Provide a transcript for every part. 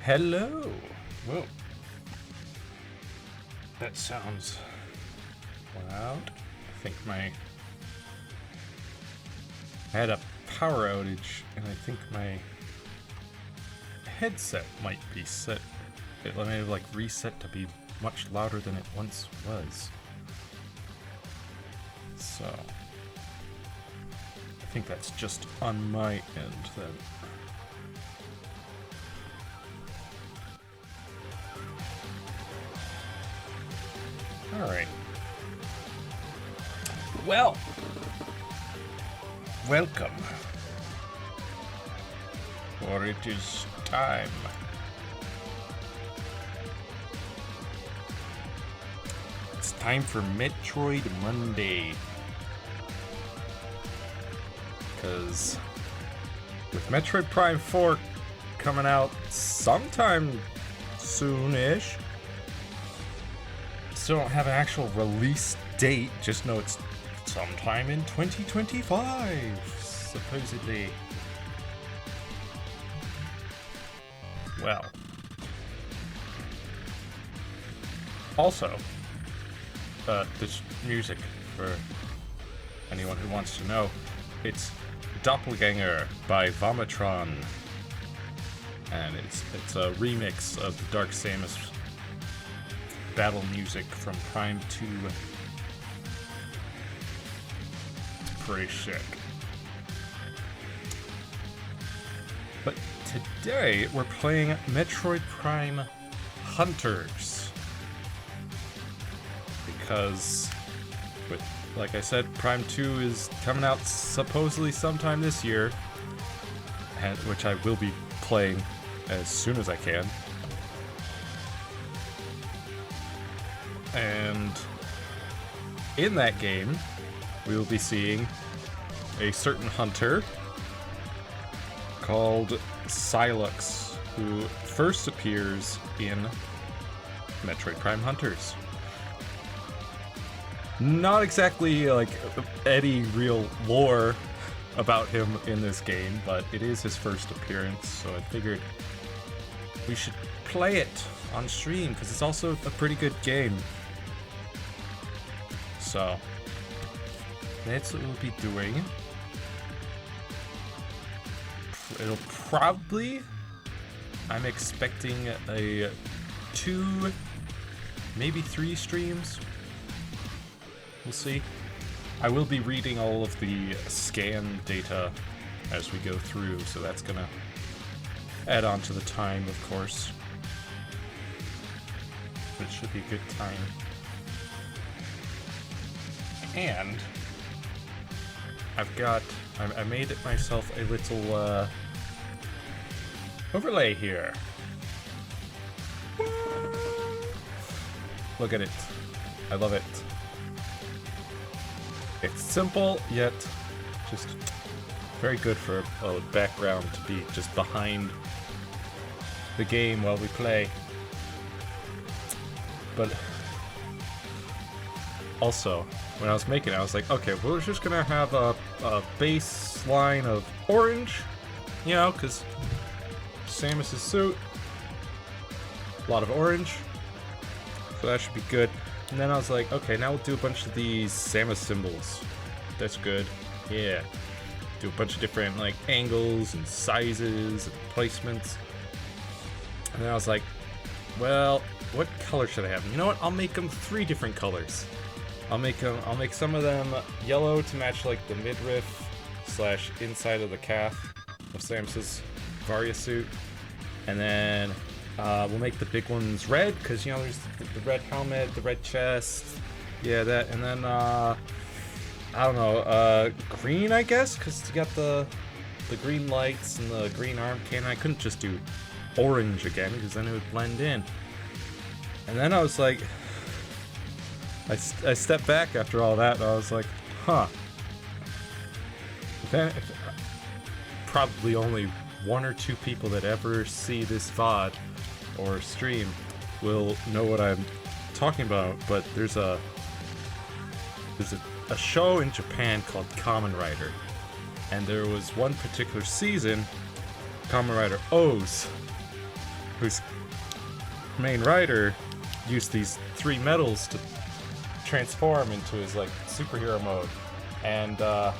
Hello! Whoa. That sounds loud. I think I had a power outage, and I think my headset might be set. It may have like reset to be much louder than it once was. So I think that's just on my end then. Alright. Well, welcome. For it is time. It's time for Metroid Monday. Because with Metroid Prime 4 coming out sometime soon-ish, still don't have an actual release date, just know it's sometime in 2025, supposedly. Well. Also, this music, for anyone who wants to know, it's Doppelganger by Vomitron. And it's a remix of the Dark Samus battle music from Prime 2. It's pretty sick. But today we're playing Metroid Prime Hunters. Because, like I said, Prime 2 is coming out supposedly sometime this year, and which I will be playing as soon as I can. And in that game, we will be seeing a certain hunter called Sylux, who first appears in Metroid Prime Hunters. Not exactly like any real lore about him in this game, but it is his first appearance, so I figured we should play it on stream, because it's also a pretty good game. So that's what we'll be doing. It'll probably, I'm expecting a 2, maybe 3 streams. We'll see. I will be reading all of the scan data as we go through, so that's gonna add on to the time, of course. But it should be a good time. And I made it myself a little overlay here. Look at it. I love it. It's simple, yet just very good for a background to be just behind the game while we play. But also, when I was making it, I was like, okay, we're just gonna have a baseline of orange, you know, because Samus's suit, a lot of orange, so that should be good. And then I was like, okay, now we'll do a bunch of these Samus symbols. That's good. Yeah. Do a bunch of different like angles and sizes and placements. And then I was like, well, what color should I have? You know what? I'll make them 3 different colors. I'll make some of them yellow to match like the midriff / inside of the calf of Samus's Varia suit, and then we'll make the big ones red, because, you know, there's the red helmet, the red chest, yeah, that, and then, I don't know, green, I guess, because you got the green lights and the green arm cannon. I couldn't just do orange again, because then it would blend in. And then I was like, I stepped back after all that, and I was like, huh. Then, probably only 1 or 2 people that ever see this VOD or stream will know what I'm talking about, but there's a show in Japan called Kamen Rider, and there was one particular season, Kamen Rider O's, whose main writer used these 3 medals to transform into his like superhero mode, and the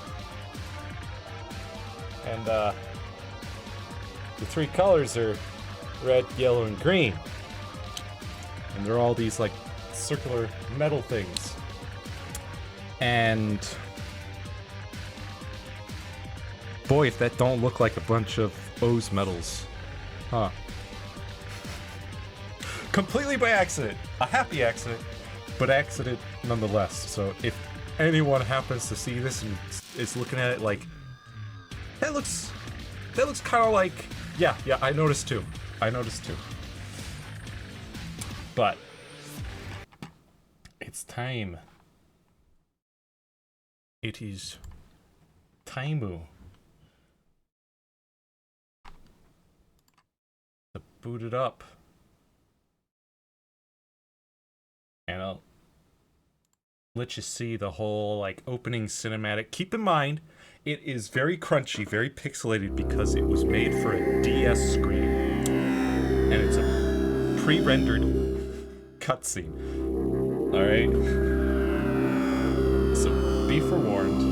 3 colors are red, yellow, and green, and they're all these like circular metal things, and boy, if that don't look like a bunch of O's medals, huh? Completely by accident, a happy accident, but accident nonetheless. So if anyone happens to see this and is looking at it like, that looks kind of like, yeah, I noticed too. But it's time. It is time to boot it up. And I'll let you see the whole like opening cinematic. Keep in mind, it is very crunchy, very pixelated because it was made for a DS screen. And it's a pre-rendered cutscene. Alright? So be forewarned.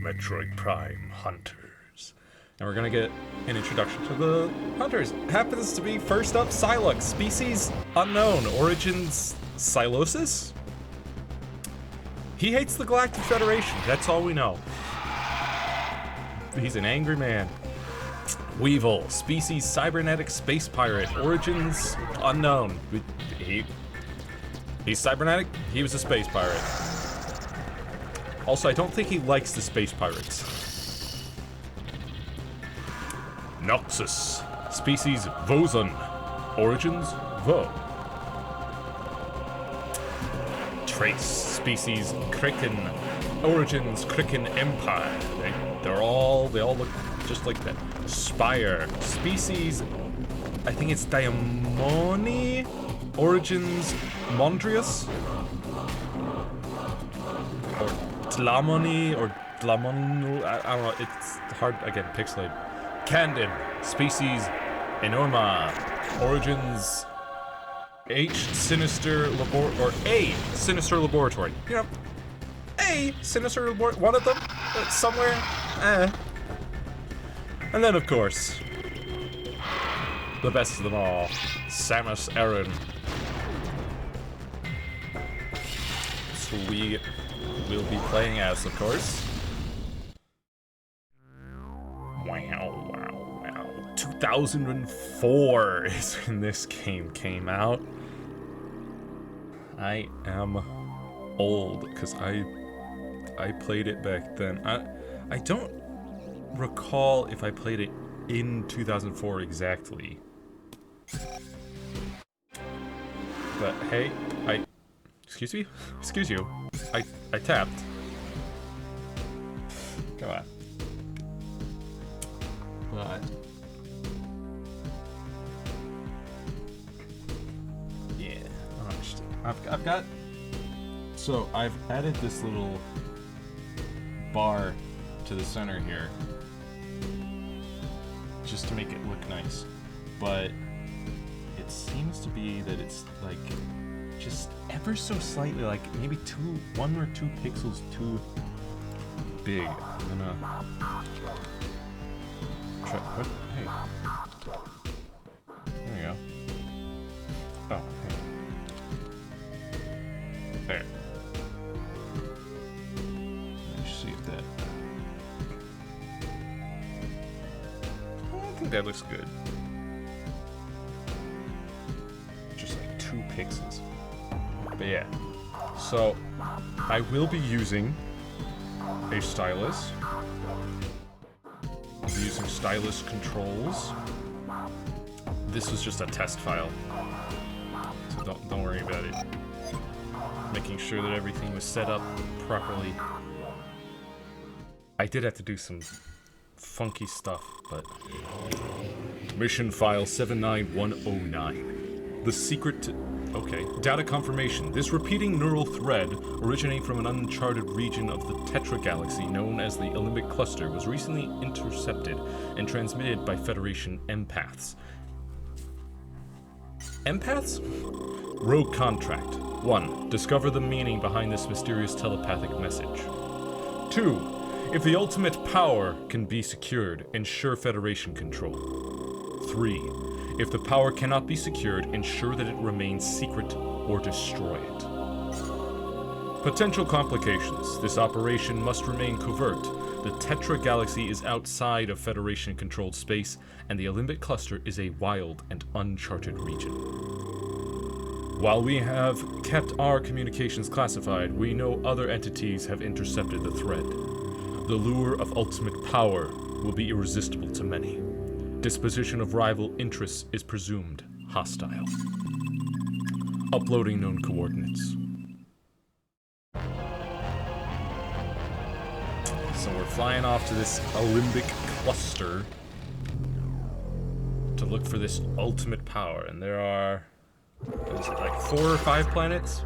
Metroid Prime Hunters. And we're gonna get an introduction to the Hunters. Happens to be, first up, Psylocke, species unknown, origins Silosis? He hates the Galactic Federation, that's all we know. He's an angry man. Weevil, species cybernetic space pirate, origins unknown. He's cybernetic, he was a space pirate. Also, I don't think he likes the space pirates. Noxus, species Vozon, origins Vo. Trace, species Kraken, origins Kraken Empire. They all look just like that. Spire, species, I think it's Diamoni, origins Mondrius. Dlamoni or Dlamon, I don't know, it's hard, again, pixelated. Candid, species Enorma, origins A Sinister Laboratory. You know, A Sinister Laboratory, one of them, somewhere, And then, of course, the best of them all, Samus Aran. So we will be playing as, of course. Wow. 2004 is when this game came out. I am old, because I played it back then. I don't recall if I played it in 2004 exactly. But hey, Excuse you. I tapped. Come on. But yeah, I've got. So I've added this little bar to the center here, just to make it look nice. But it seems to be that it's like just ever so slightly, like maybe 1 or 2 pixels too big. I'm gonna try. What? Hey. There you go. Oh, hey. There. Let's see if that. I think that looks good. Just like 2 pixels. But yeah, so I will be using a stylus. I'll be using stylus controls. This was just a test file, so don't worry about it. Making sure that everything was set up properly. I did have to do some funky stuff, but mission file 79109. The secret... Okay. Data confirmation. This repeating neural thread, originating from an uncharted region of the Tetra Galaxy known as the Olympic Cluster, was recently intercepted and transmitted by Federation empaths. Empaths? Rogue contract. 1. Discover the meaning behind this mysterious telepathic message. 2. If the ultimate power can be secured, ensure Federation control. 3. If the power cannot be secured, ensure that it remains secret or destroy it. Potential complications. This operation must remain covert. The Tetra Galaxy is outside of Federation-controlled space, and the Olympic Cluster is a wild and uncharted region. While we have kept our communications classified, we know other entities have intercepted the thread. The lure of ultimate power will be irresistible to many. Disposition of rival interests is presumed hostile. Uploading known coordinates. So we're flying off to this Olympic cluster to look for this ultimate power, and there are, what is it, like 4 or 5 planets?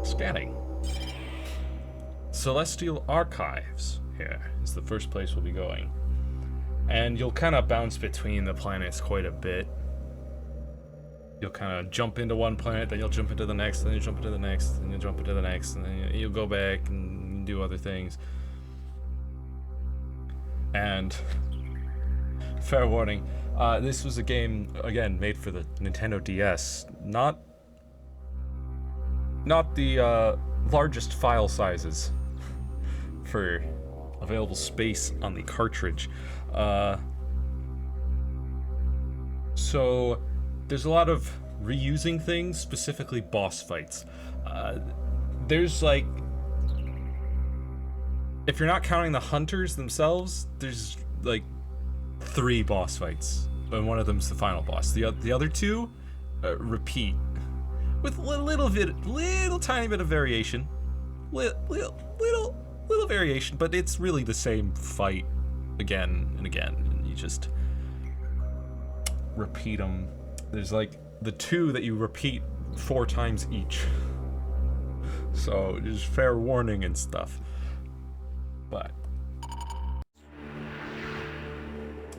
Scanning. Celestial Archives here is the first place we'll be going. And you'll kind of bounce between the planets quite a bit. You'll kind of jump into one planet, then you'll jump into the next, then you'll jump into the next, then you'll jump into the next, and then you'll go back and do other things. And fair warning, this was a game, again, made for the Nintendo DS. Not the largest file sizes for available space on the cartridge. So there's a lot of reusing things, specifically boss fights. There's like, if you're not counting the hunters themselves, there's like 3 boss fights, and one of them's the final boss. The other 2 repeat with little tiny bit of variation, little variation, but it's really the same fight again and again, and you just repeat them. There's like the 2 that you repeat 4 times each, so just fair warning and stuff. But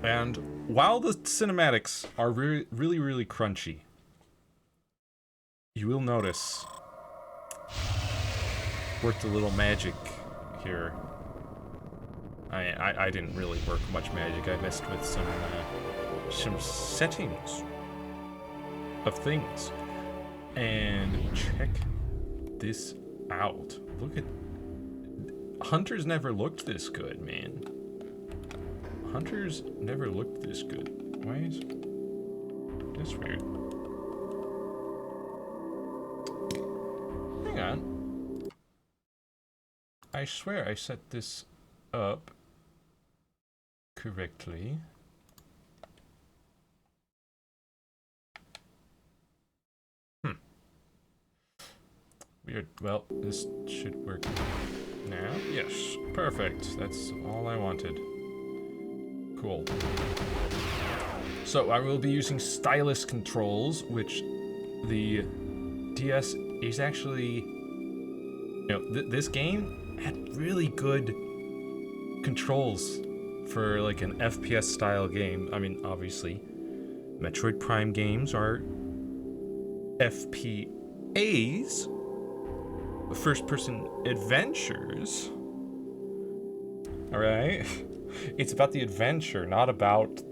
and while the cinematics are really crunchy, you will notice worked a little magic here. I didn't really work much magic. I messed with some settings of things. And check this out. Look at... Hunters never looked this good, man. Hunters never looked this good. Why is this weird? Hang on. I swear I set this up correctly. Weird. Well, this should work now. Yes, perfect. That's all I wanted. Cool. So I will be using stylus controls, which the DS is actually, you know, this game had really good controls for like an FPS style game. I mean, obviously, Metroid Prime games are FPAs, first-person adventures. All right, it's about the adventure, not about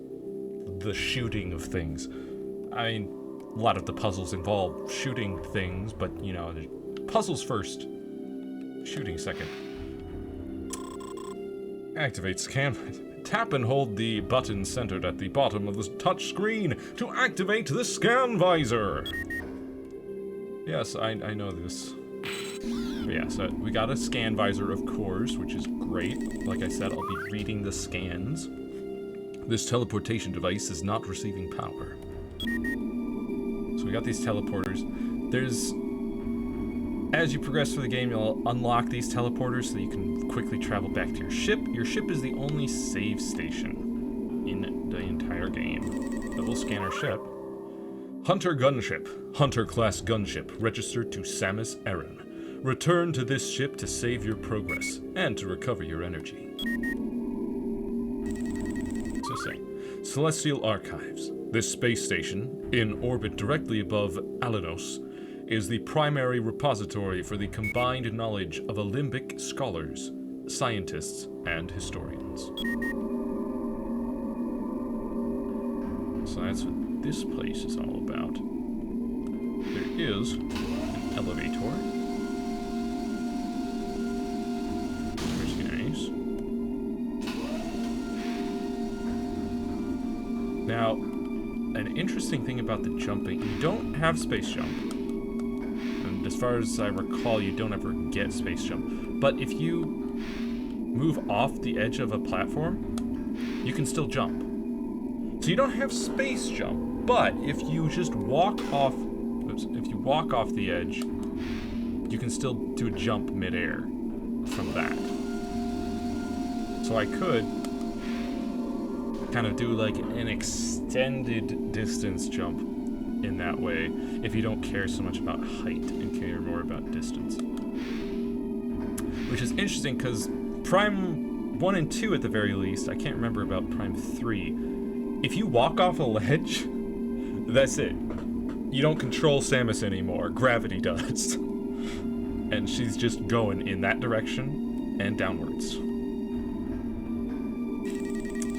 the shooting of things. I mean, a lot of the puzzles involve shooting things, but you know, puzzles first, shooting second. Activate scan. Tap and hold the button centered at the bottom of the touch screen to activate the scan visor. Yes, I know this. But yeah, so we got a scan visor, of course, which is great. Like I said, I'll be reading the scans. This teleportation device is not receiving power. So we got these teleporters. There's... As you progress through the game, you'll unlock these teleporters so that you can quickly travel back to your ship. Your ship is the only save station in the entire game. But we'll scan our ship. Hunter gunship. Hunter-class gunship registered to Samus Aran. Return to this ship to save your progress and to recover your energy. So saying, Celestial Archives. This space station, in orbit directly above Alanos, is the primary repository for the combined knowledge of Olympic scholars, scientists, and historians. So that's what this place is all about. There is an elevator. Very nice. Now, an interesting thing about the jumping, you don't have space jump. And as far as I recall, you don't ever get space jump. But if you move off the edge of a platform, you can still jump. So you don't have space jump, but if you just walk off, if you walk off the edge, you can still do a jump midair from that. So I could kind of do like an extended distance jump in that way if you don't care so much about height and care more about distance. Which is interesting because Prime 1 and 2 at the very least, I can't remember about Prime 3. If you walk off a ledge, that's it. You don't control Samus anymore. Gravity does. And she's just going in that direction and downwards. So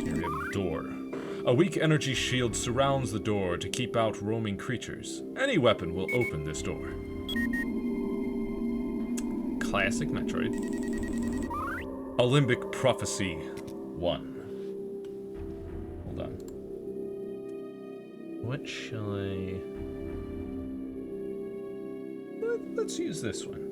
here we have a door. A weak energy shield surrounds the door to keep out roaming creatures. Any weapon will open this door. Classic Metroid. Olympic Prophecy 1. Hold on. What shall I... Let's use this one.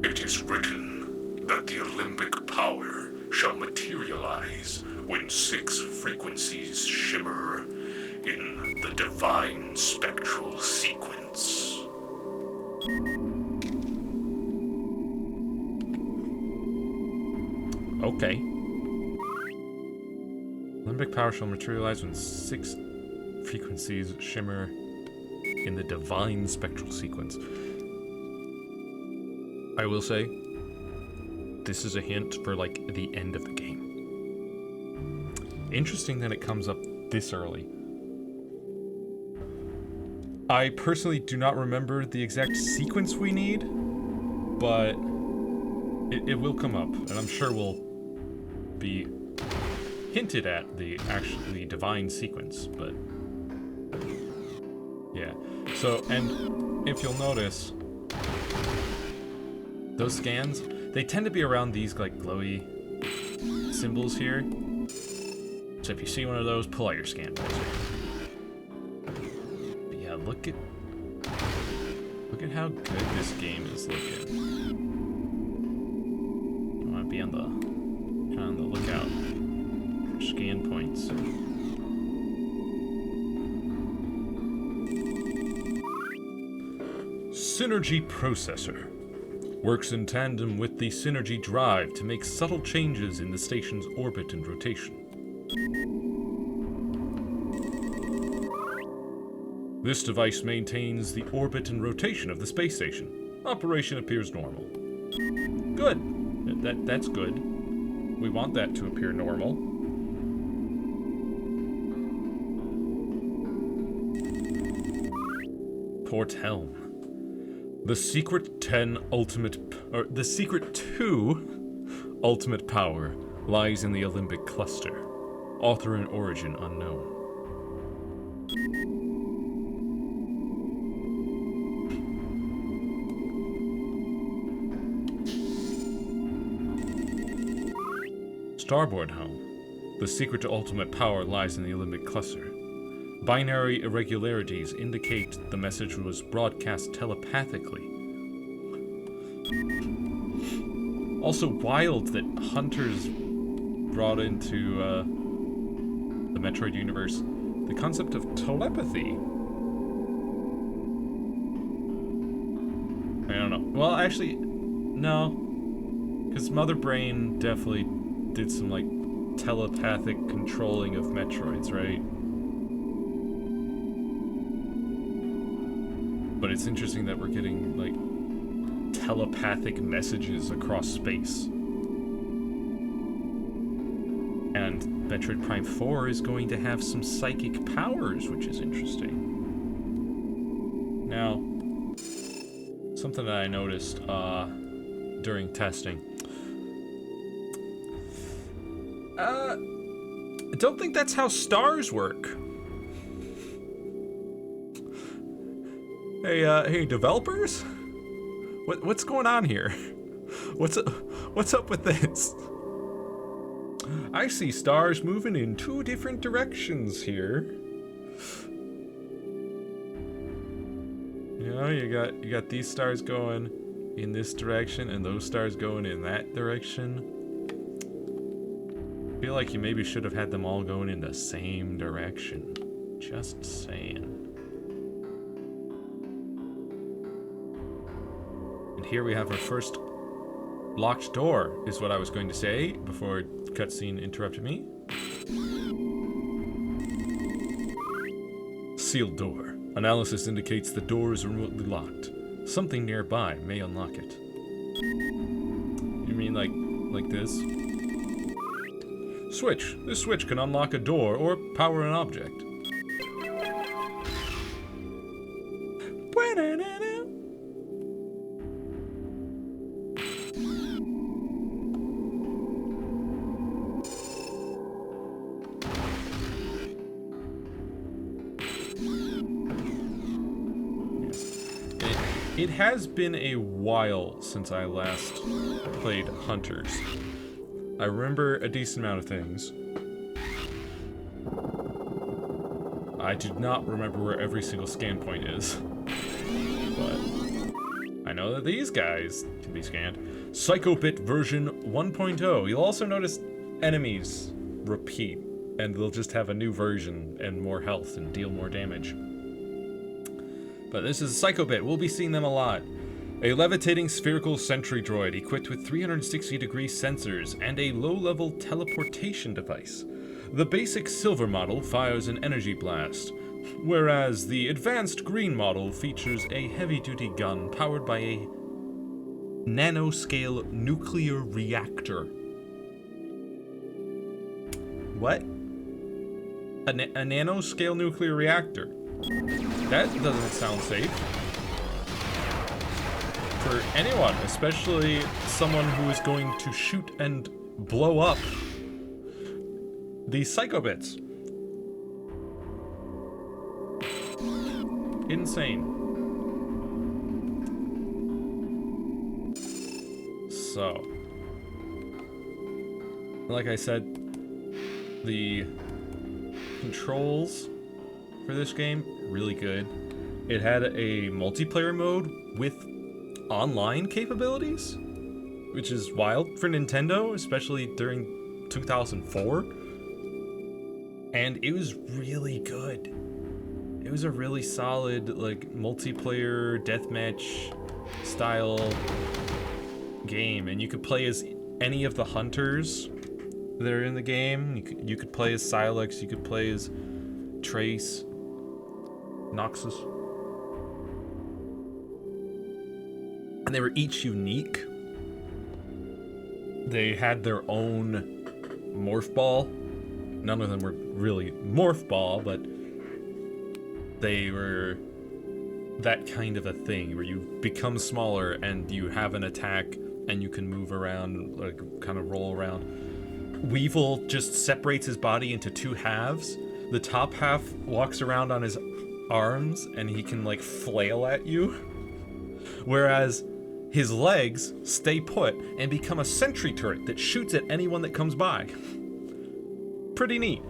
It is written that the Olympic power shall materialize when 6 frequencies shimmer in the divine spectral sequence. Okay. Olympic power shall materialize when 6 frequencies shimmer in the divine spectral sequence. I will say, this is a hint for, like, the end of the game. Interesting that it comes up this early. I personally do not remember the exact sequence we need, but it will come up, and I'm sure we'll be hinted at the actually divine sequence, but yeah. So, and if you'll notice, those scans, they tend to be around these like glowy symbols here. So if you see one of those, pull out your scan browser. But yeah, look at how good this game is looking. You want to be on the lookout for scan points. Synergy Processor. Works in tandem with the Synergy Drive to make subtle changes in the station's orbit and rotation. This device maintains the orbit and rotation of the space station. Operation appears normal. Good. That's good. We want that to appear normal. Port Helm. The secret 2 ultimate power lies in the Olympic cluster. Author and origin unknown. Starboard helm. The secret to ultimate power lies in the Olympic cluster. Binary irregularities indicate the message was broadcast telepathically. Also wild that Hunters brought into the Metroid universe the concept of telepathy. I don't know. Well, actually, no. Because Mother Brain definitely did some, like, telepathic controlling of Metroids, right? But it's interesting that we're getting, like, telepathic messages across space. And Metroid Prime 4 is going to have some psychic powers, which is interesting. Now, something that I noticed during testing. I don't think that's how stars work. Hey, developers? What's going on here? What's up with this? I see stars moving in 2 different directions here. You know, you got these stars going in this direction and those stars going in that direction. I feel like you maybe should have had them all going in the same direction. Just saying. And here we have our first locked door, is what I was going to say before cutscene interrupted me. Sealed door. Analysis indicates the door is remotely locked. Something nearby may unlock it. You mean like this? Switch. This switch can unlock a door or power an object. It has been a while since I last played Hunters. I remember a decent amount of things. I do not remember where every single scan point is. But I know that these guys can be scanned. Psychobit version 1.0. You'll also notice enemies repeat, and they'll just have a new version and more health and deal more damage. But this is Psychobit. We'll be seeing them a lot. A levitating spherical sentry droid equipped with 360-degree sensors and a low-level teleportation device. The basic silver model fires an energy blast, whereas the advanced green model features a heavy-duty gun powered by a nanoscale nuclear reactor. What? A nanoscale nuclear reactor? That doesn't sound safe. For anyone, especially someone who is going to shoot and blow up these Psychobits. Insane. So, like I said, the controls for this game, really good. It had a multiplayer mode with online capabilities, which is wild for Nintendo, especially during 2004. And it was really good. It was a really solid, like, multiplayer deathmatch style game, and you could play as any of the hunters that are in the game. You could play as Silex, you could play as Trace, Noxus. And they were each unique. They had their own morph ball. None of them were really morph ball, but they were that kind of a thing where you become smaller and you have an attack and you can move around, like kind of roll around. Weevil just separates his body into 2 halves. The top half walks around on his arms and he can like flail at you, whereas his legs stay put and become a sentry turret that shoots at anyone that comes by. Pretty neat.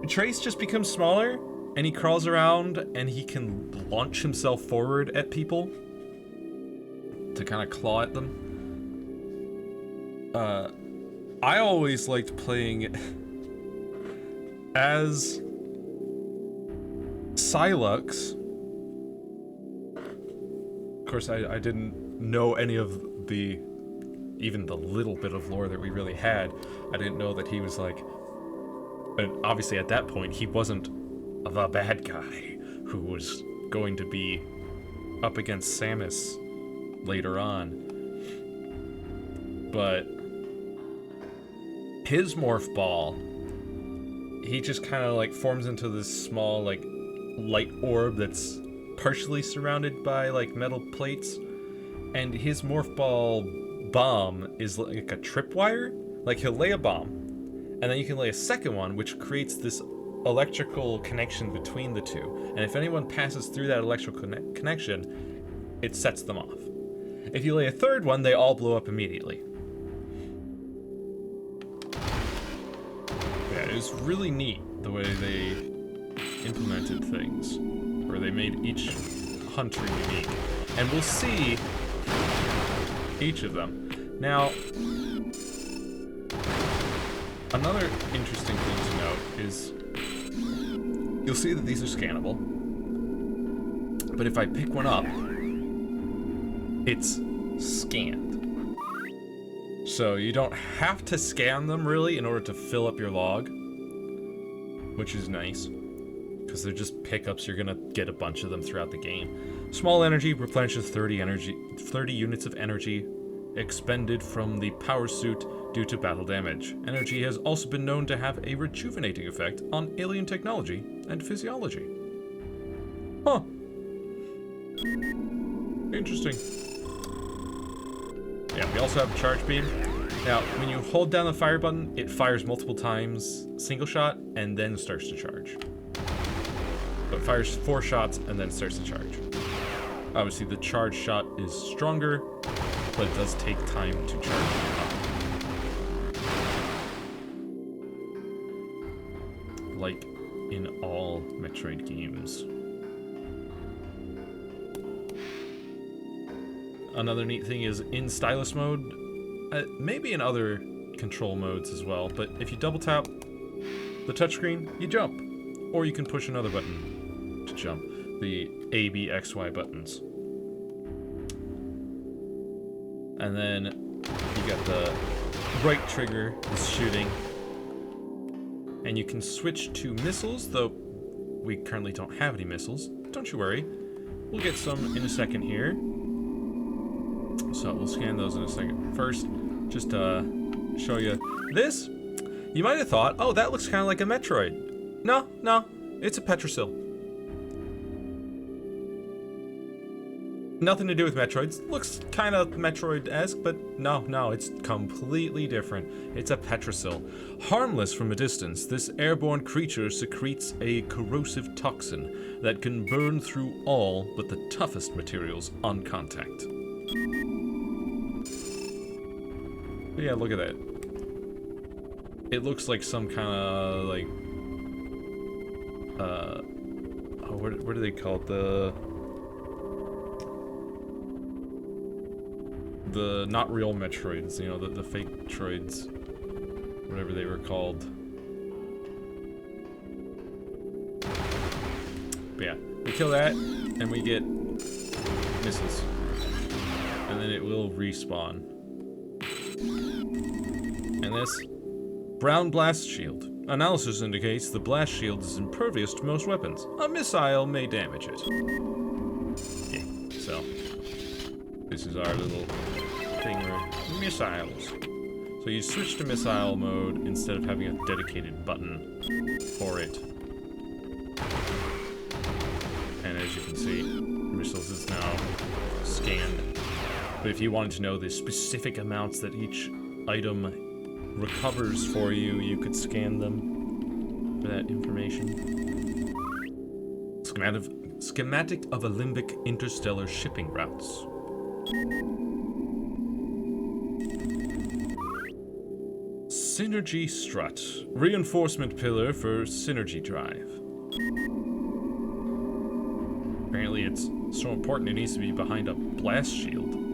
Trace just becomes smaller and he crawls around and he can launch himself forward at people to kind of claw at them. I always liked playing as Silux. Of course, I didn't know any of the, even the little bit of lore that we really had. I didn't know that he was like And obviously at that point, he wasn't the bad guy who was going to be up against Samus later on. But his morph ball, he just kind of like forms into this small like light orb that's partially surrounded by like metal plates, and his morph ball bomb is like a tripwire. Like he'll lay a bomb, and then you can lay a second one, which creates this electrical connection between the two. And if anyone passes through that electrical connection, it sets them off. If you lay a third one, they all blow up immediately. Yeah, it was really neat the way they implemented things, where they made each hunter unique. And we'll see each of them. Now, another interesting thing to note is you'll see that these are scannable, but if I pick one up, it's scanned. So you don't have to scan them really in order to fill up your log, which is nice, because they're just pickups. You're gonna get a bunch of them throughout the game. Small energy replenishes 30 units of energy expended from the power suit due to battle damage. Energy has also been known to have a rejuvenating effect on alien technology and physiology. Huh. Interesting. Yeah, we also have charge beam. Now, when you hold down the fire button, it fires multiple times, single shot, and then starts to charge. So it fires 4 shots and then starts to charge. Obviously, the charge shot is stronger, but it does take time to charge up. Like in all Metroid games. Another neat thing is in stylus mode, maybe in other control modes as well, but if you double tap the touchscreen, you jump. Or you can push another button to jump. The A, B, X, Y buttons. And then you got the right trigger is shooting. And you can switch to missiles, though we currently don't have any missiles. Don't you worry. We'll get some in a second here. So we'll scan those in a second. First, just show you this. You might have thought, oh, that looks kind of like a Metroid. No, it's a Petrosil. Nothing to do with Metroids. Looks kind of Metroid-esque, but no, it's completely different. It's a Petrosil. Harmless from a distance, this airborne creature secretes a corrosive toxin that can burn through all but the toughest materials on contact. But yeah, look at that. It looks like some kind of like, what do they call it? The not real Metroids, you know, the fake Troids, whatever they were called. But yeah, we kill that, and we get missiles. And then it will respawn. And this brown blast shield. Analysis indicates the blast shield is impervious to most weapons. A missile may damage it. Yeah, so this is our little thing where missiles. So you switch to missile mode instead of having a dedicated button for it. And as you can see, missiles is now scanned. But if you wanted to know the specific amounts that each item recovers for you, you could scan them for that information. Schematic of Alembic interstellar shipping routes. Synergy strut. Reinforcement pillar for synergy drive. Apparently it's so important it needs to be behind a blast shield.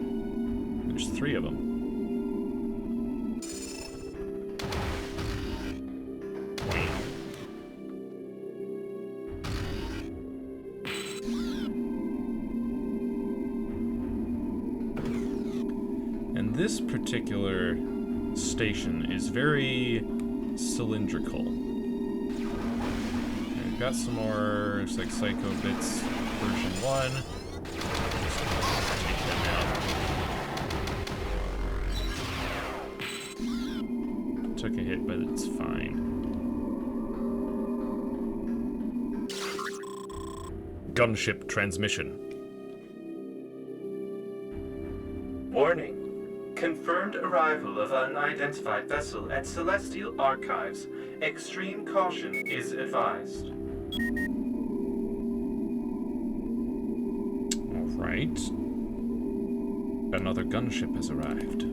There's 3 of them. And this particular station is very cylindrical. we've got some more, looks like Psycho Bits version 1. Just take them out. Took a hit, but it's fine. Gunship transmission. Warning. Confirmed arrival of unidentified vessel at Celestial Archives. Extreme caution is advised. Alright. Another gunship has arrived.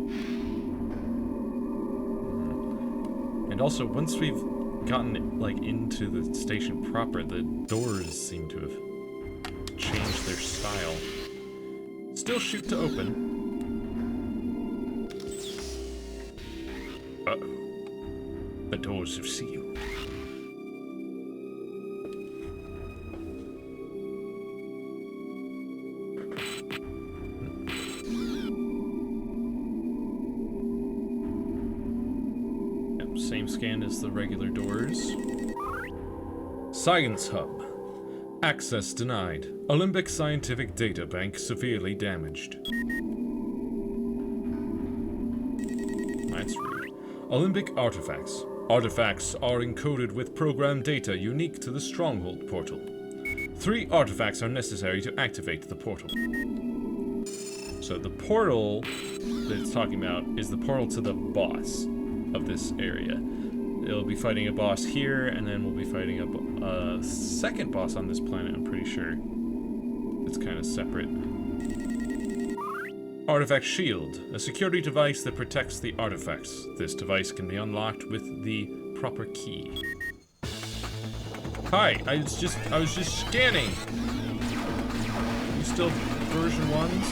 And also, once we've gotten, like, into the station proper, the doors seem to have changed their style. Still shoot to open. Uh-oh. The doors have sealed. Yep, same scan as the regular doors. Science Hub. Access denied. Olympic Scientific Data Bank severely damaged. That's rude. Olympic artifacts. Artifacts are encoded with program data unique to the Stronghold portal. 3 artifacts are necessary to activate the portal. So the portal that it's talking about is the portal to the boss of this area. It'll be fighting a boss here, and then we'll be fighting a second boss on this planet, I'm pretty sure. It's kind of separate. Artifact Shield, a security device that protects the artifacts. This device can be unlocked with the proper key. Hi, I was just scanning. You still version 1s?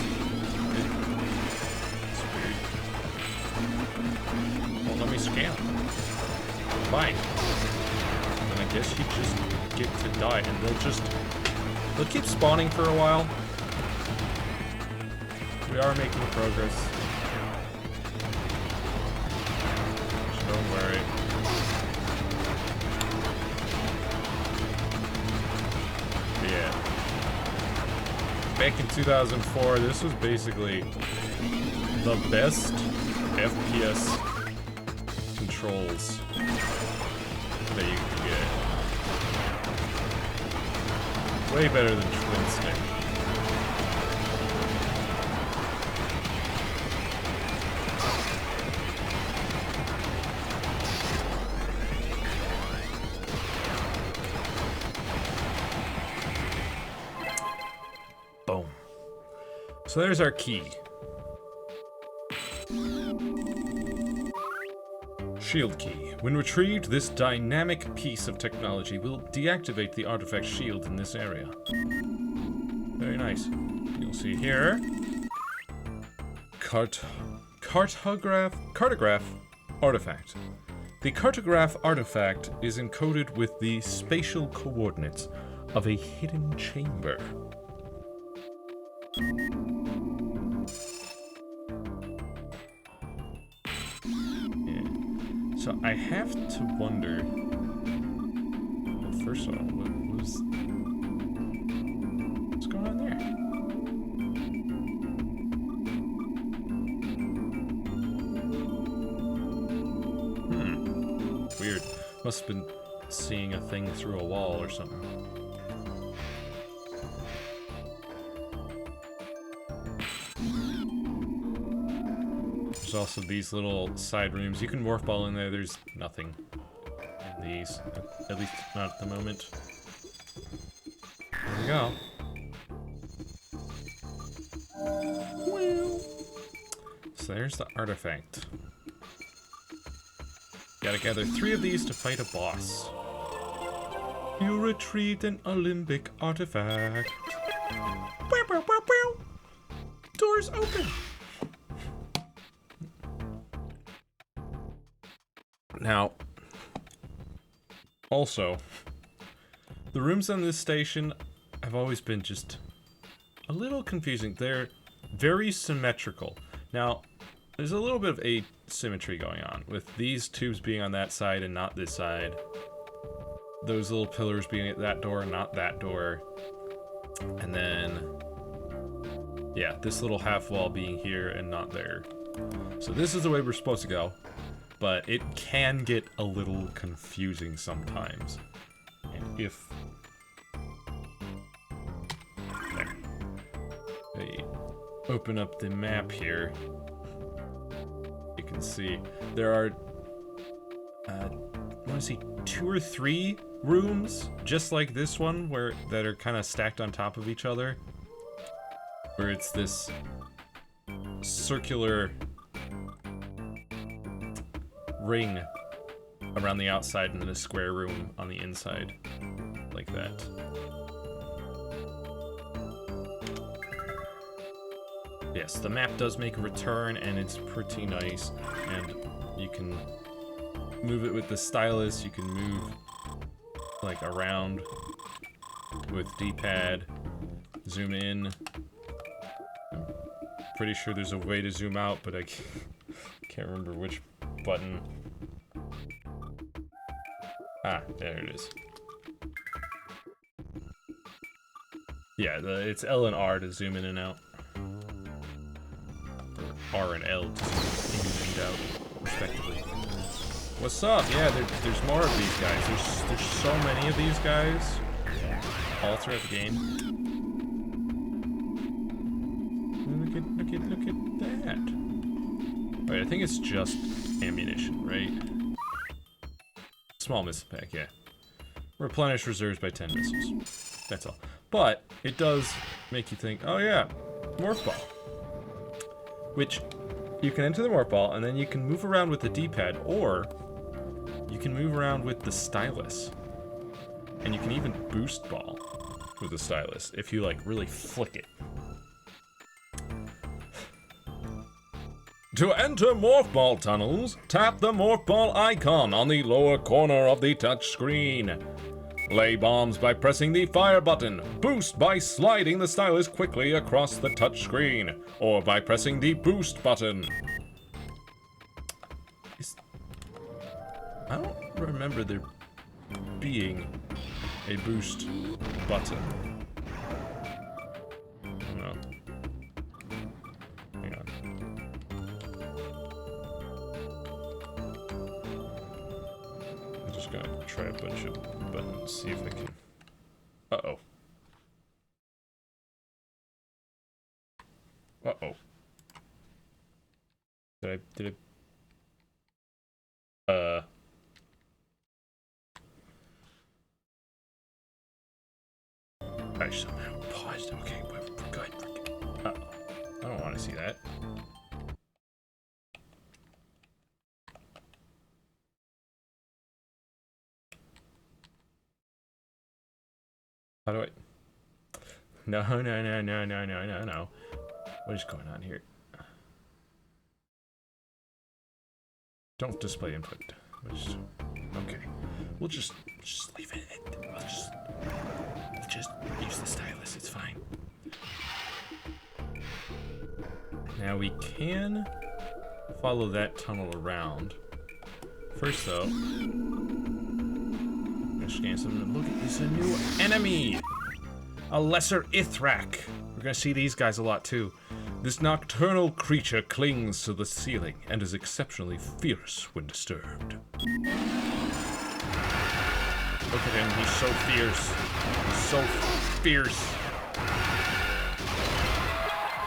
It's weird. Well, let me scan. Fine. And I guess you just get to die, and they'll keep spawning for a while. We are making progress. So don't worry. Yeah. Back in 2004, this was basically the best FPS controls that you can get. Way better than Twin Stick. Boom. So there's our key. Shield key. When retrieved, this dynamic piece of technology will deactivate the artifact shield in this area. Very nice. You'll see here. Cartograph artifact. The cartograph artifact is encoded with the spatial coordinates of a hidden chamber. So I have to wonder. Well, first of all, what's going on there? Weird. Must have been seeing a thing through a wall or something. There's also these little side rooms. You can morph ball in there. There's nothing in these. At least not at the moment. There we go. So there's the artifact. Gotta gather 3 of these to fight a boss. You retrieved an Olympic artifact. Doors open! Now, also, the rooms on this station have always been just a little confusing. They're very symmetrical. Now, there's a little bit of asymmetry going on with these tubes being on that side and not this side. those little pillars being at that door and not that door. And then, yeah, this little half wall being here and not there. So this is the way we're supposed to go, but it can get a little confusing sometimes. And if... There. Hey, open up the map here. You can see there are, I want to see 2 or 3 rooms just like this one that are kind of stacked on top of each other, where it's this circular ring around the outside and then a square room on the inside, like that. Yes, the map does make a return and it's pretty nice, and you can move it with the stylus. You can move like around with D-pad, zoom in. I'm pretty sure there's a way to zoom out, but I can't remember which button. Ah, there it is. Yeah, it's L and R to zoom in and out. Or R and L to zoom in and out, respectively. What's up? Yeah, there's more of these guys. There's so many of these guys all throughout the game. Look at that. Alright, I think it's just ammunition, right? Small missile pack, yeah. Replenish reserves by 10 missiles. That's all. But it does make you think, oh yeah, morph ball. Which you can enter the morph ball and then you can move around with the D-pad, or you can move around with the stylus. And you can even boost ball with the stylus if you like really flick it. To enter morph ball tunnels, tap the morph ball icon on the lower corner of the touch screen. Lay bombs by pressing the fire button, boost by sliding the stylus quickly across the touch screen, or by pressing the boost button. I don't remember there being a boost button. No. Hang on. I'm just gonna try a bunch of buttons, see if I can. Uh-oh. Uh-oh. Did I somehow paused. Okay, we're good. Uh-oh. I don't want to see that. How do I... No. What is going on here? Don't display input. Okay. We'll just leave it. We'll just use the stylus. It's fine. Now we can follow that tunnel around. First, though, I'm gonna scan something. Look, it's a new enemy. A lesser Ithrak. We're gonna see these guys a lot too. This nocturnal creature clings to the ceiling and is exceptionally fierce when disturbed. Look at him, he's so fierce. He's so fierce.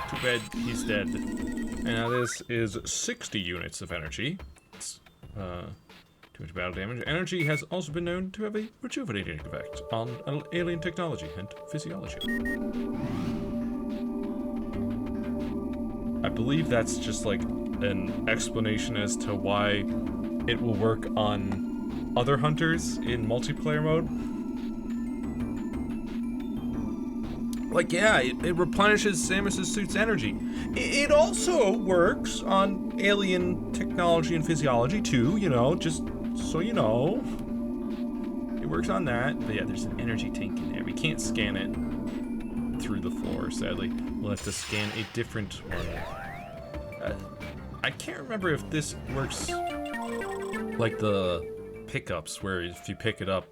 Too bad he's dead. And now this is 60 units of energy. It's, too much battle damage. Energy has also been known to have a rejuvenating effect on alien technology and physiology. I believe that's just like an explanation as to why it will work on other hunters in multiplayer mode. Like, yeah, it replenishes Samus's suit's energy. It also works on alien technology and physiology too, you know, just so you know. It works on that, but yeah, there's an energy tank in there. We can't scan it through the floor, sadly. We'll have to scan a different one. I can't remember if this works like the pickups, where if you pick it up,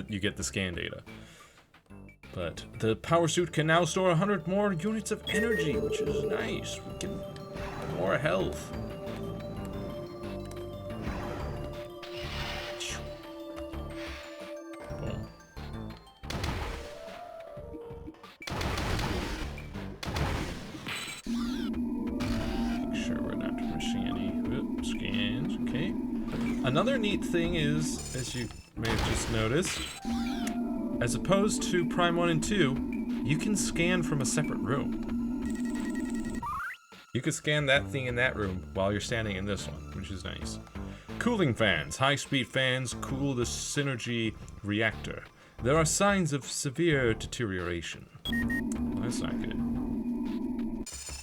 you get the scan data. But the power suit can now store 100 more units of energy, which is nice. We get more health. Boom. Make sure we're not missing any scans. Okay. Another neat thing is, as you may have just noticed, as opposed to Prime 1 and 2, you can scan from a separate room. You can scan that thing in that room while you're standing in this one, which is nice. Cooling fans. High-speed fans cool the synergy reactor. There are signs of severe deterioration. Well, that's not good.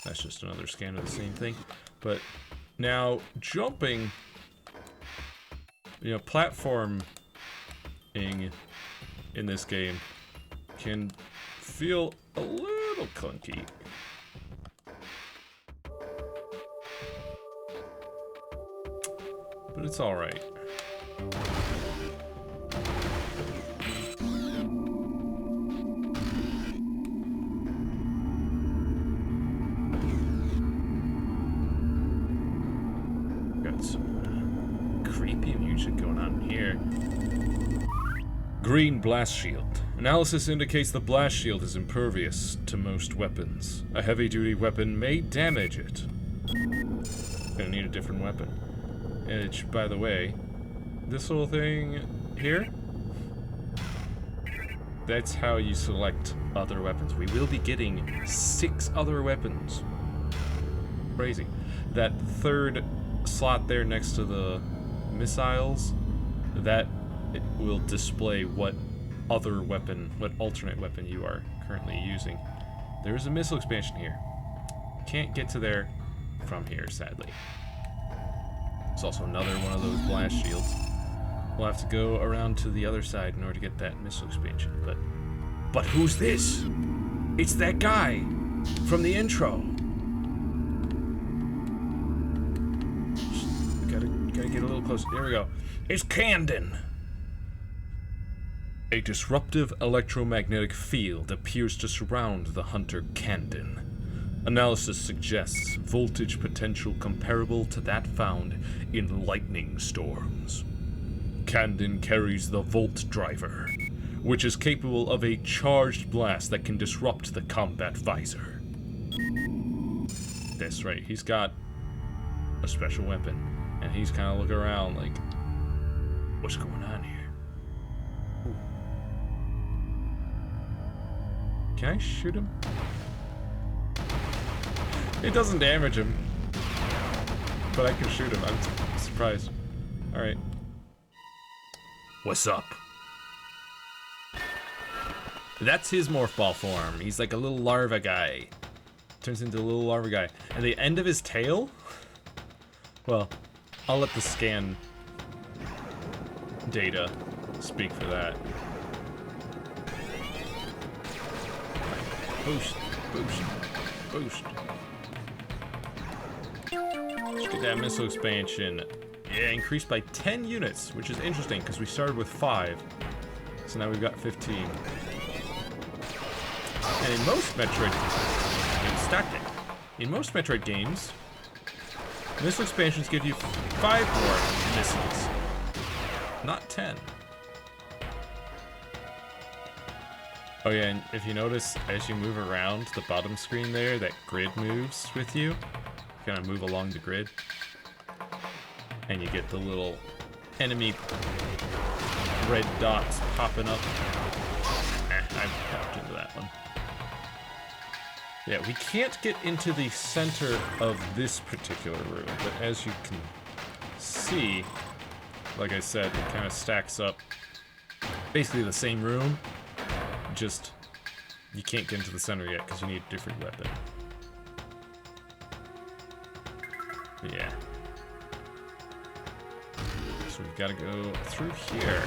That's just another scan of the same thing. But now, jumping, platforming in this game can feel a little clunky. But it's alright. Got some creepy music going on here. Green blast shield. Analysis indicates the blast shield is impervious to most weapons. A heavy-duty weapon may damage it. Gonna need a different weapon. Which, by the way, this little thing here, that's how you select other weapons. We will be getting 6 other weapons. Crazy. That third slot there next to the missiles, that it will display what other weapon, what alternate weapon you are currently using. There's a missile expansion here. Can't get to there from here, sadly. There's also another one of those blast shields. We'll have to go around to the other side in order to get that missile expansion, but who's this? It's that guy from the intro. Gotta get a little closer. There we go. It's Candon. A disruptive electromagnetic field appears to surround the hunter Candon. Analysis suggests voltage potential comparable to that found in lightning storms. Candon carries the Volt Driver, which is capable of a charged blast that can disrupt the combat visor. That's right, he's got a special weapon, and he's kind of looking around like, what's going on here? Ooh. Can I shoot him? It doesn't damage him, but I can shoot him. I'm surprised. Alright. What's up? That's his morph ball form. He's like a little larva guy. Turns into a little larva guy. And the end of his tail? Well, I'll let the scan data speak for that. Boost, boost, boost. Let's get that missile expansion. Yeah, increased by 10 units, which is interesting because we started with 5. So now we've got 15. And in most Metroid in most Metroid games, missile expansions give you 5 more missiles, not 10. Oh yeah, and if you notice, as you move around the bottom screen there, that grid moves with you. Kind of move along the grid, and you get the little enemy red dots popping up. I popped into that one. Yeah, we can't get into the center of this particular room, but as you can see, like I said, it kind of stacks up. Basically the same room, just you can't get into the center yet because you need a different weapon. Yeah. So we've got to go through here.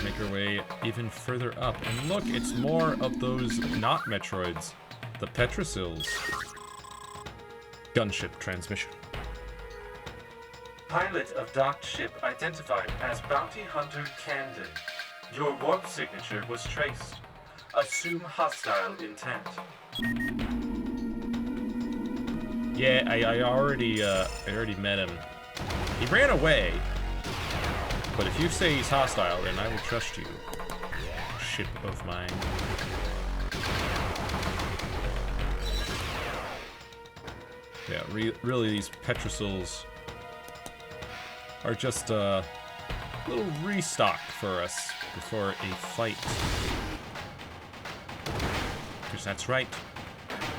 Make our way even further up. And look, it's more of those not Metroids. The Petrosils. Gunship transmission. Pilot of docked ship identified as Bounty Hunter Candon. Your warp signature was traced. Assume hostile intent. Yeah, I already met him. He ran away. But if you say he's hostile, then I will trust you. Ship of mine. Yeah, really these Petrosils are just a little restock for us before a fight. Because that's right.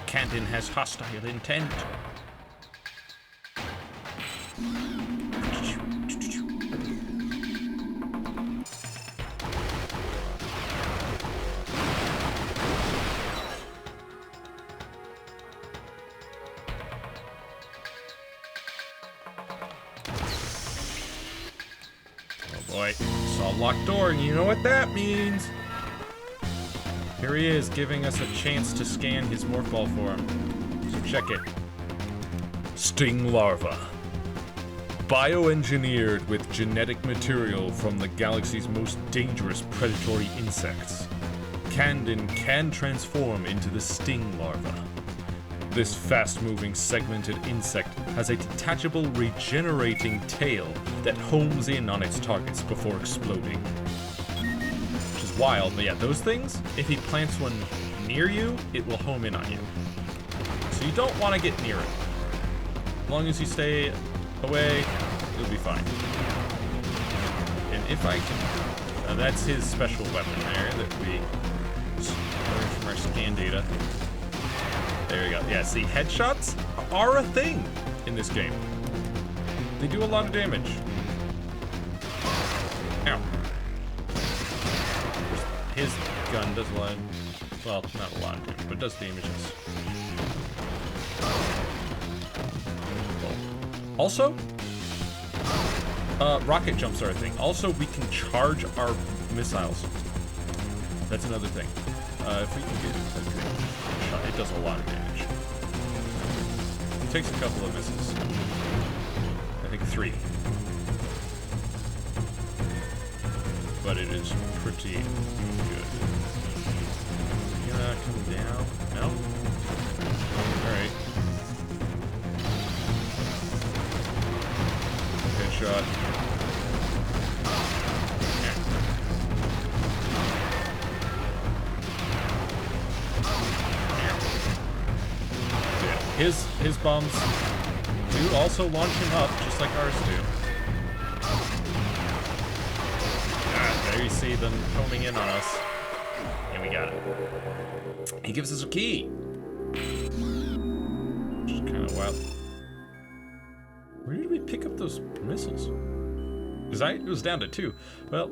Candon has hostile intent. Saw a locked door, and you know what that means. Here he is, giving us a chance to scan his Morphball form. So check it. Sting larva. Bioengineered with genetic material from the galaxy's most dangerous predatory insects. Candon can transform into the sting larva. This fast-moving segmented insect has a detachable regenerating tail that homes in on its targets before exploding. Which is wild, but yeah, those things, if he plants one near you, it will home in on you. So you don't want to get near it. As long as you stay away, you'll be fine. And if I can... that's his special weapon there that we learned from our scan data. There you go. Yeah, see, headshots are a thing in this game. They do a lot of damage. Ow. His gun does a lot of, well, not a lot of damage, but it does damages. Also, rocket jumps are a thing. Also, we can charge our missiles. That's another thing. If we can get a shot, it does a lot of damage. It takes a couple of misses. I think 3. But it is pretty good. You gonna come down? No? Alright. Headshot. His bombs do also launch him up, just like ours do. There you see them homing in on us. And we got it. He gives us a key. Which is kind of wild. Where did we pick up those missiles? Because it was down to 2. Well.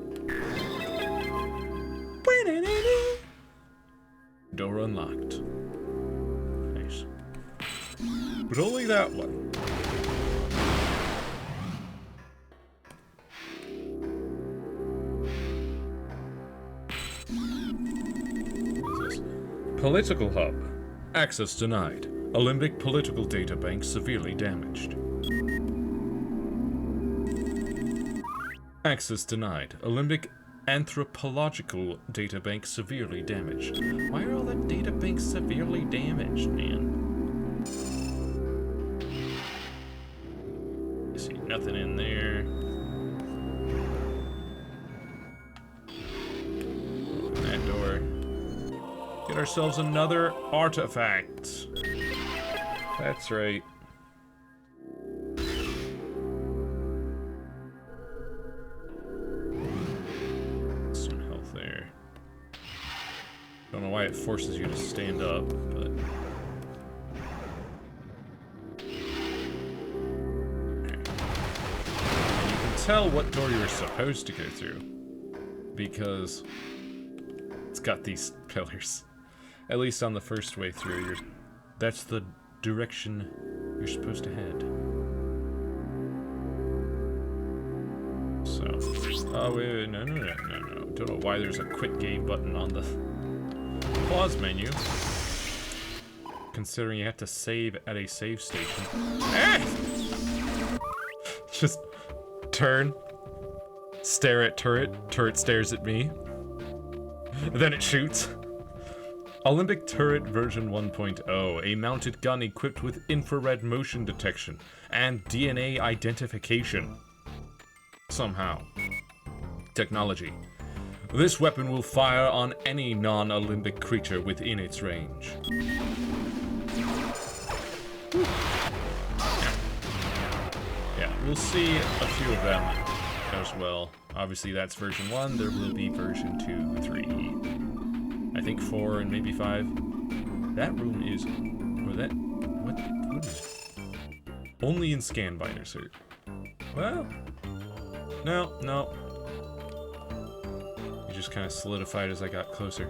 Door unlocked. Nice. But only that one. What is this? Political hub. Access denied. Olympic political data bank severely damaged. Access denied. Olympic anthropological data bank severely damaged. Why are all the data banks severely damaged, man? See, nothing in there. Open that door. Get ourselves another artifact. That's right. Some health there. Don't know why it forces you to stand up, but... tell what door you're supposed to go through because it's got these pillars. At least on the first way through, that's the direction you're supposed to head. So, oh wait, no. Don't know why there's a quit game button on the pause menu. Considering you have to save at a save station. Ah! Just turn, stare at turret, turret stares at me. Then it shoots. Olympic Turret version 1.0, a mounted gun equipped with infrared motion detection and DNA identification. Somehow. Technology. This weapon will fire on any non-Olympic creature within its range. Yeah, we'll see a few of them as well. Obviously that's version 1, there will be version 2, 3, I think 4 and maybe 5. That room is... Or that... What is... Only in scan binder, sir. Well... No. You just kind of solidified as I got closer.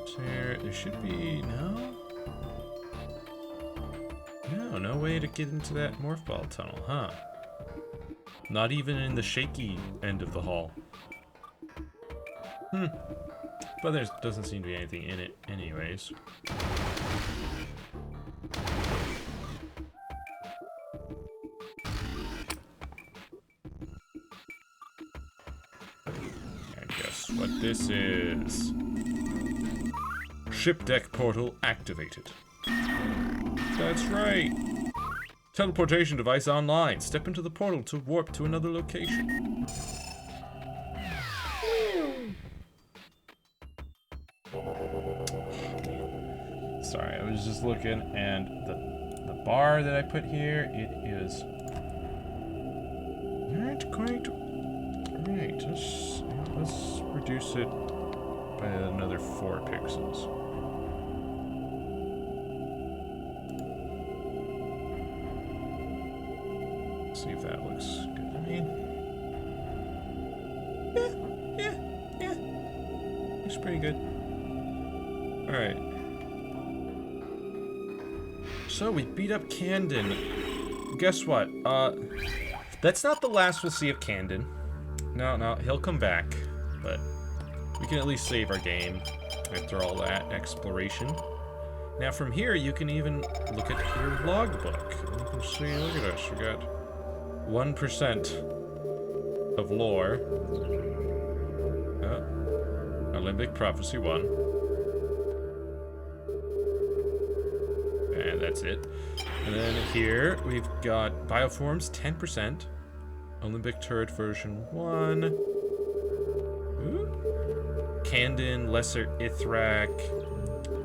So there should be... No way to get into that morph ball tunnel, huh? Not even in the shaky end of the hall. But there doesn't seem to be anything in it anyways. And guess what this is? Ship deck portal activated. That's right. Teleportation device online. Step into the portal to warp to another location. Sorry, I was just looking, and the bar that I put here, it is not quite right. Let's reduce it by another 4 pixels. See if that looks good. I mean, yeah. Looks pretty good. Alright. So we beat up Candon. Guess what? That's not the last we'll see of Candon. No, he'll come back. But we can at least save our game after all that exploration. Now from here, you can even look at your logbook. You can see, look at us, we got 1% of lore. Olympic Prophecy 1. And that's it. And then here we've got Bioforms 10%. Olympic Turret version 1. Ooh. Candon, Lesser Ithrak.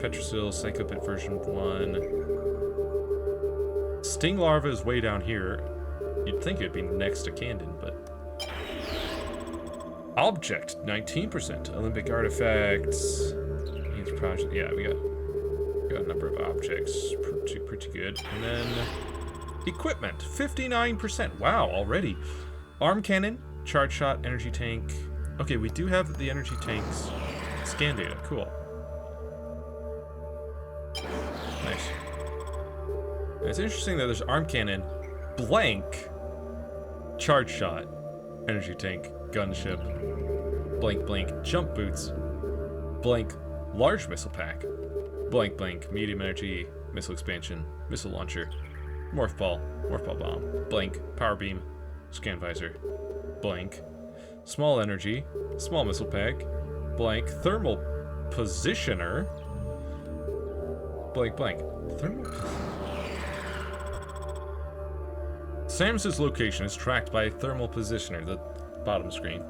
Petrosil, Psychopit version 1. Sting Larva is way down here. You'd think it'd be next to Candon, but... Object, 19%. Olympic Artifacts. Project. Yeah, we got a number of objects. Pretty good. And then... Equipment, 59%. Wow, already. Arm Cannon, Charge Shot, Energy Tank. Okay, we do have the Energy Tanks. Scan data, cool. Nice. And it's interesting that there's Arm Cannon, blank, Charge Shot, Energy Tank, Gunship, blank, Jump Boots, blank, Large Missile Pack, blank, Medium Energy, Missile Expansion, Missile Launcher, Morph Ball Bomb, blank, Power Beam, Scan Visor, blank, Small Energy, Small Missile Pack, blank, Thermal Positioner, blank, Thermal... Samus's location is tracked by a thermal positioner, the bottom screen,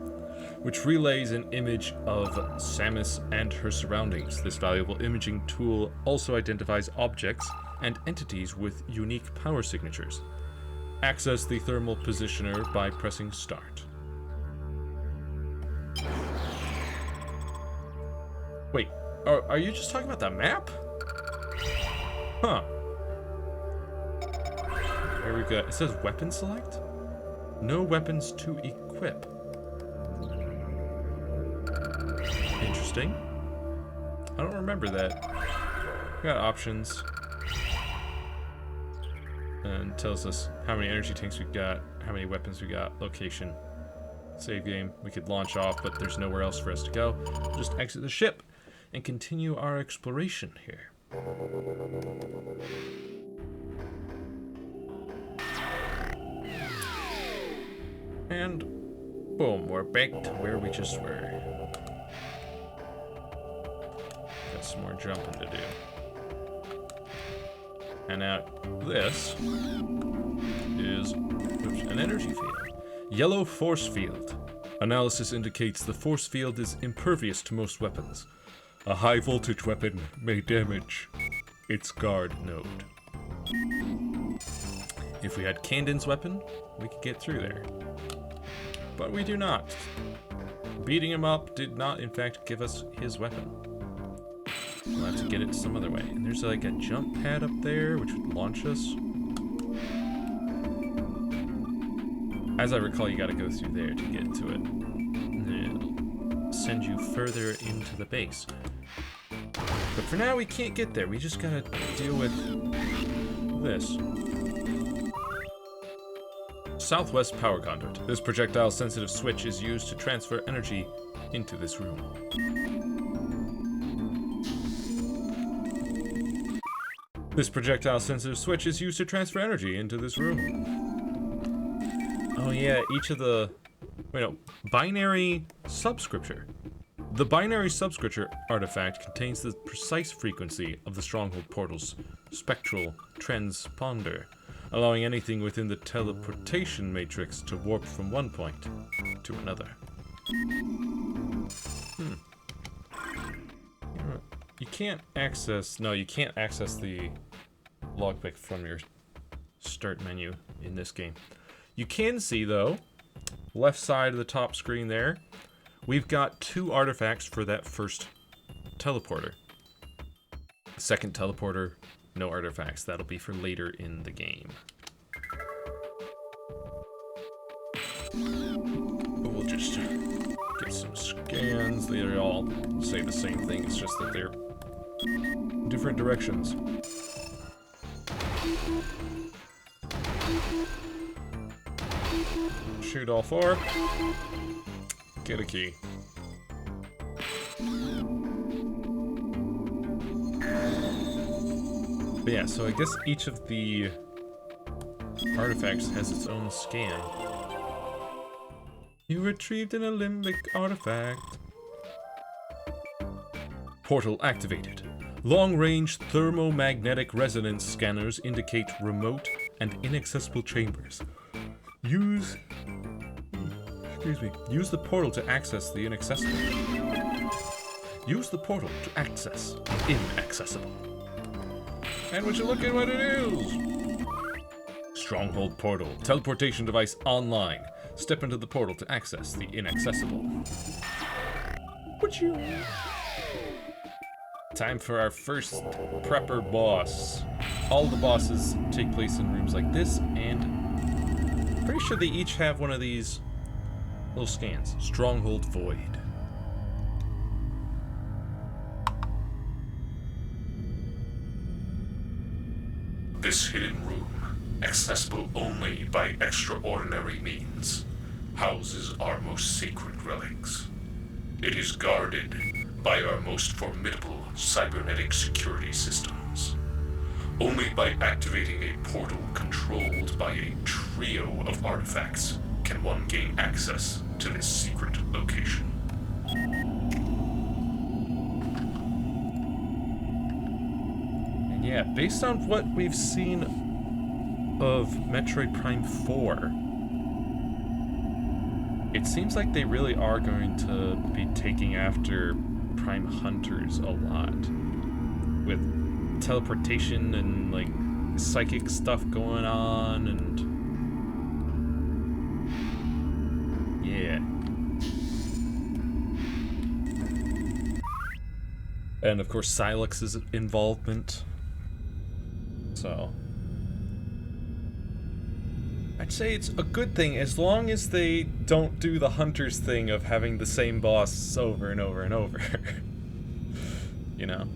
which relays an image of Samus and her surroundings. This valuable imaging tool also identifies objects and entities with unique power signatures. Access the thermal positioner by pressing Start. Wait, are you just talking about the map? Huh. Here we go. It says weapon select? No weapons to equip. Interesting. I don't remember that. We got options. And it tells us how many energy tanks we've got, how many weapons we got, location, save game. We could launch off, but there's nowhere else for us to go. We'll just exit the ship and continue our exploration here. And boom, we're back to where we just were. some more jumping to do. And now this is an energy field. Yellow force field. Analysis indicates the force field is impervious to most weapons. A high voltage weapon may damage its guard node. If we had Candon's weapon, we could get through there. But we do not. Beating him up did not, in fact, give us his weapon. We'll have to get it some other way. And there's like a jump pad up there, which would launch us. As I recall, you gotta go through there to get to it. And it'll send you further into the base. But for now, we can't get there. We just gotta deal with this. Southwest power conduit. This projectile-sensitive switch is used to transfer energy into this room. This projectile-sensitive switch is used to transfer energy into this room. Oh yeah, each of the... Wait, no. Binary subscripture. The binary subscripture artifact contains the precise frequency of the Stronghold portal's spectral transponder, allowing anything within the teleportation matrix to warp from one point to another. You can't access... No, you can't access the logpick from your start menu in this game. You can see, though, left side of the top screen there, we've got 2 artifacts for that first teleporter. Second teleporter, no artifacts. That'll be for later in the game. But we'll just get some scans. They all say the same thing. It's just that they're different directions. Shoot all 4. Get a key. But yeah, so I guess each of the artifacts has its own scan. You retrieved an Olympic artifact. Portal activated. Long-range thermomagnetic resonance scanners indicate remote and inaccessible chambers. Use the portal to access the inaccessible. Use the portal to access the inaccessible. And would you look at what it is? Stronghold portal. Teleportation device online. Step into the portal to access the inaccessible. Would you? Time for our first prepper boss. All the bosses take place in rooms like this, and pretty sure they each have one of these little scans. Stronghold Void. This hidden room, accessible only by extraordinary means, houses our most sacred relics. It is guarded by our most formidable cybernetic security systems. Only by activating a portal controlled by a trio of artifacts can one gain access to this secret location. And yeah, based on what we've seen of Metroid Prime 4, it seems like they really are going to be taking after Prime Hunters a lot. With teleportation and, like, psychic stuff going on, and... yeah. And, of course, Silex's involvement. So... I'd say it's a good thing as long as they don't do the Hunters thing of having the same boss over and over and over. You know?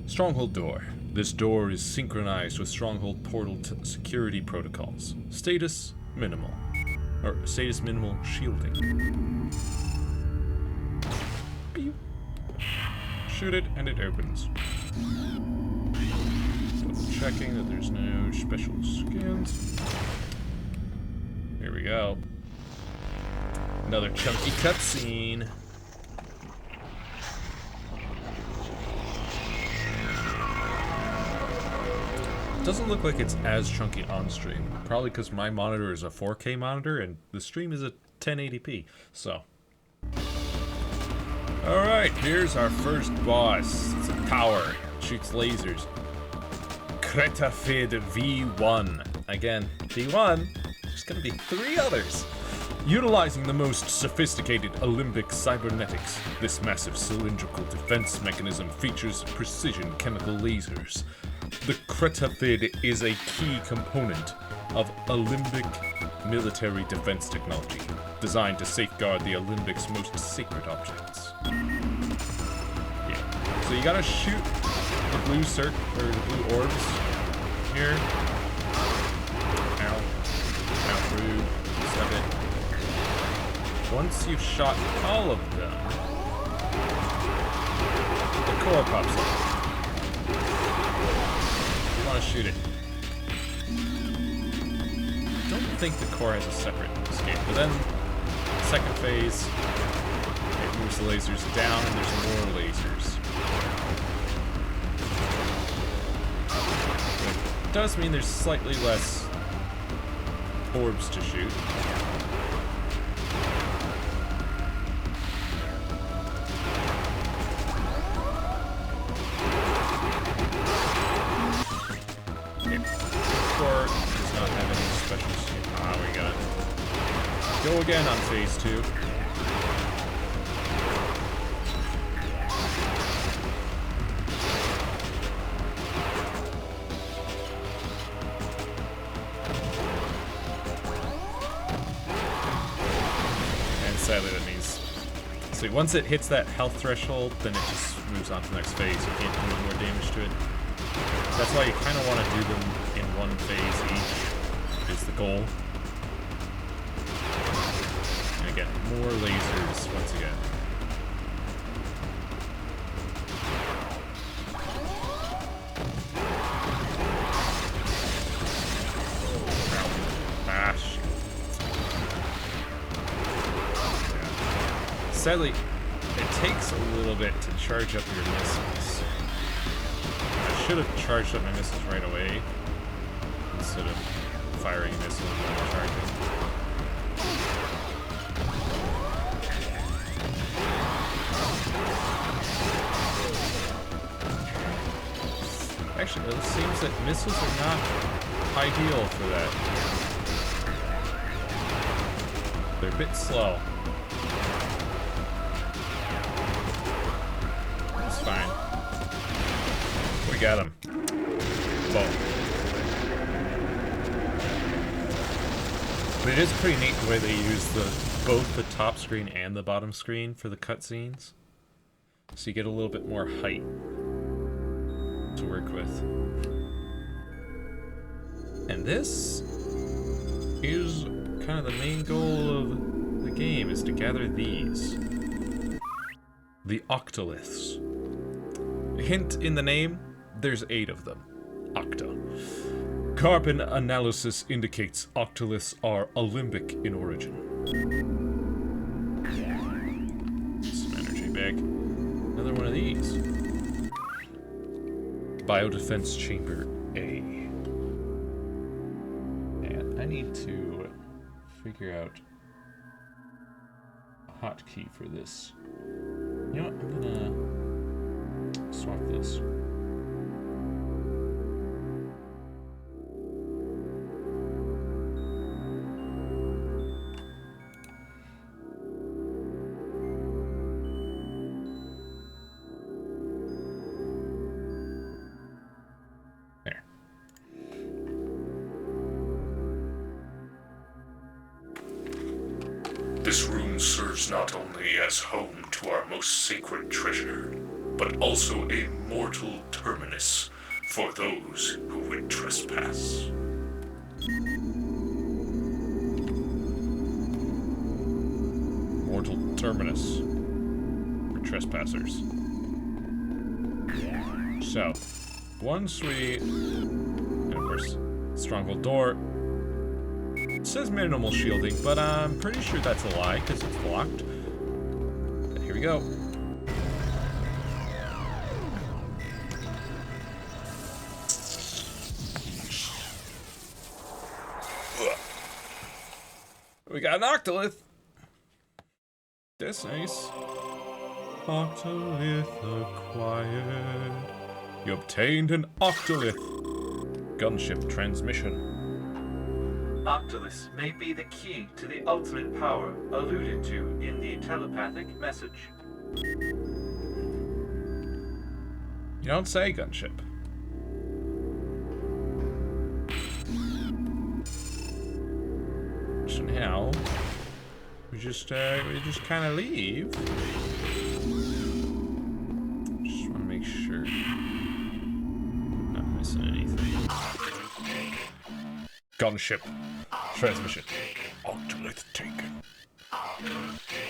Stronghold door. This door is synchronized with Stronghold portal security protocols. Status minimal. Or status minimal shielding. Beep. Shoot it and it opens. Double checking that there's no special scans. Here we go. Another chunky cutscene. doesn't look like it's as chunky on stream. Probably because my monitor is a 4K monitor and the stream is a 1080p. So. Alright, here's our first boss. It's a tower. It shoots lasers. Cretafid V1. Again, V1. There's gonna be 3 others. Utilizing the most sophisticated Olympic cybernetics, this massive cylindrical defense mechanism features precision chemical lasers. The Cretafid is a key component of Olympic military defense technology, designed to safeguard the Olympic's most sacred objects. Yeah. So you gotta shoot the blue or the blue orbs here. Ow. Ow, through. Stop it. Once you've shot all of them, the core pops up. You want to shoot it. I don't think the core has a separate escape, but then second phase, it moves the lasers down and there's more lasers. It does mean there's slightly less orbs to shoot. Go again on phase 2. And sadly that means... See, once it hits that health threshold, then it just moves on to the next phase. You can't do any more damage to it. That's why you kind of want to do them in one phase each, is the goal. Get more lasers once again. Bash. Yeah. Sadly, it takes a little bit to charge up your missiles. I should have charged up my missiles right away instead of firing missiles and charging. Actually, it seems that missiles are not ideal for that. They're a bit slow. That's fine. We got him. Whoa. But it is pretty neat the way they use both the top screen and the bottom screen for the cutscenes. So you get a little bit more height to work with. And this is kind of the main goal of the game, is to gather these. The octoliths. Hint in the name, there's 8 of them. Octa. Carbon analysis indicates octoliths are Olympic in origin. Some energy back. Another one of these. Biodefense Chamber A. And I need to figure out a hotkey for this. You know what? I'm gonna swap this. This room serves not only as home to our most sacred treasure, but also a mortal terminus for those who would trespass. Mortal terminus for trespassers. So, once we, and of course, stronghold door. It says minimal shielding, but I'm pretty sure that's a lie because it's blocked. But here we go. We got an octolith. That's nice. Octolith acquired. You obtained an octolith. Gunship transmission. Octoliths may be the key to the ultimate power alluded to in the telepathic message. You don't say, gunship. So now we just kind of leave. Just want to make sure not missing anything. Gunship transmission. Octolith taken.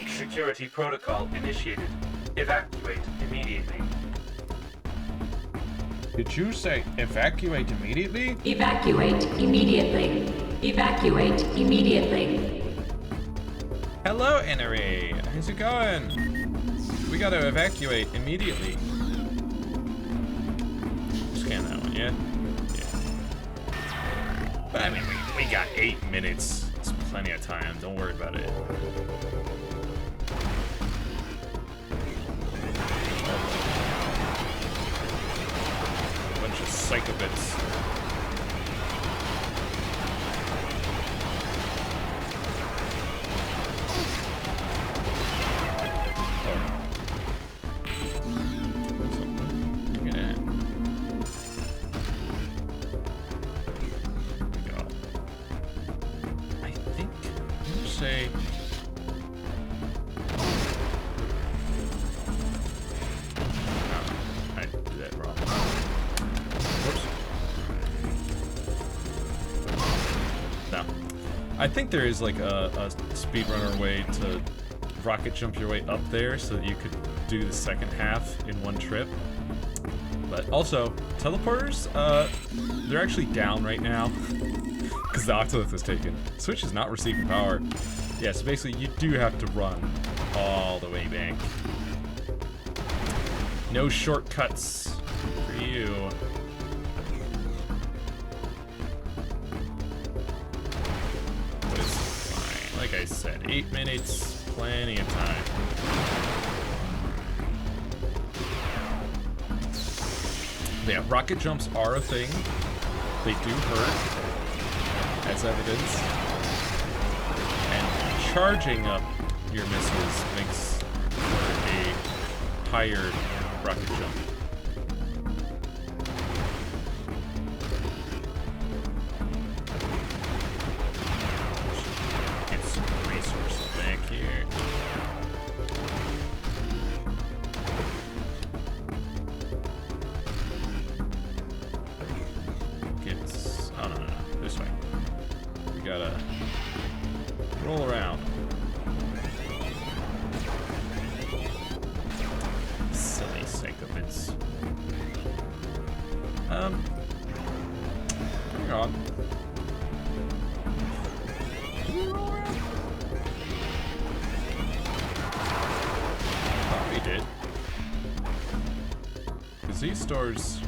Security protocol initiated. Evacuate immediately. Did you say evacuate immediately? Evacuate immediately. Evacuate immediately. Hello, NRA. How's it going? We gotta evacuate immediately. Scan that one, yeah? Yeah. But I mean, we got 8 minutes. It's plenty of time. Don't worry about it. Bunch of psychobits. I think there is like a speedrunner way to rocket jump your way up there so that you could do the second half in one trip. But also, teleporters, they're actually down right now because the octolith was taken. Switch is not receiving power. Yeah, so basically you do have to run all the way back. No shortcuts for you. Like I said, 8 minutes, plenty of time. Yeah, rocket jumps are a thing. They do hurt, as evidence. And charging up your missiles makes for a higher rocket jump. Hang on. Oh, we did. Because these stores...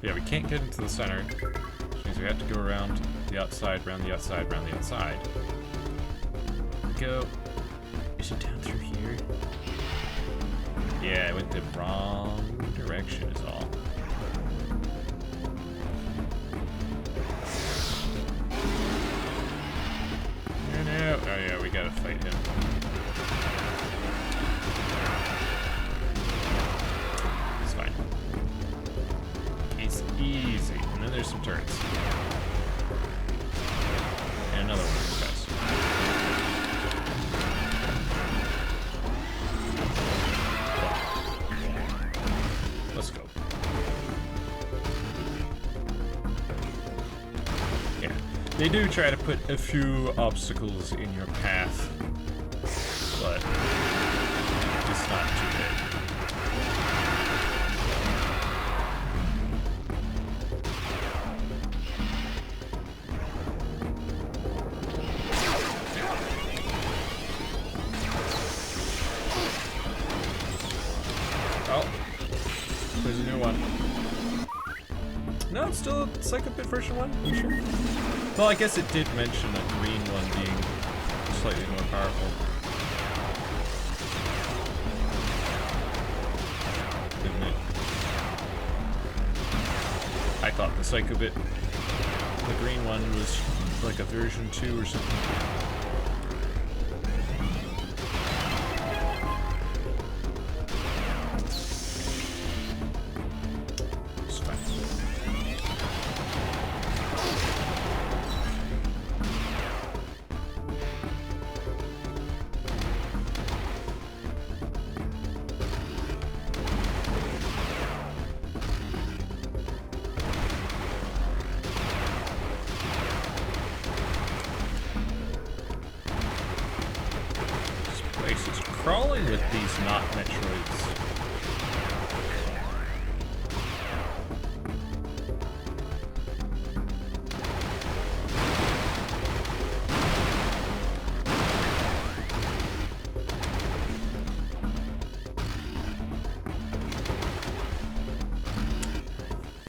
Yeah, we can't get into the center, which means we have to go around the outside, around the outside, around the outside. Go. Is it down through here? Yeah, I went the wrong direction is all. No. Oh yeah, we gotta fight him. It's fine. It's easy. And then there's some turrets. And another one, guys. Let's go. Yeah, they do try to put a few obstacles in your path, but it's not too big. Oh. There's a new one. No, it's still a Psycho-Bit version 1? You sure? Well, I guess it did mention a green one being slightly more powerful. Didn't it? I thought the Psycho-Bit, the green one, was like a version 2 or something. Crawling with these not Metroids.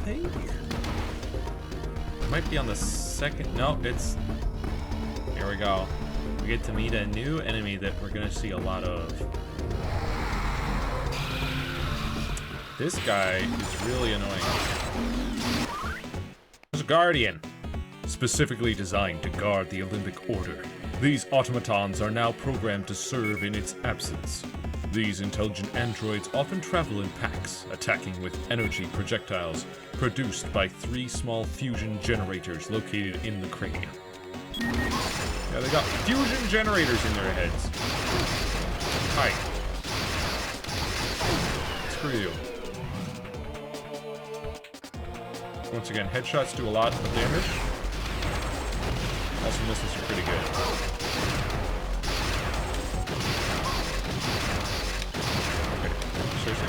Hey. Might be on the second. No, it's. Here we go. We get to meet a new enemy that we're gonna see a lot of. This guy is really annoying. There's a Guardian, specifically designed to guard the Olympic Order. These automatons are now programmed to serve in its absence. These intelligent androids often travel in packs, attacking with energy projectiles produced by 3 small fusion generators located in the cranium. Yeah, they got fusion generators in their heads. Hi. Screw you. Once again, headshots do a lot of damage. Also, missiles are pretty good. Okay, seriously.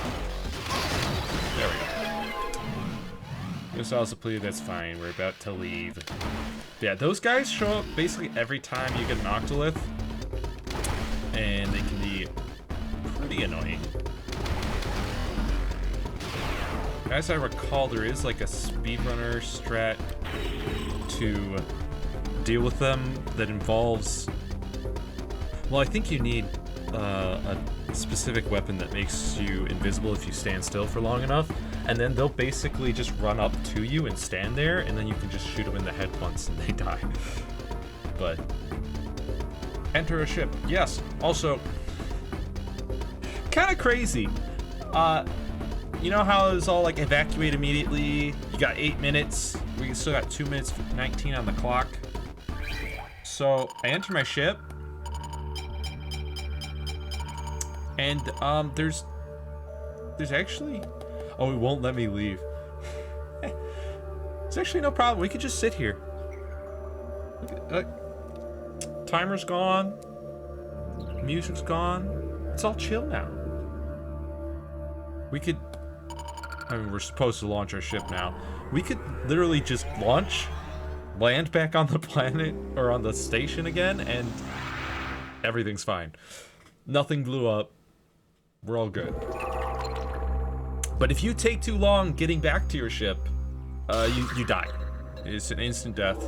There we go. Missiles depleted, that's fine. We're about to leave. Yeah, those guys show up basically every time you get an Octolith, and they can be pretty annoying. As I recall, there is like a speedrunner strat to deal with them that involves... Well, I think you need a specific weapon that makes you invisible if you stand still for long enough, and then they'll basically just run up to you and stand there, and then you can just shoot them in the head once and they die. But enter a ship. Yes. Also, kind of crazy. You know how it was all like evacuate immediately? You got 8 minutes. We still got 2 minutes 19 on the clock. So I enter my ship, and there's actually. Oh, it won't let me leave. It's actually no problem. We could just sit here. Timer's gone. Music's gone. It's all chill now. We could... I mean, we're supposed to launch our ship now. We could literally just launch, land back on the planet, or on the station again, and everything's fine. Nothing blew up. We're all good. But if you take too long getting back to your ship, you die. It's an instant death.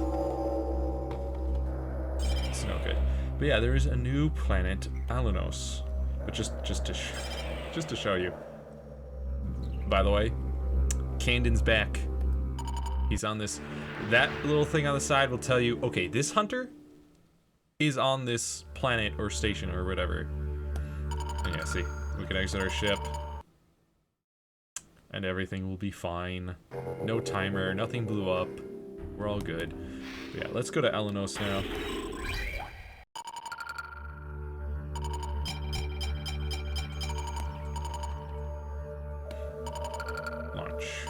It's no good. But yeah, there is a new planet, Alanos. But just to show you. By the way, Candon's back. He's on this. That little thing on the side will tell you, okay, this hunter is on this planet or station or whatever. And yeah, see, we can exit our ship. And everything will be fine. No timer, nothing blew up. We're all good. But yeah, let's go to Alanos now. Launch.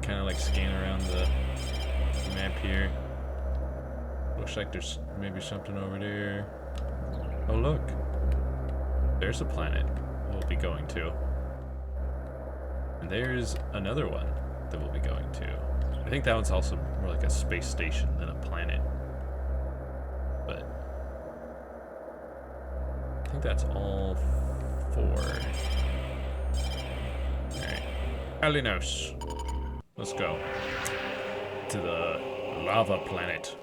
Kind of like scan around the map here. Looks like there's maybe something over there. Oh look, there's a planet. Oh, we'll be going to. And there's another one that we'll be going to. I think that one's also more like a space station than a planet. But I think that's all 4. Alright. Alinos. Let's go. To the lava planet.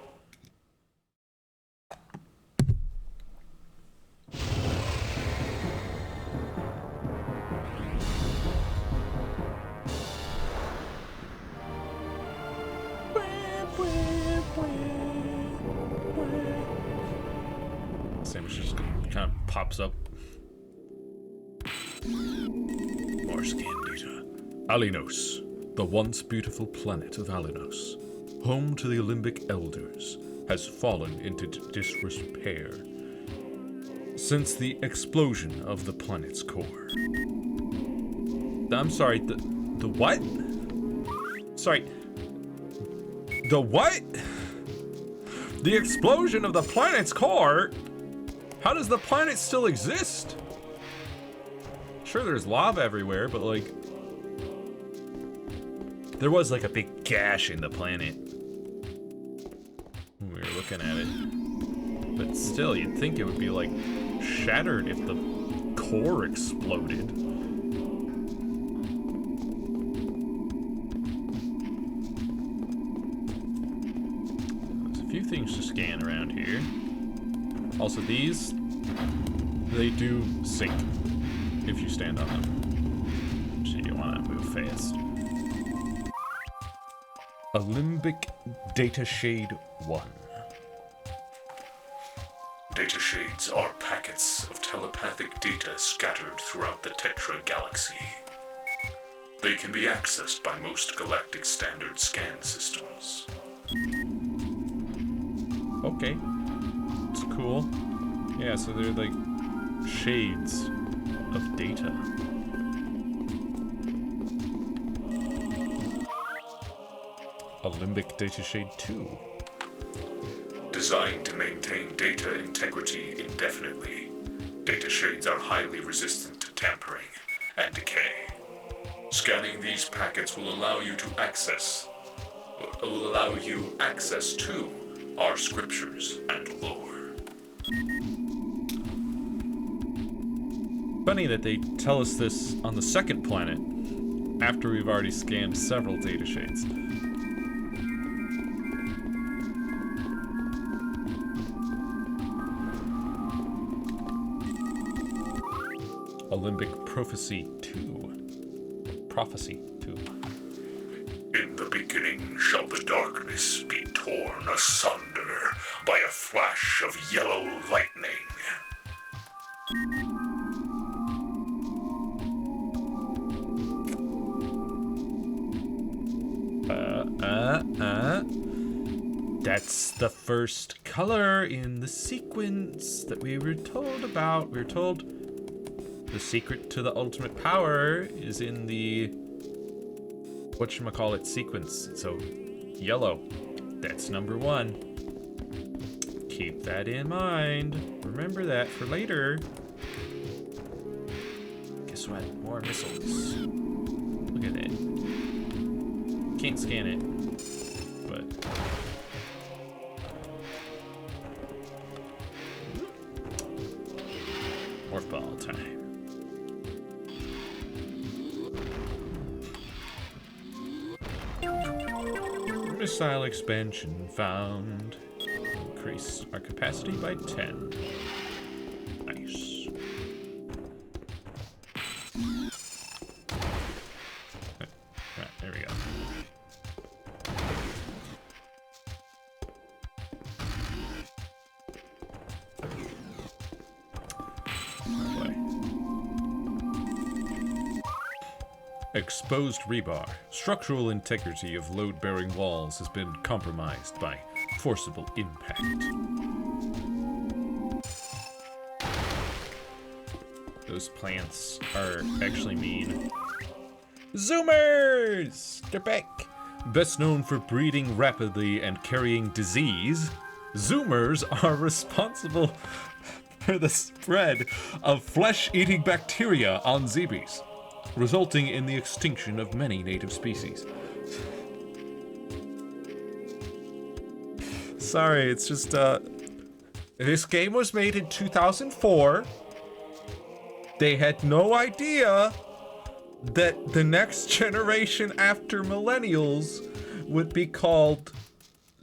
Sandwich just kind of pops up. More scan data. Alinos, the once beautiful planet of Alinos, home to the Olympic Elders, has fallen into disrepair since the explosion of the planet's core. I'm sorry, the what? Sorry. The what? The explosion of the planet's core? How does the planet still exist? Sure, there's lava everywhere, but like... There was like a big gash in the planet when we were looking at it. But still, you'd think it would be like shattered if the core exploded. There's a few things to scan around here. Also, these, they do sink if you stand on them. So you want to move fast. Olympic Data Shade 1. Data shades are packets of telepathic data scattered throughout the Tetra galaxy. They can be accessed by most galactic standard scan systems. Okay. It's cool. Yeah, so they're like shades of data. Olympic Data Shade 2. Designed to maintain data integrity indefinitely, data shades are highly resistant to tampering and decay. Scanning these packets will allow you access to our scriptures and lore. Funny that they tell us this on the second planet after we've already scanned several data shades. Olympic Prophecy 2. Prophecy 2. In the beginning shall the darkness be torn asunder by a flash of yellow lightning. That's the first color in the sequence that we were told about. We were told the secret to the ultimate power is in the whatchamacallit sequence. So, yellow. That's number 1. Keep that in mind. Remember that for later. Guess what? More missiles. Look at it. Can't scan it, but... Morph ball time. Missile expansion found. Increase our capacity by 10. Nice. Right, there we go. Exposed rebar. Structural integrity of load-bearing walls has been compromised by forcible impact. Those plants are actually mean. Zoomers! They're back! Best known for breeding rapidly and carrying disease, Zoomers are responsible for the spread of flesh-eating bacteria on Zebes, resulting in the extinction of many native species. Sorry, it's just, this game was made in 2004. They had no idea that the next generation after millennials would be called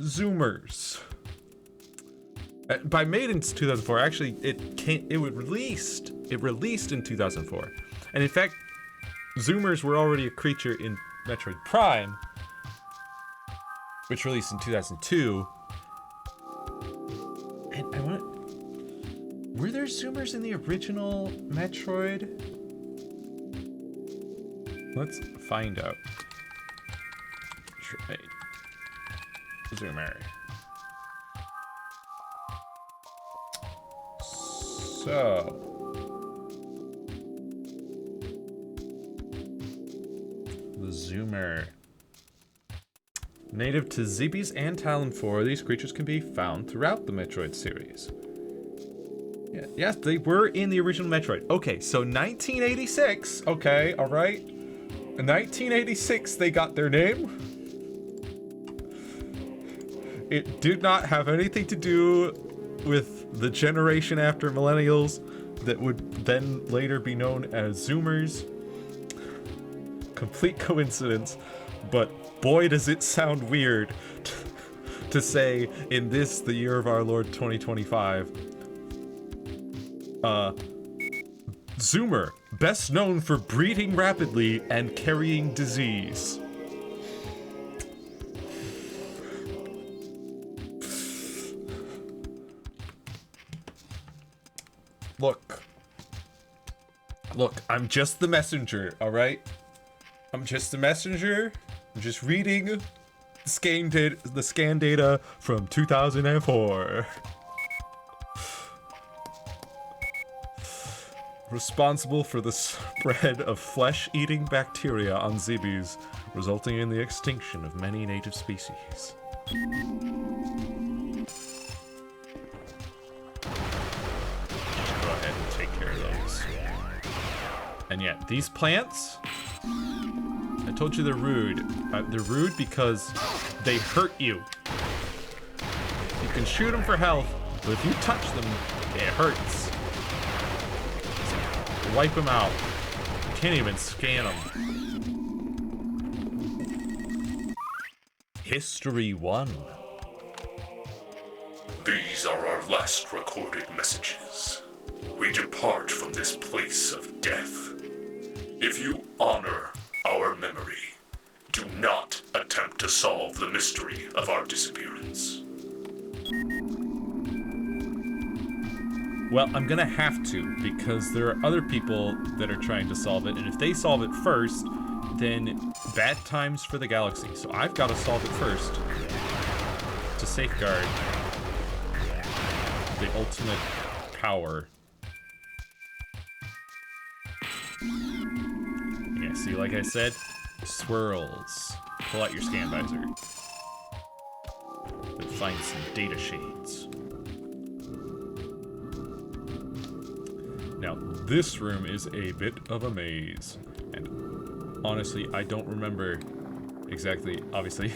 Zoomers. By made in 2004, actually, it released in 2004. And in fact, Zoomers were already a creature in Metroid Prime, which released in 2002. And I want... Were there Zoomers in the original Metroid? Let's find out. Metroid. Zoomer. So... The Zoomer. Native to Zebes and Talon 4, these creatures can be found throughout the Metroid series. Yeah, yes, they were in the original Metroid. Okay, so 1986. Okay, all right. In 1986, they got their name. It did not have anything to do with the generation after millennials that would then later be known as Zoomers. Complete coincidence, but boy does it sound weird to say in this, the year of our Lord 2025, Zoomer, best known for breeding rapidly and carrying disease. Look, I'm just the messenger, alright? I'm just the messenger. I'm just reading the scan data from 2004. Responsible for the spread of flesh-eating bacteria on Zebes, resulting in the extinction of many native species. Go ahead and take care of those. And yeah, these plants, I told you they're rude. They're rude because they hurt you. You can shoot them for health, but if you touch them, it hurts. Wipe them out. You can't even scan them. History 1. These are our last recorded messages. We depart from this place of death. If you honor our memory, do not attempt to solve the mystery of our disappearance. Well, I'm gonna have to, because there are other people that are trying to solve it, and if they solve it first, then bad times for the galaxy. So I've got to solve it first to safeguard the ultimate power. Yeah, see, like I said, swirls. Pull out your scan visor. And find some data shades. Now, this room is a bit of a maze, and honestly, I don't remember exactly, obviously,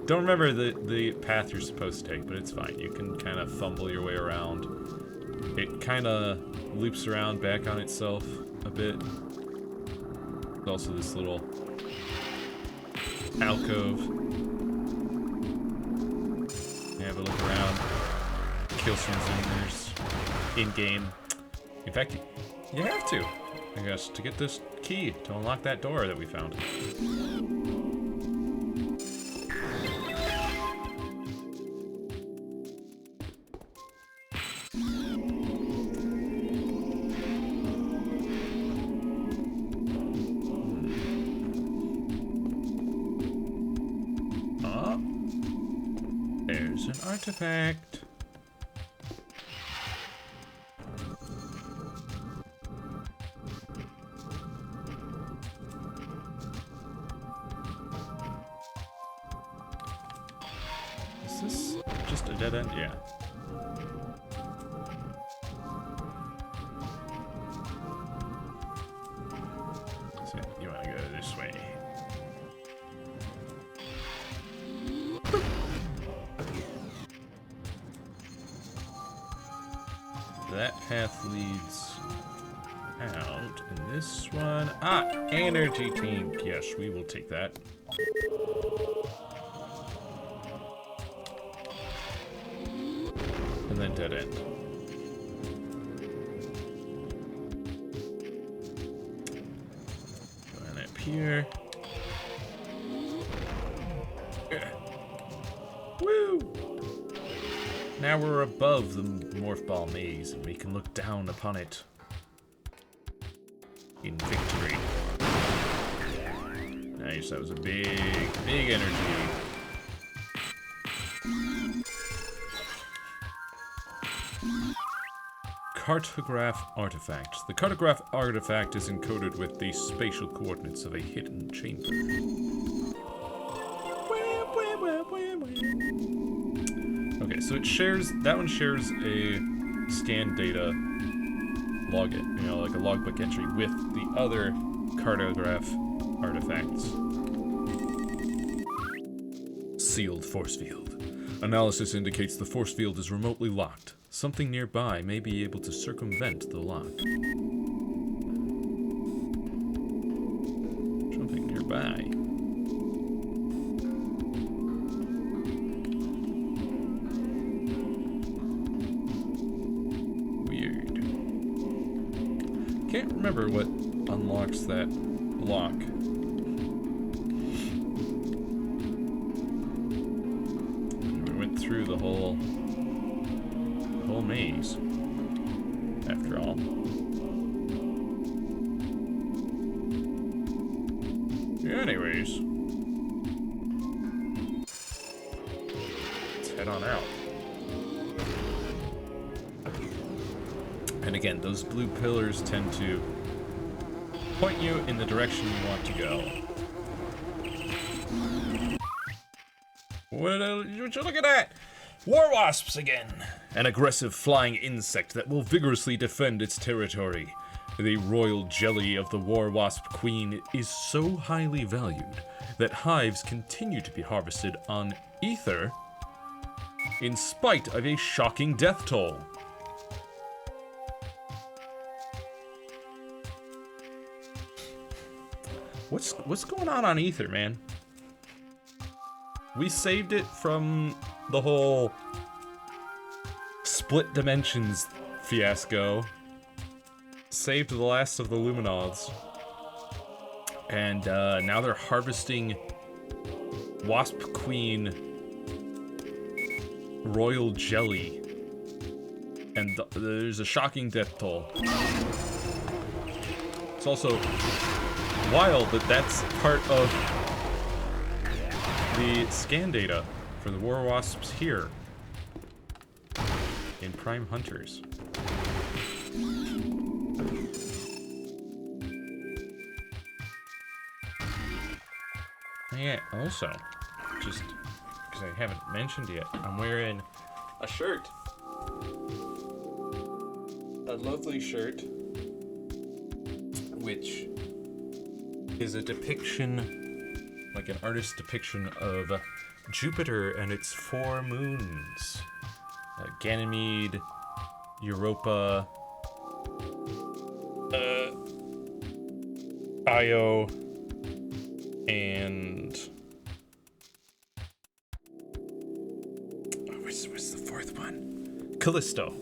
don't remember the path you're supposed to take, but it's fine. You can kind of fumble your way around. It kind of loops around back on itself a bit. There's also this little alcove. Have a look around. Kill some Zoomers in-game. In fact, you have to, I guess, to get this key to unlock that door that we found. Oh, there's an artifact. Is this just a dead end? Yeah. that path leads out. And this one... Ah! Energy tank! Yes, we will take that. And then dead end. Going up here. Woo! Now we're above the Morph Ball maze, and we can look down upon it in victory. Nice, that was a big, big energy. Cartograph artifact. The cartograph artifact is encoded with the spatial coordinates of a hidden chamber. Okay, so it shares, that one shares a scan data login, you know, like a logbook entry with the other cartograph artifacts. Sealed force field. Analysis indicates the force field is remotely locked. Something nearby may be able to circumvent the lock. Something nearby. Can't remember what unlocks that lock. We went through the whole maze, after all. Anyways, let's head on out. And again, those blue pillars tend to point you in the direction you want to go. Would you look at that? War wasps again! An aggressive flying insect that will vigorously defend its territory. The royal jelly of the war wasp queen is so highly valued that hives continue to be harvested on Ether in spite of a shocking death toll. What's going on Ether, man? We saved it from the whole split dimensions fiasco. Saved the last of the Luminoths. And now they're harvesting Wasp Queen Royal Jelly. And there's a shocking death toll. It's also wild that that's part of the scan data for the war wasps here in Prime Hunters. Yeah, also, just because I haven't mentioned yet, I'm wearing a shirt. A lovely shirt, which is a depiction, like an artist's depiction of Jupiter and its 4 moons. Ganymede, Europa, Io, and what's the 4th one? Callisto.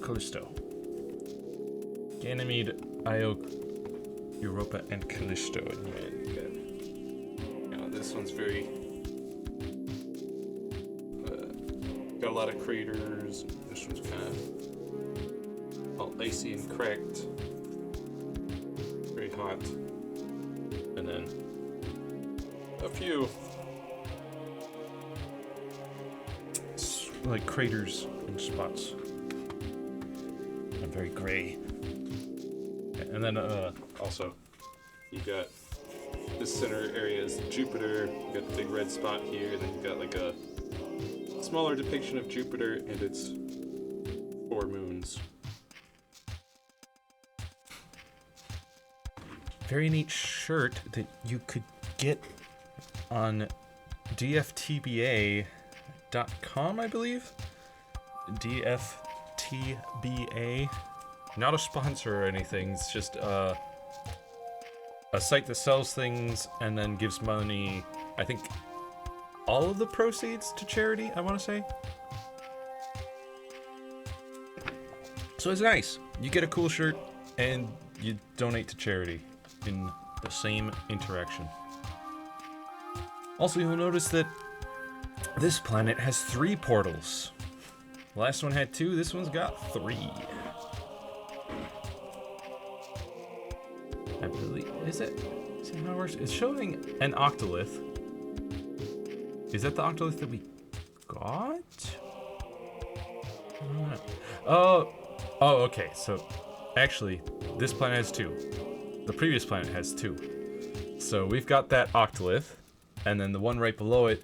Ganymede, Io, Europa, and Callisto. And this one's very got a lot of craters. This one's kind of all icy and cracked, very hot, and then a few like craters and spots. And very gray. And then also you got this center area is Jupiter. You got the big red spot here, and then you got like a smaller depiction of Jupiter and its 4 moons. Very neat shirt that you could get on dftba.com, I believe. dftba.com. Not a sponsor or anything. It's just a site that sells things and then gives money, I think, all of the proceeds to charity, I want to say. So it's nice. You get a cool shirt and you donate to charity in the same interaction. Also, you'll notice that this planet has 3 portals. The last one had 2, this one's got 3. I believe, is it how it works? It's showing an octolith. Is that the octolith that we got? Oh, okay, so actually, this planet has 2. The previous planet has 2. So we've got that octolith, and then the one right below it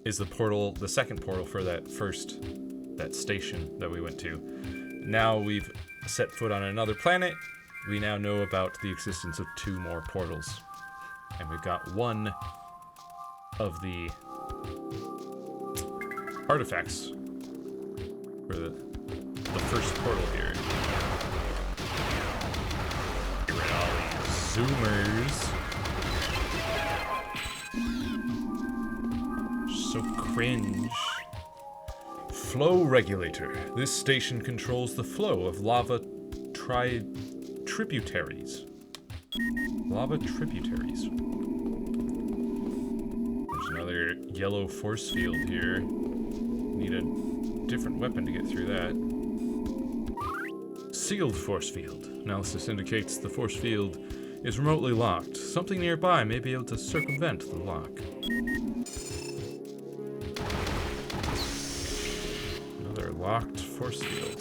is the portal, the second portal for that station that we went to. Now we've set foot on another planet. We now know about the existence of 2 more portals. And we've got one of the artifacts for the first portal here. Get rid of all these zoomers. So cringe. Flow regulator. This station controls the flow of lava tributaries. Lava tributaries. There's another yellow force field here. Need a different weapon to get through that. Sealed force field. Analysis indicates the force field is remotely locked. Something nearby may be able to circumvent the lock. Another locked force field.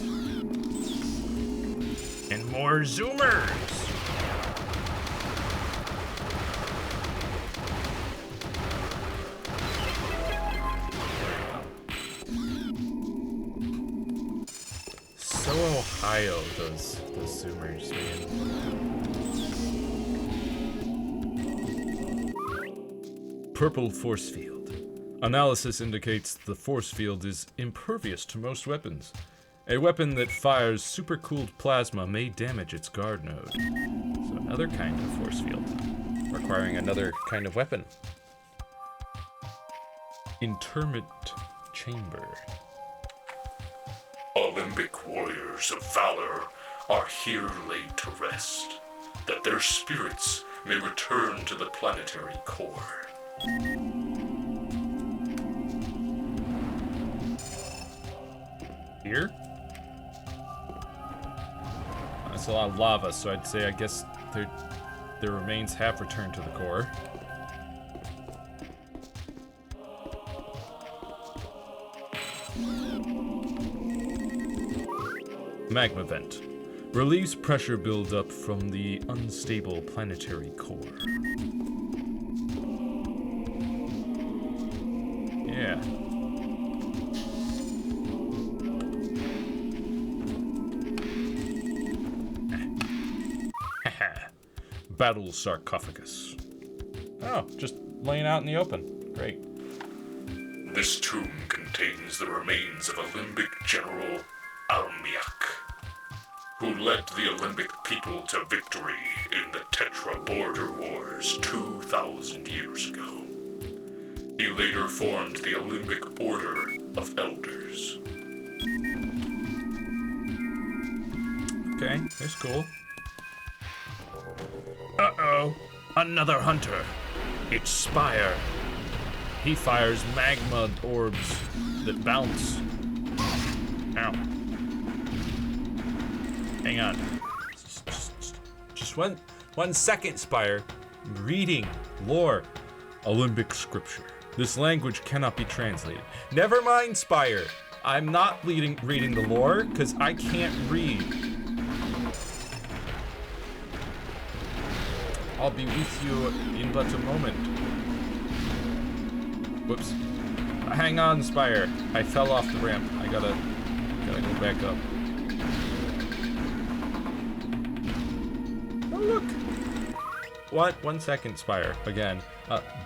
And more zoomers! So Ohio, those zoomers, man. Purple force field. Analysis indicates the force field is impervious to most weapons. A weapon that fires supercooled plasma may damage its guard node. So another kind of force field, requiring another kind of weapon. Interment chamber. Olympic warriors of valor are here laid to rest, that their spirits may return to the planetary core. Here? That's a lot of lava, so I'd say I guess their remains have returned to the core. Magma vent. Relieves pressure buildup from the unstable planetary core. Yeah. Battle sarcophagus. Oh, just laying out in the open. Great. This tomb contains the remains of Olympic General Almiak, who led the Olympic people to victory in the Tetra Border Wars 2,000 years ago. He later formed the Olympic Order of Elders. Okay, that's cool. Uh-oh, another hunter. It's Spire. He fires magma orbs that bounce. Ow. Hang on. Just one second, Spire. Reading lore. Olympic scripture. This language cannot be translated. Never mind, Spire. I'm not reading the lore because I can't read. I'll be with you in but a moment. Whoops. Hang on, Spire. I fell off the ramp. I gotta go back up. Oh, look. What? 1 second, Spire. Again.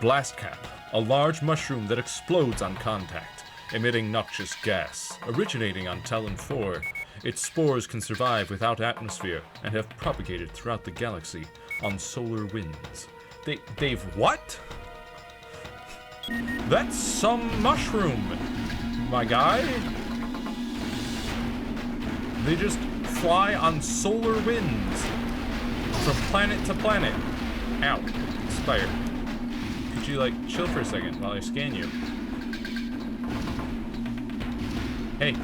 Blast cap. A large mushroom that explodes on contact, emitting noxious gas. Originating on Talon 4. Its spores can survive without atmosphere and have propagated throughout the galaxy on solar winds. They've what? That's some mushroom, my guy. They just fly on solar winds from planet to planet. Ow, Spire. Could you, like, chill for a second while I scan you? Hey.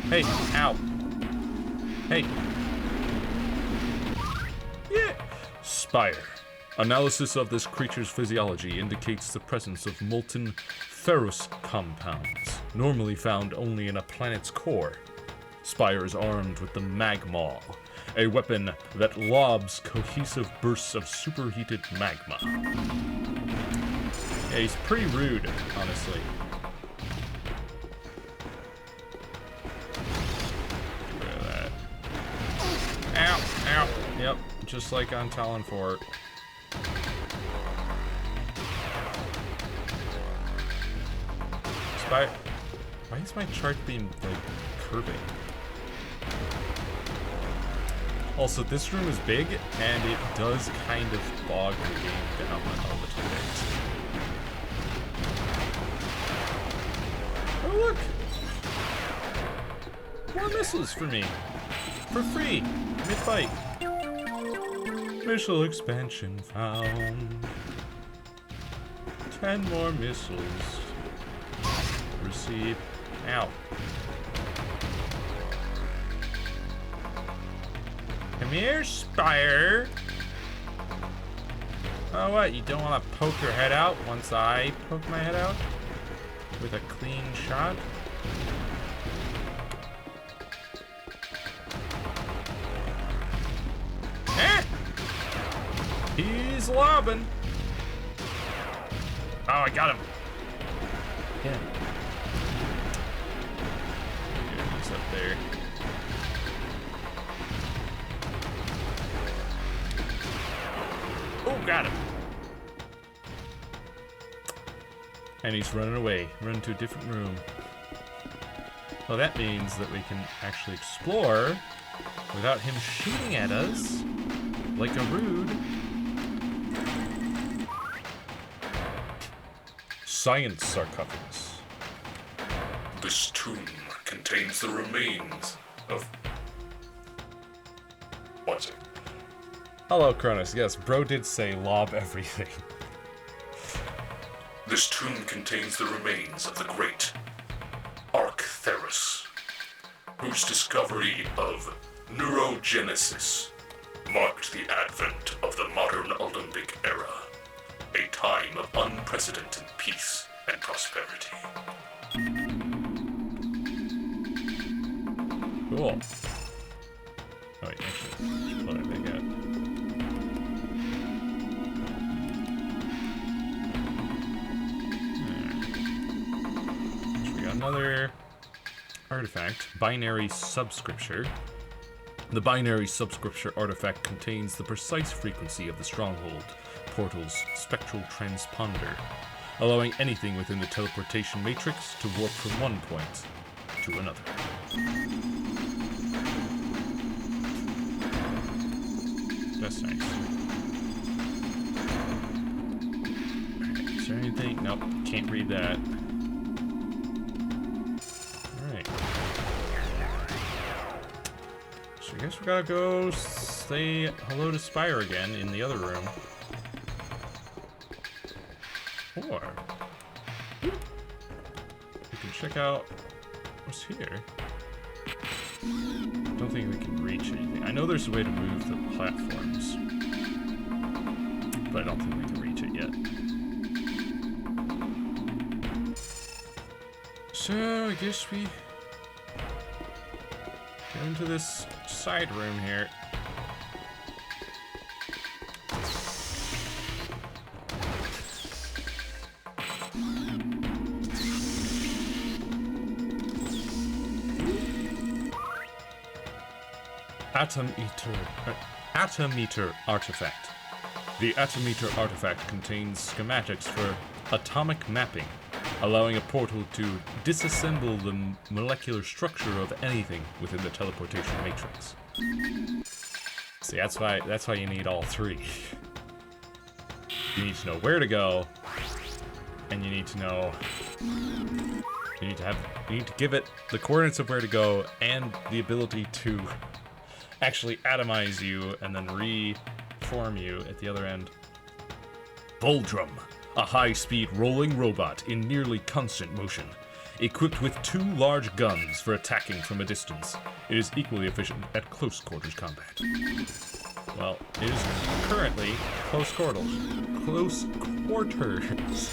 Hey, ow. Hey. Yeah. Spire. Analysis of this creature's physiology indicates the presence of molten ferrous compounds, normally found only in a planet's core. Spire is armed with the Magmaw, a weapon that lobs cohesive bursts of superheated magma. Yeah, he's pretty rude, honestly. Get rid of that. Ow, ow. Yep, just like on Talon Fort. Spire. Why is my chart beam, like, curving? Also, this room is big, and it does kind of bog the game down a little bit. Oh, look! More missiles for me. For free. Mid-fight. Missile expansion found. 10 more missiles. Receive. Ow. Come here, Spire. Oh, what? You don't want to poke your head out once I poke my head out? With a clean shot? Eh! He's lobbing. Oh, I got him. Yeah. He's up there. Oh, got him. And he's running away, running to a different room. Well, that means that we can actually explore without him shooting at us like a rude. Science sarcophagus. This tomb contains the remains of... What's it? Hello, Cronus. Yes, bro did say lob everything. This tomb contains the remains of the great Arctherus, whose discovery of neurogenesis marked the advent of the modern Olympic era, a time of unprecedented peace and prosperity. Cool. Oh, wait, actually, just pull that back out. Another artifact, binary subscripture. The binary subscripture artifact contains the precise frequency of the stronghold portal's spectral transponder, allowing anything within the teleportation matrix to warp from one point to another. That's nice. Alright, is there anything? Nope, can't read that. So I guess we gotta go say hello to Spire again in the other room. Or we can check out what's here. Don't think we can reach anything. I know there's a way to move the platforms, but I don't think we can reach it yet. So I guess we go into this side room here. Atometer artifact. The Atometer artifact contains schematics for atomic mapping, allowing a portal to disassemble the molecular structure of anything within the teleportation matrix. See, that's why you need all three. You need to know where to go, and you need to know. You need to give it the coordinates of where to go and the ability to actually atomize you and then reform you at the other end. Voldrum, a high-speed rolling robot in nearly constant motion, equipped with 2 large guns for attacking from a distance. It is equally efficient at close quarters combat. Well, it is currently close quarters. Close quarters.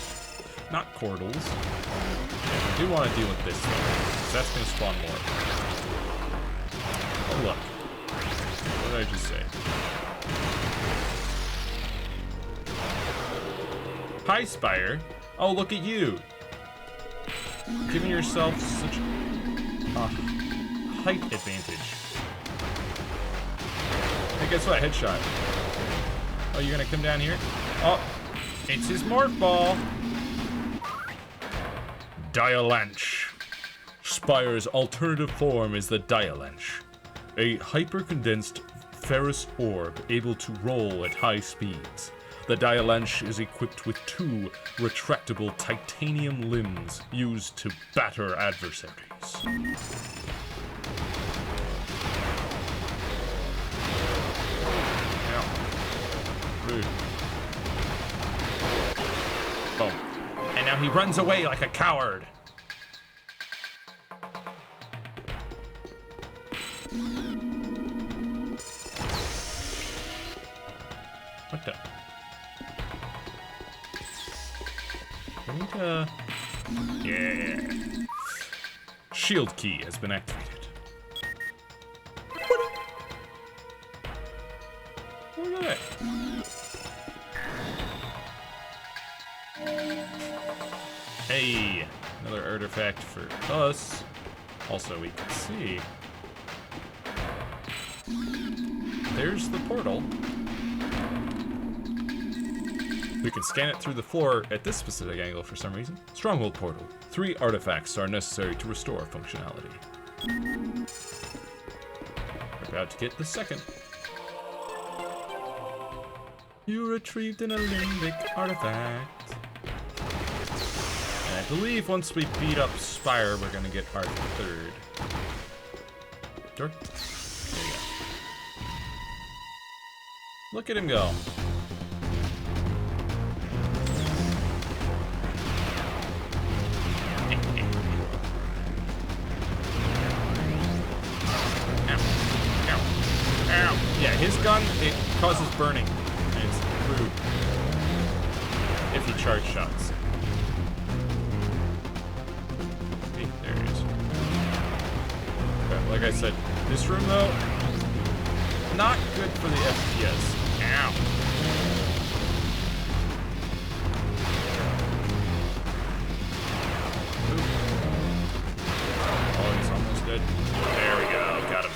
Not quarters. Yeah, we do want to deal with this though, because that's going to spawn more. Oh look. What did I just say? Hi, Spire. Oh, look at you. Giving yourself such a height advantage. Hey, guess what? Headshot. Oh, you're gonna come down here? Oh, it's his morph ball. Dialanche. Spire's alternative form is the Dialanche, a hyper-condensed ferrous orb able to roll at high speeds. The Dialanche is equipped with 2 retractable titanium limbs used to batter adversaries. Rude. Boom. And now he runs away like a coward. What the? I need to... Yeah. Shield key has been activated. Look at that. Hey, another artifact for us. Also, we can see there's the portal. We can scan it through the floor at this specific angle for some reason. Stronghold portal. 3 artifacts are necessary to restore functionality. We're about to get the second. You retrieved an limbic artifact. And I believe once we beat up Spire, we're gonna get our 3rd. Sure? There you go. Look at him go. Yeah, his gun, it causes burning, and it's rude if he charge shots. Okay, there he is. Okay, like I said, this room though, not good for the FPS. Ow. Oh, he's almost dead. There we go, got him.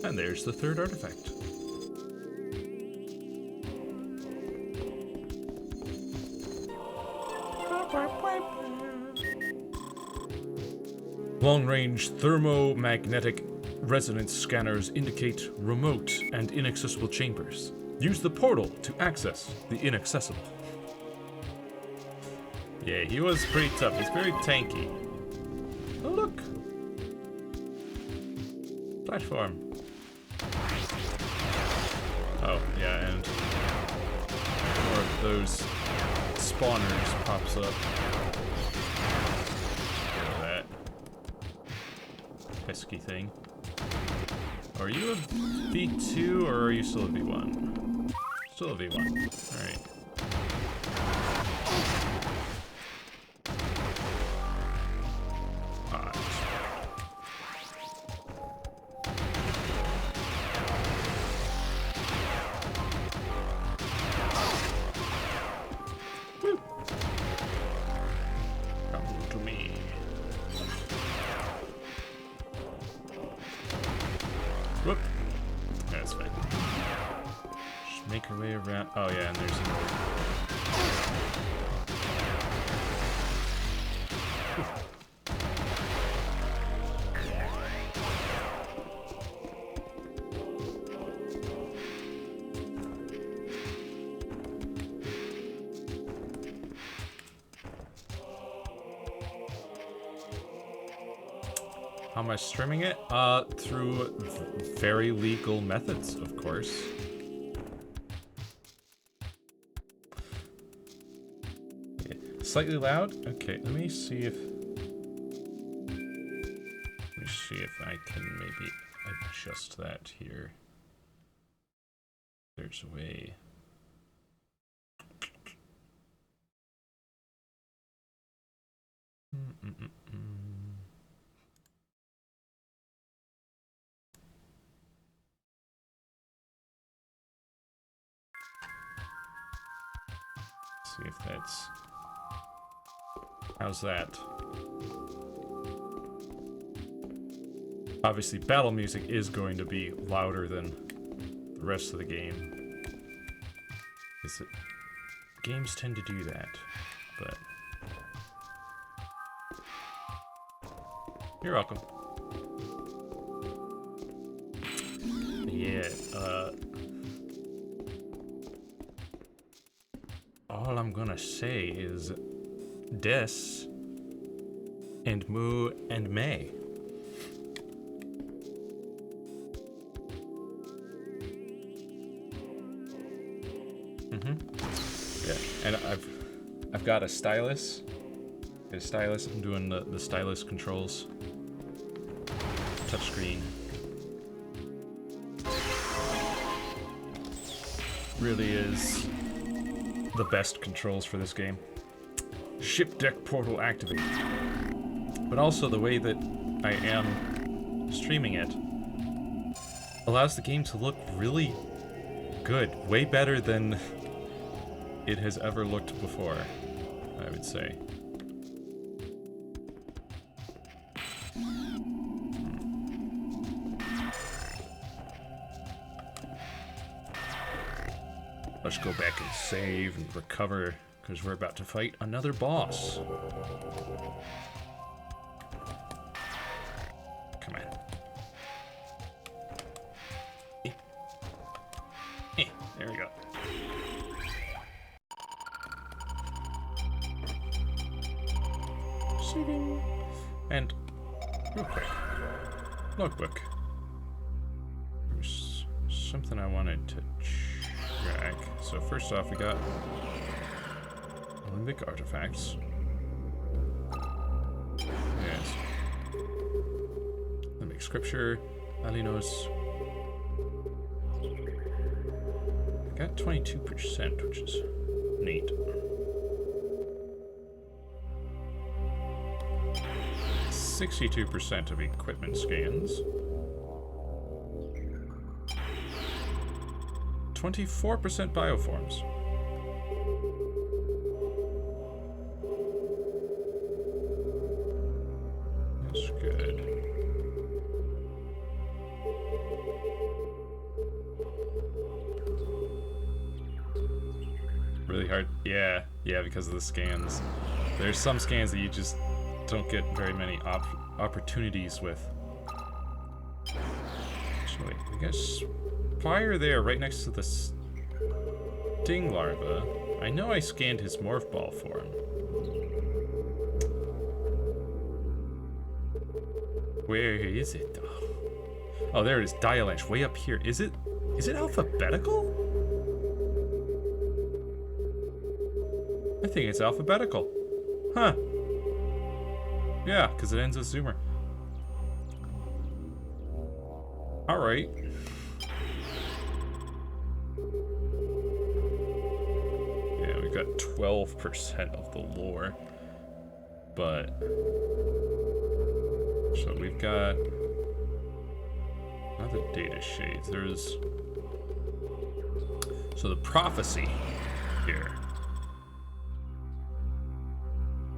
And there's the 3rd artifact. Long-range thermomagnetic resonance scanners indicate remote and inaccessible chambers. Use the portal to access the inaccessible. Yeah, he was pretty tough. He's very tanky. Oh, look. Platform. Oh, yeah, and more of those spawners pops up. Look at that pesky thing. Are you a V2 or are you still a V1? Still a V1. Alright. Whoop. Oh yeah, and there's another. How am I streaming it? Through very legal methods, of course. Yeah. Slightly loud? Okay, let me see if I can maybe adjust that here. There's a way. See if that's... How's that? Obviously, battle music is going to be louder than the rest of the game. Games tend to do that, but... You're welcome. Yeah, all I'm gonna say is Des and Moo and May. Yeah, and I've got a stylus. I'm doing the stylus controls. Touchscreen. Really is the best controls for this game. Ship deck portal activate. But also the way that I am streaming it allows the game to look really good. Way better than it has ever looked before, I would say. Let's go back and save and recover, because we're about to fight another boss. Come on. There we go. Saving. And, real quick, logbook. There's something I wanted to check. So first off, we got Olympic artifacts. Yes. Olympic scripture, Alinos. I got 22%, which is neat. 62% of equipment scans. 24% bioforms. That's good. Really hard. Yeah, because of the scans. There's some scans that you just don't get very many opportunities with. Actually, I guess fire there, right next to the sting larva. I know I scanned his morph ball form. Where is it though? Oh, there it is. Dialanche, way up here. Is it alphabetical? I think it's alphabetical. Huh. Yeah, because it ends with Zoomer. Alright. Yeah, we got 12% of the lore. But... So we've got... Not the data shades. There's... So the prophecy here.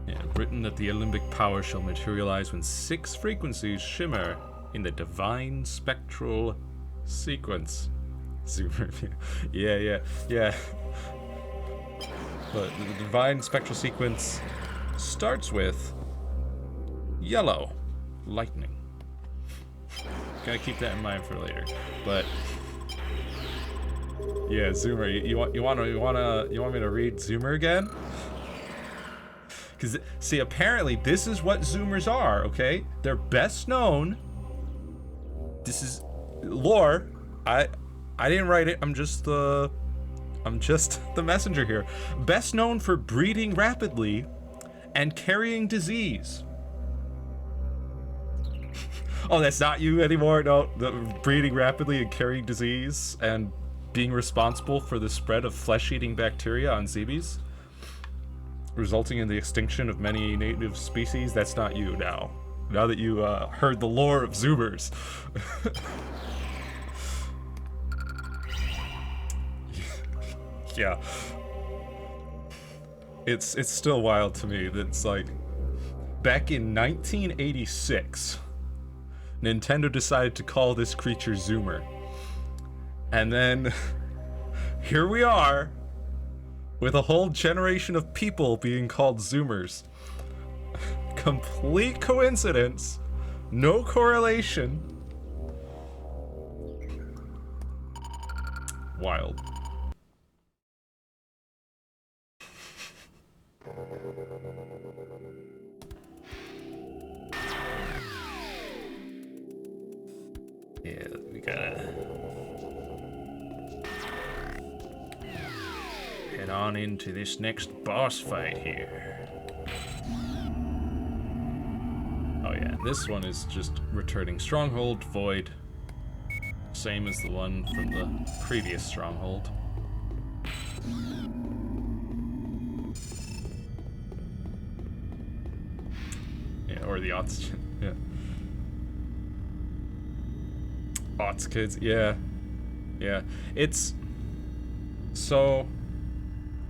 Yeah, written that the Olympic power shall materialize when 6 frequencies shimmer in the divine spectral sequence. Zoomer. Yeah. But the divine spectral sequence starts with yellow lightning. Gotta keep that in mind for later. But yeah, Zoomer. You want me to read Zoomer again? Because, see, apparently this is what Zoomers are, okay? They're best known. This is lore. I didn't write it. I'm just the messenger here. Best known for breeding rapidly and carrying disease. Oh, that's not you anymore? No, the breeding rapidly and carrying disease and being responsible for the spread of flesh-eating bacteria on Zebes, resulting in the extinction of many native species. That's not you now. Now that you heard the lore of Zoomers. Yeah. It's still wild to me that it's like, back in 1986, Nintendo decided to call this creature Zoomer. And then, here we are, with a whole generation of people being called Zoomers. Complete coincidence. No correlation. Wild. Yeah, we gotta head on into this next boss fight here. Oh yeah, this one is just returning Stronghold Void. Same as the one from the previous Stronghold. Yeah, or the Ots. Yeah. Ots kids, yeah. Yeah. It's so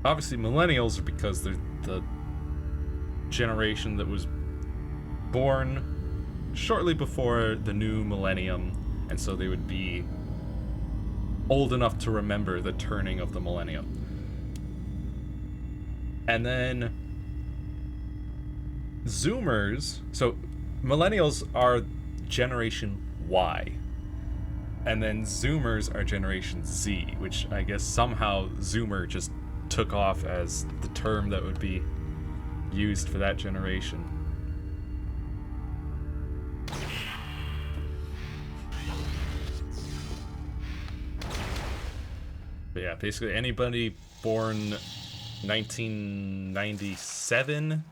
obviously millennials are because they're the generation that was born shortly before the new millennium, and so they would be old enough to remember the turning of the millennium. And then Zoomers, so millennials are Generation Y, and then Zoomers are Generation Z, which I guess somehow Zoomer just took off as the term that would be used for that generation. But yeah, basically anybody born 1997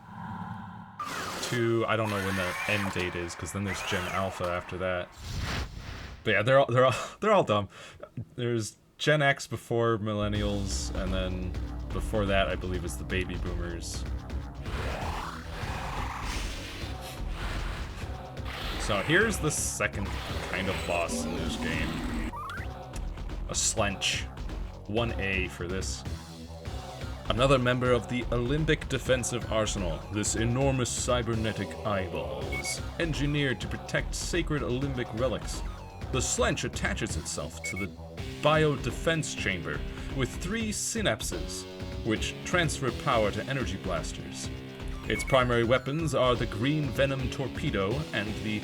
to, I don't know when the end date is, because then there's Gen Alpha after that. But yeah, they're all dumb. There's Gen X before millennials, and then before that, I believe, is the baby boomers. So here's the second kind of boss in this game. A Slench. 1A for this. Another member of the Olympic Defensive Arsenal, this enormous cybernetic eyeball is engineered to protect sacred Olympic relics. The Slench attaches itself to the bio-defense chamber with 3 synapses, which transfer power to energy blasters. Its primary weapons are the green venom torpedo and the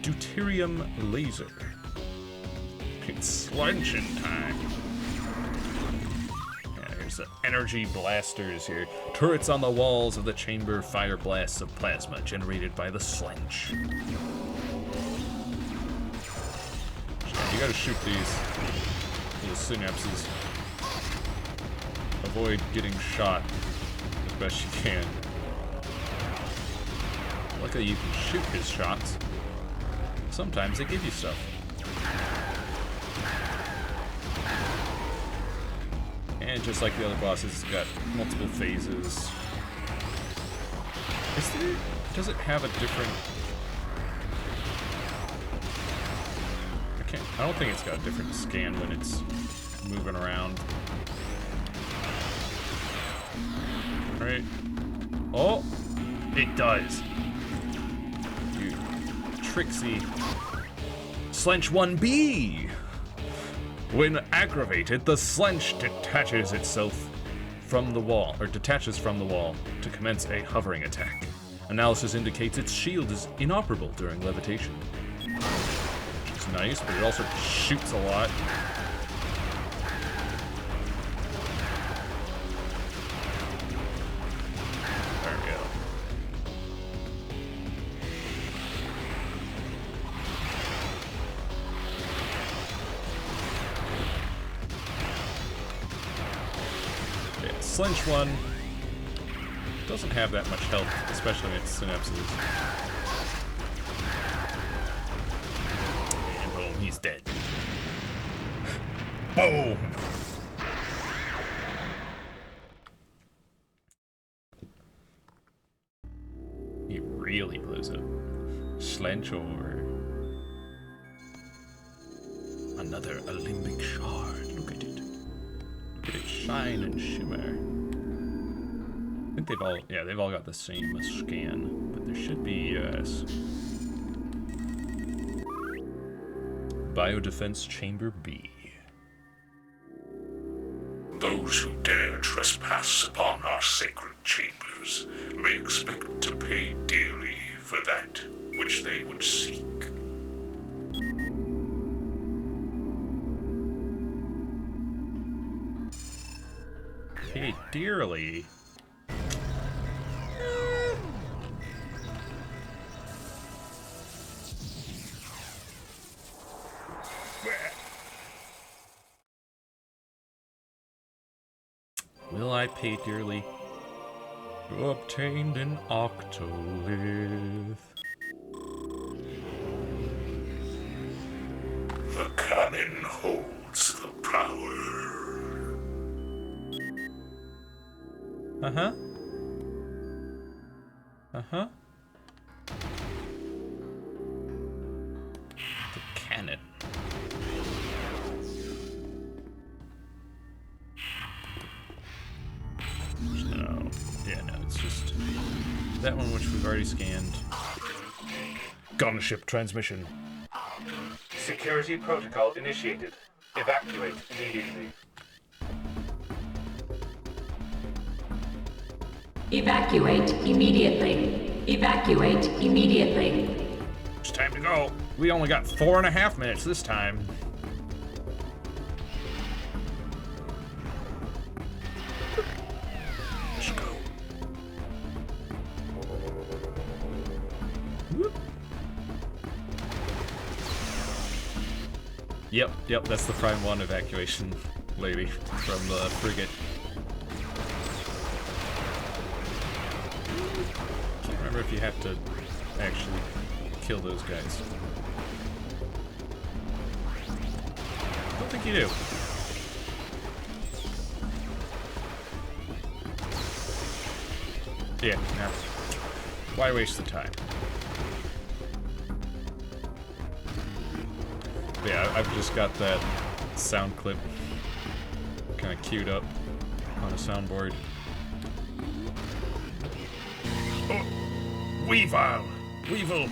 deuterium laser. It's Slenching time. The energy blasters here. Turrets on the walls of the chamber fire blasts of plasma generated by the Slench. You gotta shoot these little synapses. Avoid getting shot as best you can. Luckily you can shoot his shots. Sometimes they give you stuff. And just like the other bosses, it's got multiple phases. Does it have a different... I don't think it's got a different scan when it's moving around. Alright. Oh! It does! You tricksy... Slench 1B! When aggravated, the slench detaches itself from the wall, or detaches from the wall to commence a hovering attack. Analysis indicates its shield is inoperable during levitation. Which is nice, but it also shoots a lot. There we go. Slench one doesn't have that much health, especially in its synapses. And boom, he's dead. Boom! He really blows up. Slench over. Another alembic shard. Look at it. Look at it shine and shimmer. I think they've all got the same scan, but there should be Biodefense Chamber B. Those who dare trespass upon our sacred chambers may expect to pay dearly for that which they would seek. Pay dearly? Will I pay dearly? You obtained an octolith. The cannon holds the power. Uh-huh. Uh-huh. The cannon. No. Yeah, no, it's just that one which we've already scanned. Gunship transmission. Security protocol initiated. Evacuate immediately. Evacuate immediately. Evacuate immediately. It's time to go. We only got 4.5 minutes this time. Let's go. Whoop. Yep, that's the Prime 1 evacuation lady from the frigate. Can't remember if you have to actually kill those guys. Don't think you do. Yeah, no. Why waste the time? Yeah, I've just got that sound clip kind of queued up on a soundboard. Oh, Weevil! Weevil!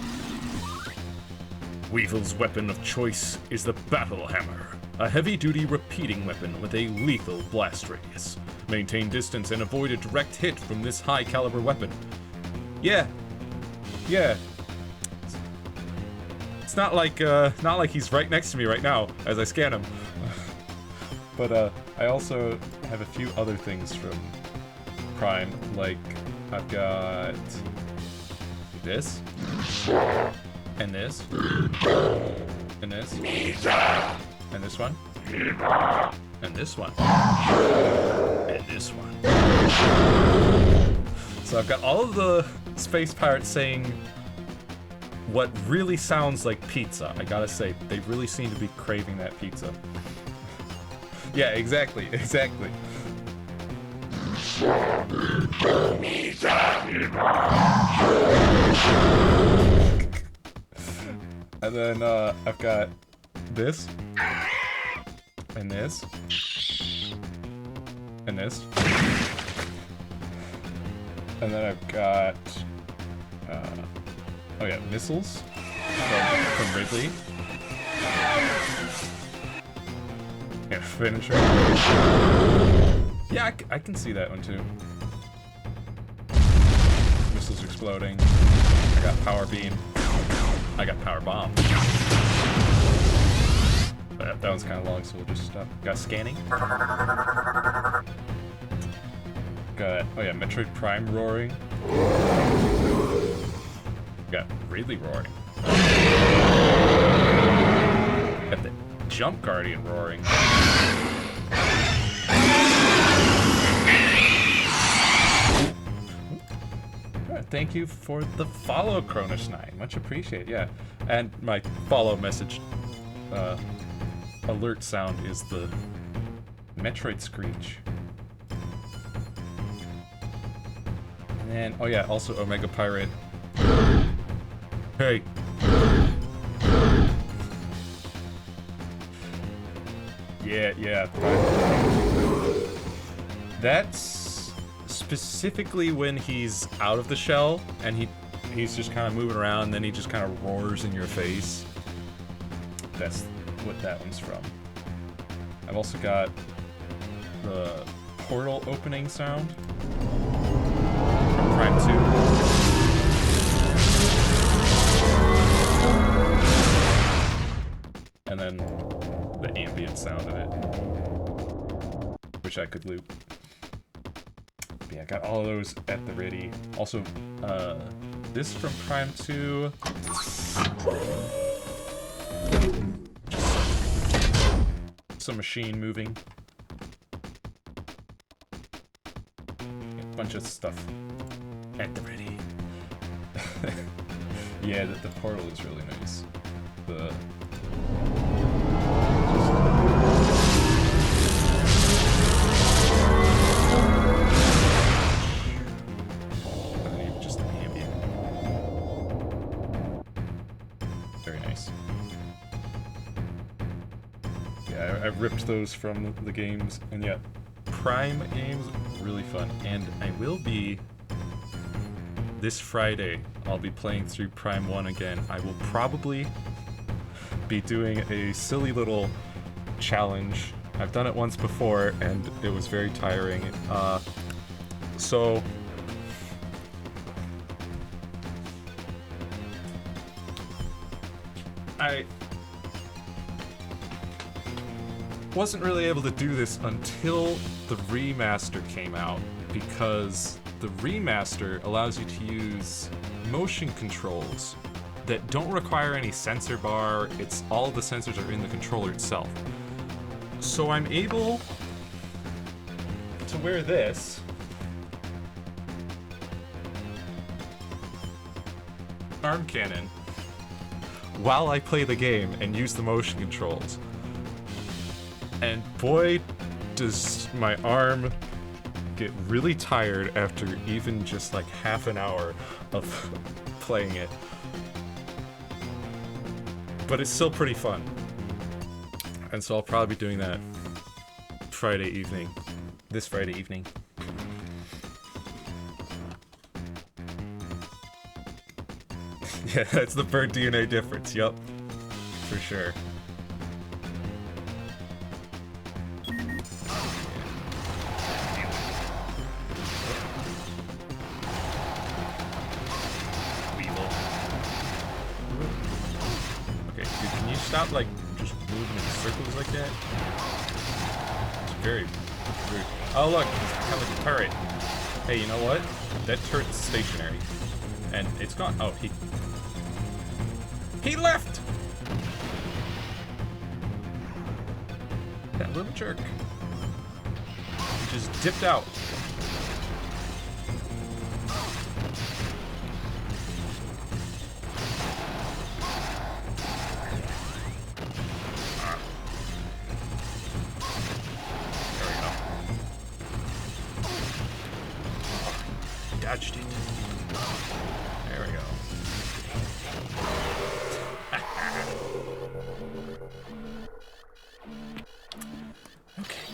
Weevil's weapon of choice is the Battle Hammer, a heavy-duty repeating weapon with a lethal blast radius. Maintain distance and avoid a direct hit from this high-caliber weapon. Yeah. It's not like he's right next to me right now as I scan him. But I also have a few other things from Prime, like I've got this, and this, and this, and this one, and this one, and this one. So I've got all of the space pirates saying what really sounds like pizza. I gotta say, they really seem to be craving that pizza. Yeah, exactly. And then I've got this, and this, and this, and then I've got oh yeah, missiles from Ridley. Yeah, finisher. Yeah, I can see that one too. Missiles exploding. I got power beam. I got power bomb. That one's kind of long, so we'll just stop. Got scanning. Got, oh yeah, Metroid Prime roaring. Got Ridley roaring. Got the Jump Guardian roaring. Thank you for the follow, Cronus9. Much appreciated, yeah. And my follow message alert sound is the Metroid Screech. And then, oh yeah, also Omega Pirate. Hey. Yeah. That's specifically when he's out of the shell and he's just kind of moving around, and then he just kind of roars in your face. That's what that one's from. I've also got the portal opening sound from Prime 2. And then the ambient sound of it, which I could loop. But yeah, I got all of those at the ready. Also, this from Prime 2. Some machine moving. A bunch of stuff at the ready. Yeah, the portal is really nice. Just ambient. Very nice. Yeah, I ripped those from the games, and yeah, Prime games, really fun. And I will be, this Friday, I'll be playing through Prime 1 again. I will probably be doing a silly little challenge. I've done it once before, and it was very tiring. So I wasn't really able to do this until the remaster came out, because the remaster allows you to use motion controls that don't require any sensor bar. It's all the sensors are in the controller itself. So I'm able to wear this arm cannon while I play the game and use the motion controls. And boy, does my arm get really tired after even just like half an hour of playing it. But it's still pretty fun. And so I'll probably be doing that Friday evening. This Friday evening. Yeah, that's the bird DNA difference, yup. For sure. Stop, like, just moving in circles like that. It's very rude. Oh, look, it's kind of like a turret. Hey, you know what? That turret's stationary. And it's gone. Oh, he left! That little jerk. He just dipped out. Dodged it. There we go. Okay.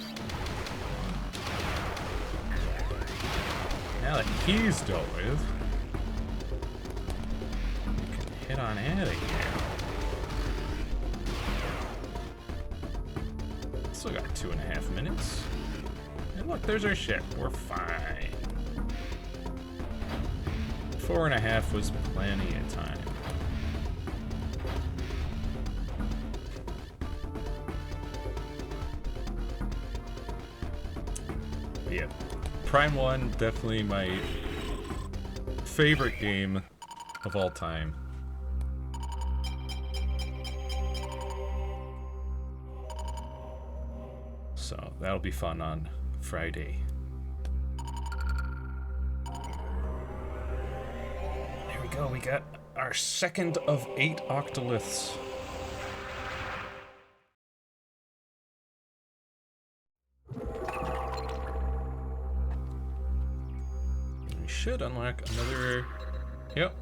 Now that he's dealt with, we can head on out of here. Still got 2.5 minutes. And look, there's our ship. We're fine. 4.5 was plenty of time. But yeah, Prime 1, definitely my favorite game of all time. So that'll be fun on Friday. There we go, we got our second of 8 octoliths. We should unlock another... Yep.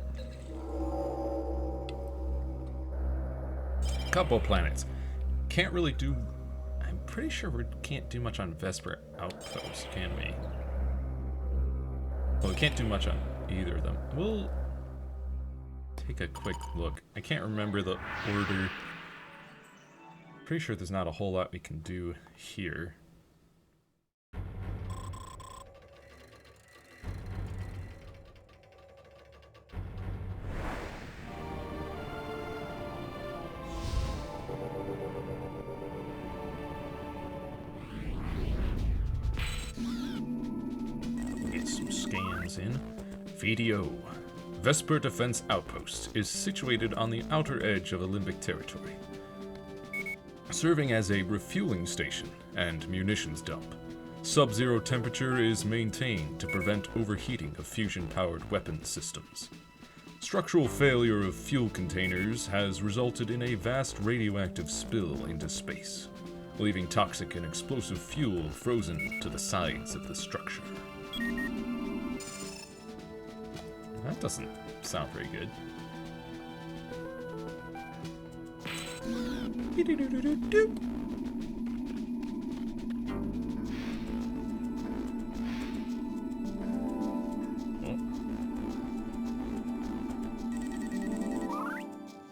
Couple planets. Can't really do... I'm pretty sure we can't do much on Vesper Outpost, can we? Well, we can't do much on either of them. We'll take a quick look. I can't remember the order. Pretty sure there's not a whole lot we can do here. In VDO. Vesper Defense Outpost is situated on the outer edge of Olympic territory, serving as a refueling station and munitions dump. Sub-zero temperature is maintained to prevent overheating of fusion-powered weapon systems. Structural failure of fuel containers has resulted in a vast radioactive spill into space, leaving toxic and explosive fuel frozen to the sides of the structure. That doesn't sound very good.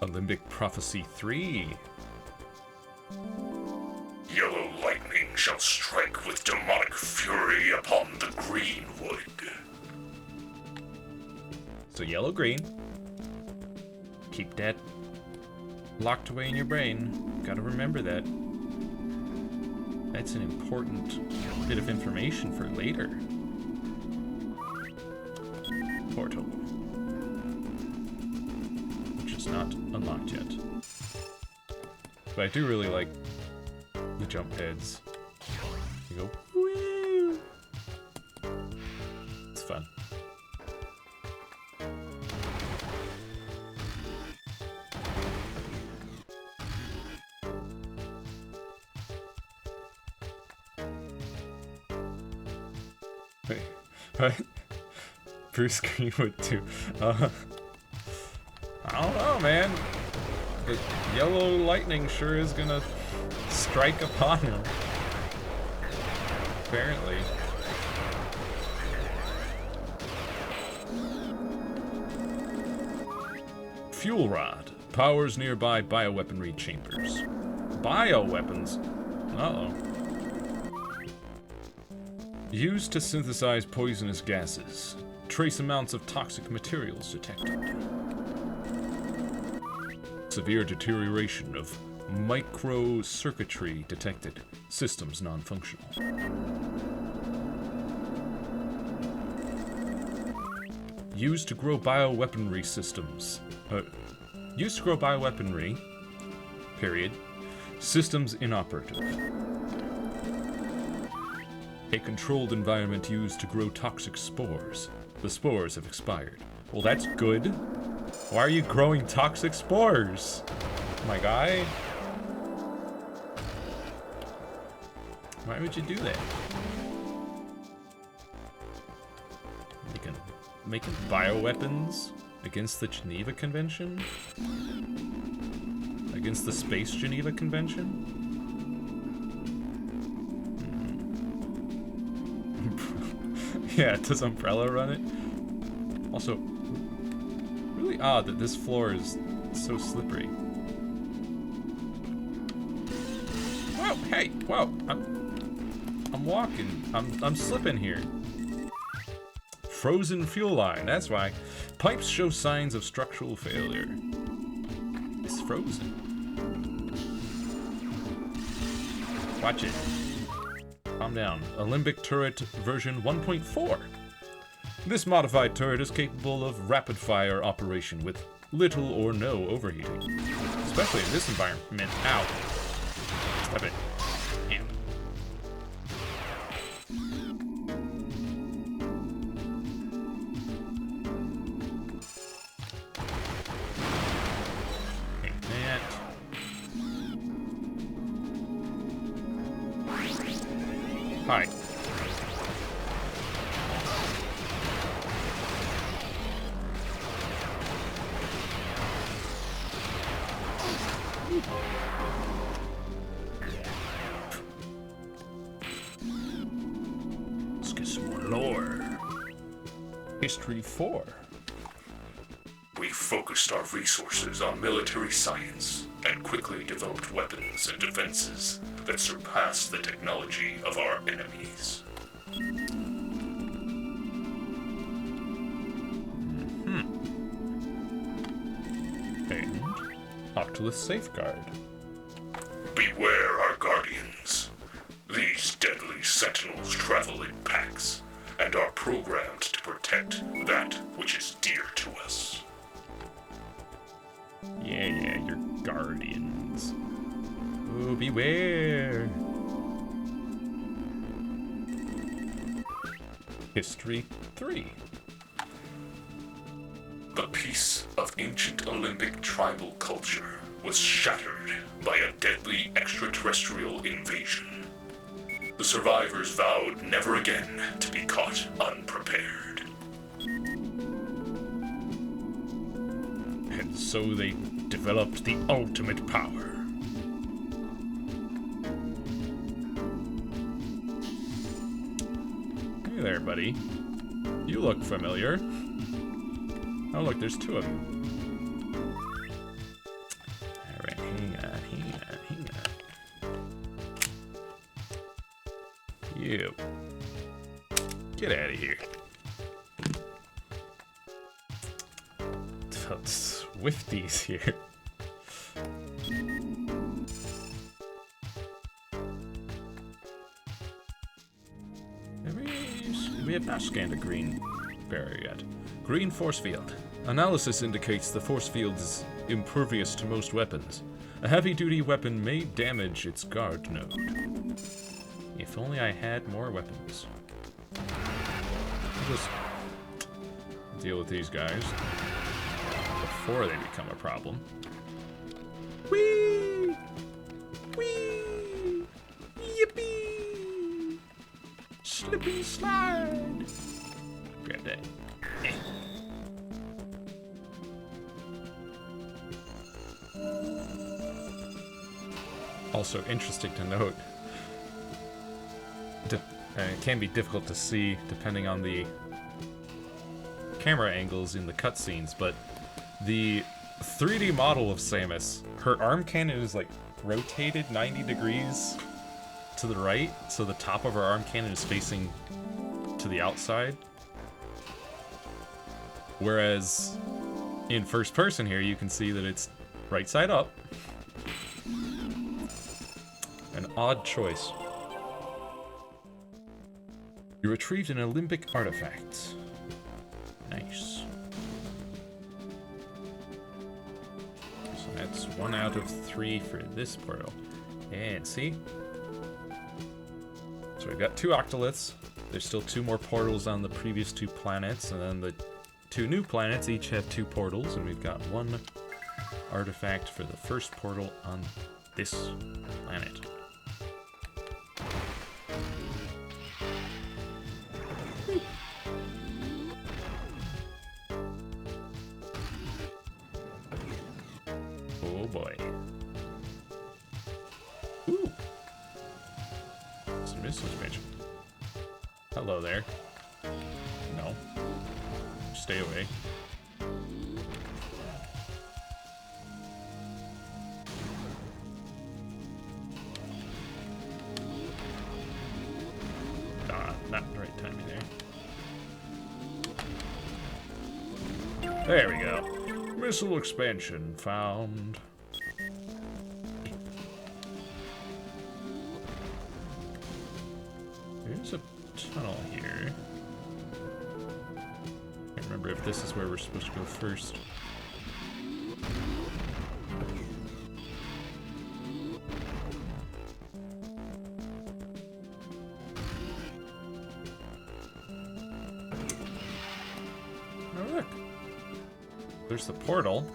Olympic Prophecy 3. Yellow lightning shall strike with demonic fury upon the green wood. So yellow, green. Keep that locked away in your brain. Gotta remember that. That's an important bit of information for later. Portal. Which is not unlocked yet. But I do really like the jump heads. You go, woo! It's fun. Wait, what? Bruce Greenwood too. I don't know, man. The yellow lightning sure is gonna strike upon him. Apparently. Fuel rod powers nearby bioweaponry chambers. Bioweapons? Uh-oh. Used to synthesize poisonous gases. Trace amounts of toxic materials detected. Severe deterioration of microcircuitry detected. Systems non-functional. Used to grow bioweaponry systems. Used to grow bioweaponry. Period. Systems inoperative. A controlled environment used to grow toxic spores. The spores have expired. Well, that's good. Why are you growing toxic spores, my guy? Why would you do that? Making bioweapons against the Geneva Convention? Against the Space Geneva Convention? Yeah, does Umbrella run it? Also, really odd that this floor is so slippery. Whoa! Ow, hey, whoa, I'm walking. I'm slipping here. Frozen fuel line, that's why. Pipes show signs of structural failure. It's frozen. Watch it. Calm down. Alembic turret version 1.4. This modified turret is capable of rapid-fire operation with little or no overheating. Especially in this environment. Ow. Stop it. Damn. Take that. Hi. Let's get some more lore. History 4. We focused our resources on military science and quickly developed weapons and defenses that surpassed the technology of our enemies. And Octolith Safeguard. Beware our guardians. These deadly sentinels travel in packs and are programmed to protect that which is dear to us. Yeah, your guardians. Oh, beware. History 3. The peace of ancient Olympic tribal culture was shattered by a deadly extraterrestrial invasion. The survivors vowed never again to be caught unprepared. And so they developed the ultimate power. Hey there, buddy. You look familiar. Oh, look, there's two of them. Alright, hang on. You. Get out of here. Swifties here. We have not scanned a green barrier yet. Green force field. Analysis indicates the force field is impervious to most weapons. A heavy-duty weapon may damage its guard node. If only I had more weapons. I'll just deal with these guys before they become a problem. Whee! Whee! Yippee! Slip and slide! Grab that. Also interesting to note, it can be difficult to see depending on the camera angles in the cutscenes, but the 3D model of Samus, her arm cannon is like rotated 90 degrees to the right, so the top of her arm cannon is facing to the outside. Whereas in first person here, you can see that it's right side up. An odd choice. You retrieved an Olympic artifact. Nice. So that's 1 out of 3 for this portal. And see? So we've got 2 octoliths. There's still 2 more portals on the previous 2 planets, and then the 2 new planets each have 2 portals, and we've got 1 artifact for the first portal on this planet. Oh boy. Ooh. Some missile suspension. Hello there. No. Stay away. There we go. Missile expansion found. There's a tunnel here. Can't remember if this is where we're supposed to go first. Oh, look. There's the portal.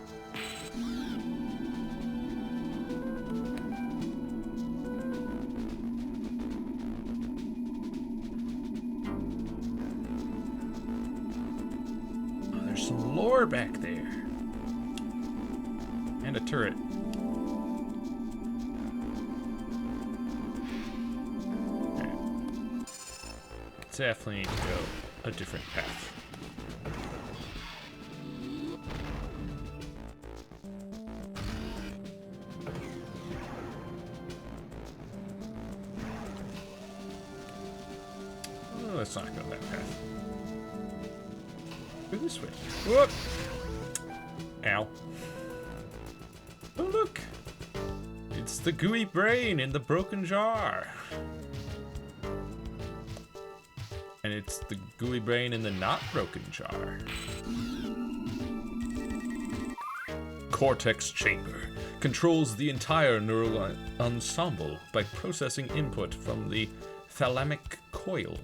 Oh, there's some lore back there. And a turret. Okay. Definitely need to go a different path. Let's not go that path. Go this way. Whoop! Ow. Oh, look! It's the gooey brain in the broken jar. And it's the gooey brain in the not broken jar. Cortex chamber controls the entire neural ensemble by processing input from the thalamic coil.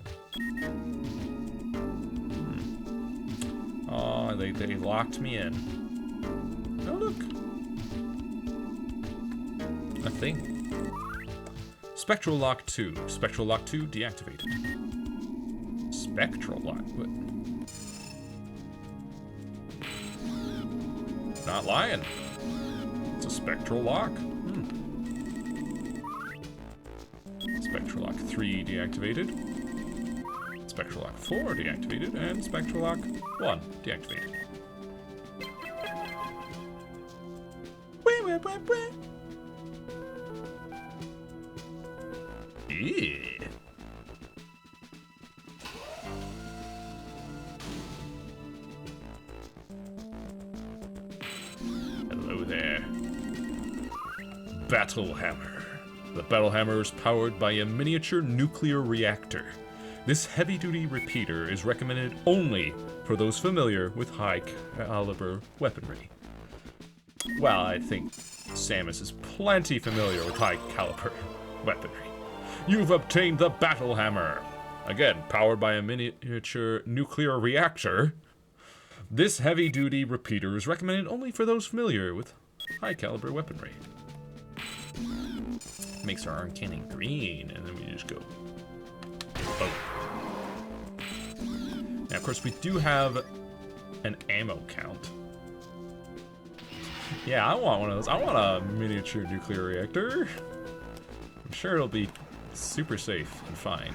Oh, they locked me in. Oh, look. A thing. Spectral lock 2. Spectral lock 2 deactivated. Spectral lock? What? Not lying. It's a spectral lock. Spectral lock 3 deactivated. Spectral lock 4 deactivated, and Spectral lock 1 deactivated. Yeah. Hello there. Battle Hammer. The Battle Hammer is powered by a miniature nuclear reactor. This heavy-duty repeater is recommended only for those familiar with high-caliber weaponry. Well, I think Samus is plenty familiar with high-caliber weaponry. You've obtained the Battle Hammer. Again, powered by a miniature nuclear reactor. This heavy-duty repeater is recommended only for those familiar with high-caliber weaponry. Makes our arm cannon green, and then we just go. Oh. Now, of course, we do have an ammo count. Yeah, I want one of those. I want a miniature nuclear reactor. I'm sure it'll be super safe and fine.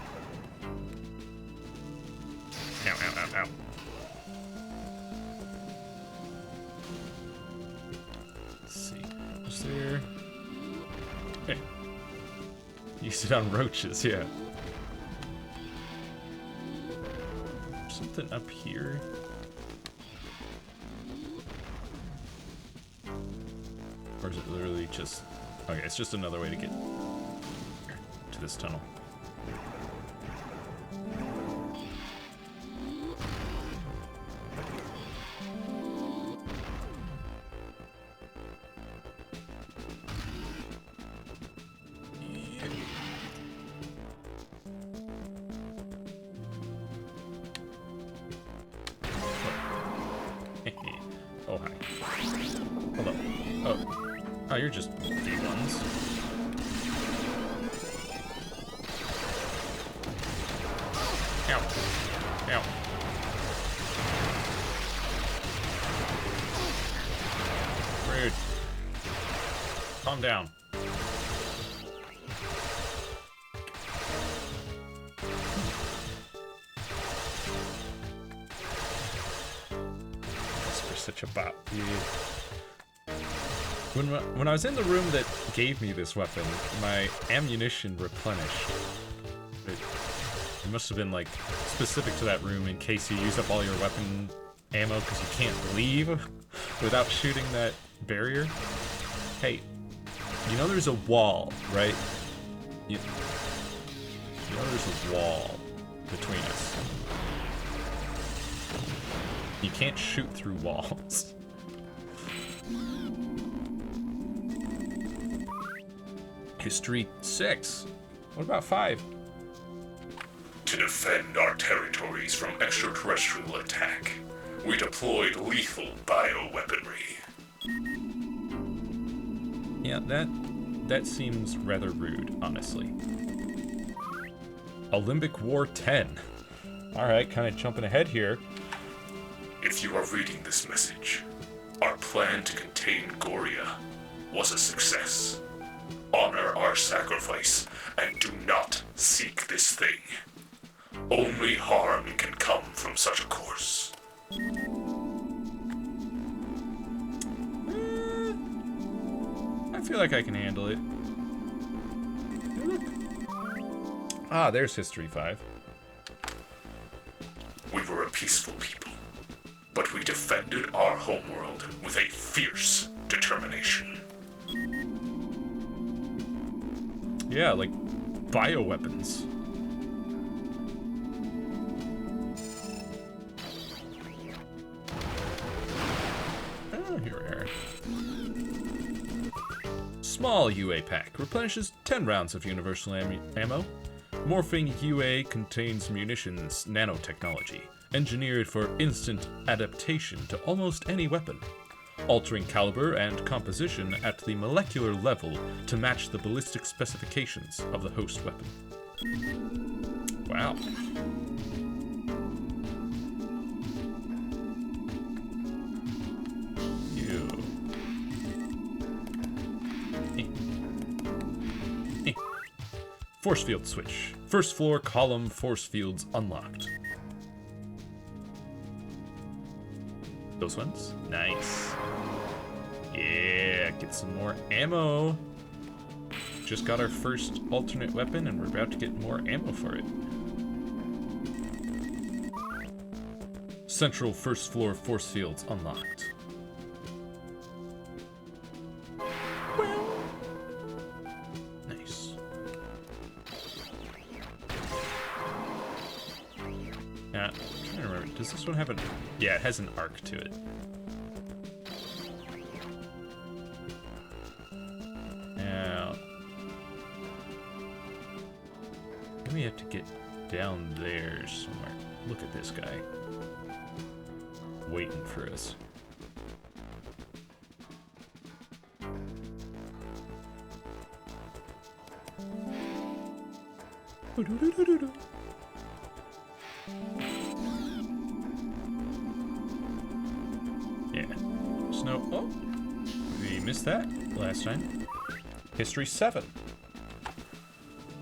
Ow, ow, ow, ow. Let's see. Is there... Hey. Use it on roaches, yeah. Something up here. Or is it literally just... Okay, it's just another way to get to this tunnel. Oh, hi. Hello. Oh. Oh, you're just D1s. Ow. Ow. Rude. Calm down. Such a bot. Yeah. When I was in the room that gave me this weapon, my ammunition replenished. It must have been like specific to that room in case you use up all your weapon ammo because you can't leave without shooting that barrier. Hey, you know there's a wall, right? You know there's a wall between us. You can't shoot through walls. History 6. What about 5? To defend our territories from extraterrestrial attack, we deployed lethal bioweaponry. Yeah, that seems rather rude, honestly. Olympic War 10. Alright, kind of jumping ahead here. If you are reading this message, our plan to contain Goria was a success. Honor our sacrifice and do not seek this thing. Only harm can come from such a course. I feel like I can handle it. Ah, there's History 5. We were a peaceful people, but we defended our homeworld with a fierce determination. Yeah, like bioweapons. Oh, here we are. Small UA pack replenishes 10 rounds of universal ammo. Morphing UA contains munitions nanotechnology, engineered for instant adaptation to almost any weapon, altering caliber and composition at the molecular level to match the ballistic specifications of the host weapon. Wow. Force field switch. First floor column force fields unlocked. Those ones? Nice. Yeah, get some more ammo. Just got our first alternate weapon and we're about to get more ammo for it. Central first floor force fields unlocked. Nice. Yeah, I'm trying to remember. Does this one have an... Yeah, it has an arc to it. Now... then we have to get down there somewhere. Look at this guy. Waiting for us. Yeah. Snow. Oh! We missed that last time. History 7.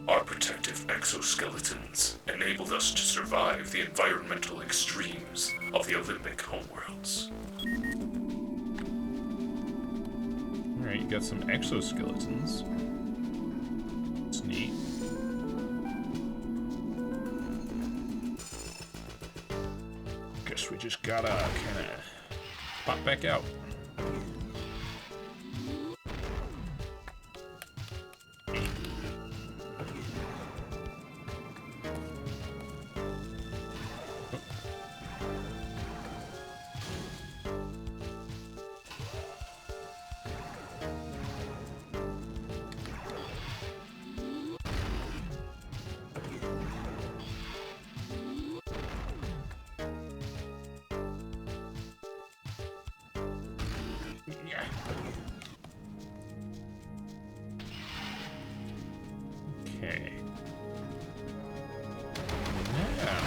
Our protective exoskeletons enabled us to survive the environmental extremes of the Olympic homeworlds. Alright, you got some exoskeletons. It's neat. Guess we just gotta kinda pop back out. Okay. Now...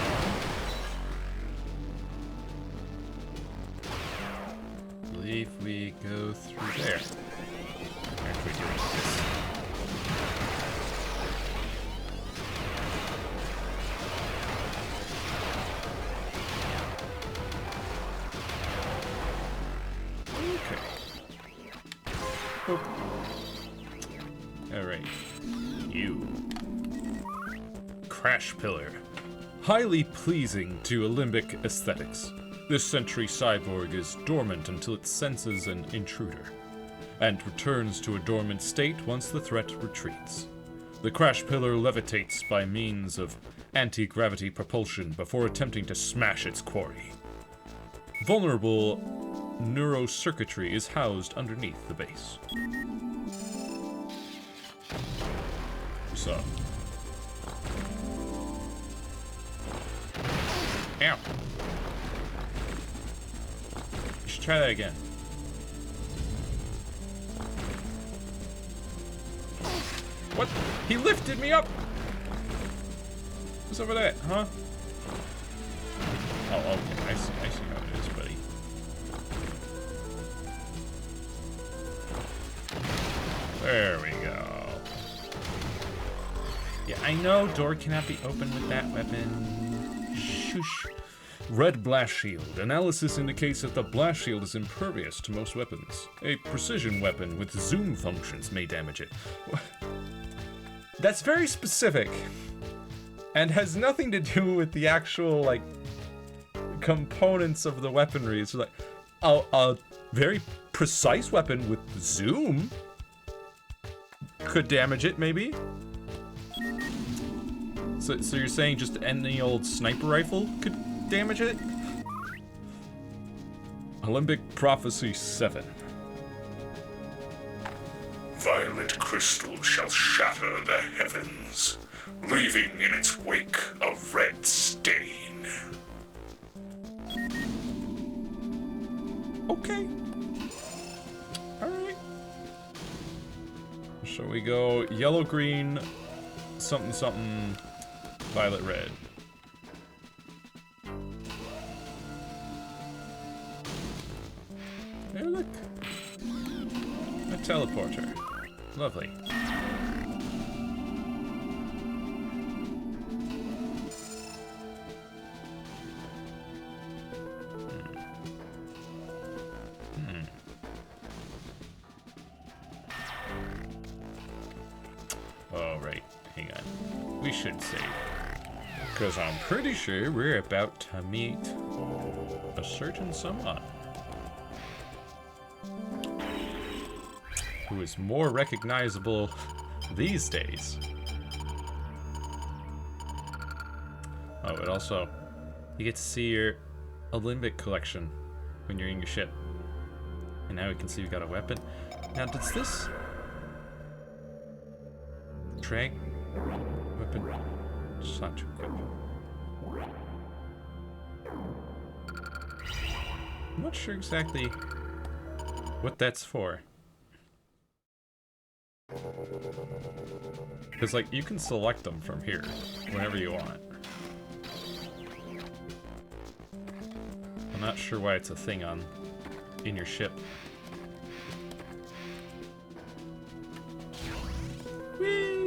I believe we go through there. After we do this. Alright. You. Crash Pillar. Highly pleasing to Olympic aesthetics. This sentry cyborg is dormant until it senses an intruder, and returns to a dormant state once the threat retreats. The crash pillar levitates by means of anti-gravity propulsion before attempting to smash its quarry. Vulnerable neurocircuitry is housed underneath the base. So. Ow. You should try that again. What? He lifted me up! What's over there, huh? Oh, okay. I see how it is, buddy. There we go. Yeah, I know door cannot be opened with that weapon. Shush. Red blast shield. Analysis indicates that the blast shield is impervious to most weapons. A precision weapon with zoom functions may damage it. That's very specific. And has nothing to do with the actual, like, components of the weaponry. It's like, a very precise weapon with zoom could damage it, maybe? So you're saying just any old sniper rifle could damage it? Olympic Prophecy 7. Violet crystal shall shatter the heavens, leaving in its wake a red stain. Okay. Alright. Shall we go yellow, green, something, something, violet, red? Hey, look. A teleporter. Lovely. Oh, right. Hang on. We should save. Because I'm pretty sure we're about to meet a certain someone who is more recognizable these days. Oh, but also, you get to see your Olympic collection when you're in your ship. And now we can see we got a weapon. Now, does this drag weapon slot to equip? I'm not sure exactly what that's for. Because, like, you can select them from here whenever you want. I'm not sure why it's a thing in your ship. Whee!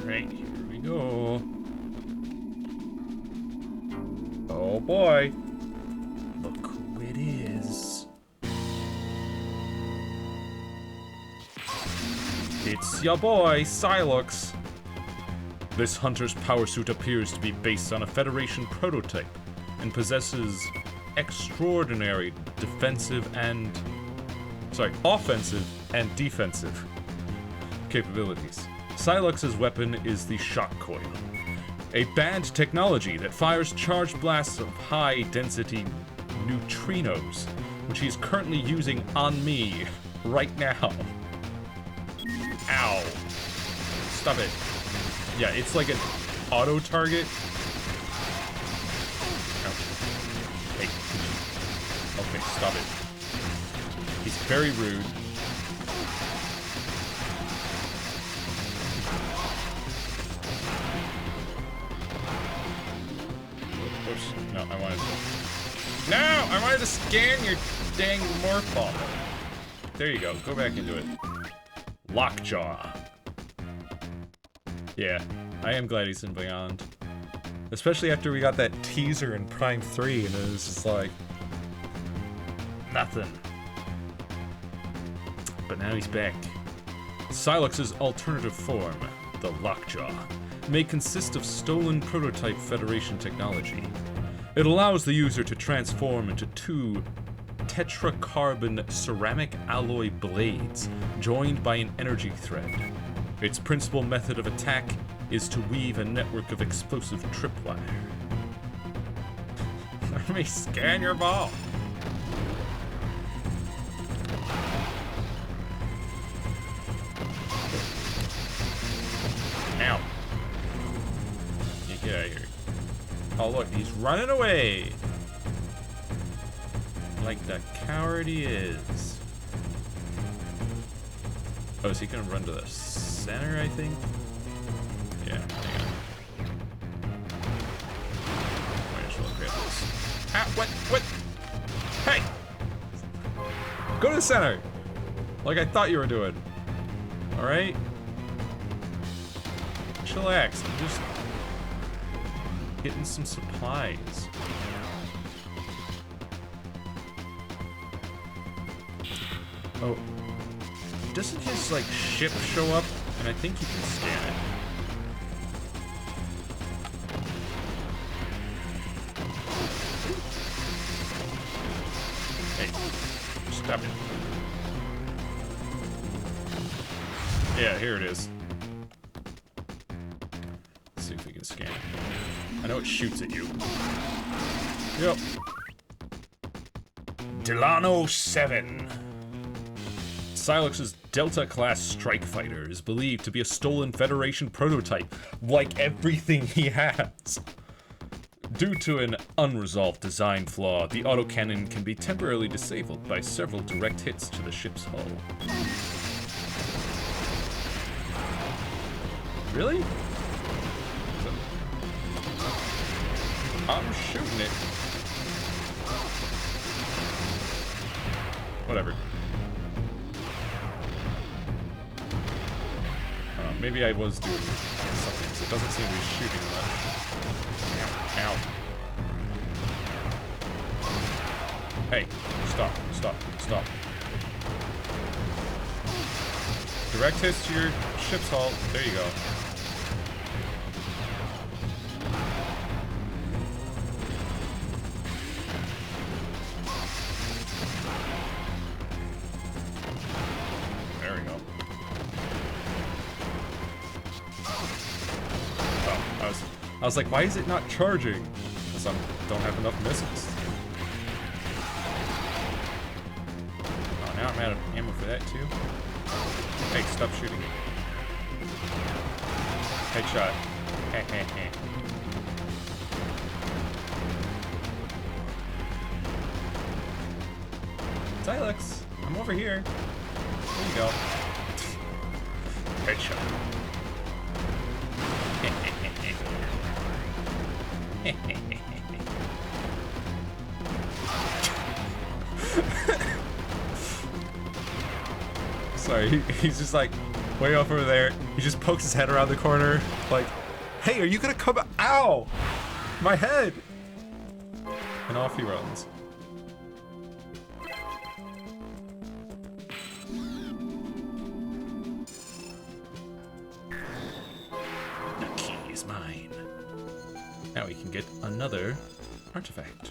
Right, here we go. Oh boy. Look who it is. It's ya boy, Silux. This hunter's power suit appears to be based on a Federation prototype and possesses extraordinary offensive and defensive capabilities. Silux's weapon is the shock coil, a banned technology that fires charged blasts of high-density neutrinos, which he's currently using on me right now. Ow. Stop it. Yeah, it's like an auto-target. Hey. Okay, stop it. He's very rude. No, I wanted to scan your dang morph ball. There you go. Go back into it. Lockjaw. Yeah, I am glad he's in Beyond. Especially after we got that teaser in Prime 3 and it was just like... nothing. But now he's back. Silux's alternative form, the Lockjaw, may consist of stolen prototype Federation technology. It allows the user to transform into 2 tetracarbon ceramic alloy blades joined by an energy thread. Its principal method of attack is to weave a network of explosive tripwire. Let me scan your ball. Ow. You get out of here. Oh look, he's running away! Like the coward he is. Oh, is he gonna run to the center, I think? Yeah, hang on. Might as well grab this. Ah, what? Hey! Go to the center! Like I thought you were doing. Alright? Chillax, I'm just getting some supplies. Oh. Doesn't his, like, ship show up? And I think you can scan it. Hey, stop it. Yeah, here it is. Let's see if we can scan it. I know it shoots at you. Yep. Delano 7. Silux's Delta-class strike fighter is believed to be a stolen Federation prototype, like everything he has. Due to an unresolved design flaw, the autocannon can be temporarily disabled by several direct hits to the ship's hull. Really? I'm shooting it. Whatever. Maybe I was doing something, because it doesn't seem to be shooting much. Ow. Hey, stop. Direct hits to your ship's hull. There you go. There we go. I was like, why is it not charging? Because I don't have enough missiles. Oh, now I'm out of ammo for that too. Hey, stop shooting. Headshot. Silux, I'm over here. There you go. Headshot. Sorry, he's just like way over there. He just pokes his head around the corner, like, "Hey, are you gonna come out?" Ow! My head! And off he runs. The key is mine. Now we can get another artifact.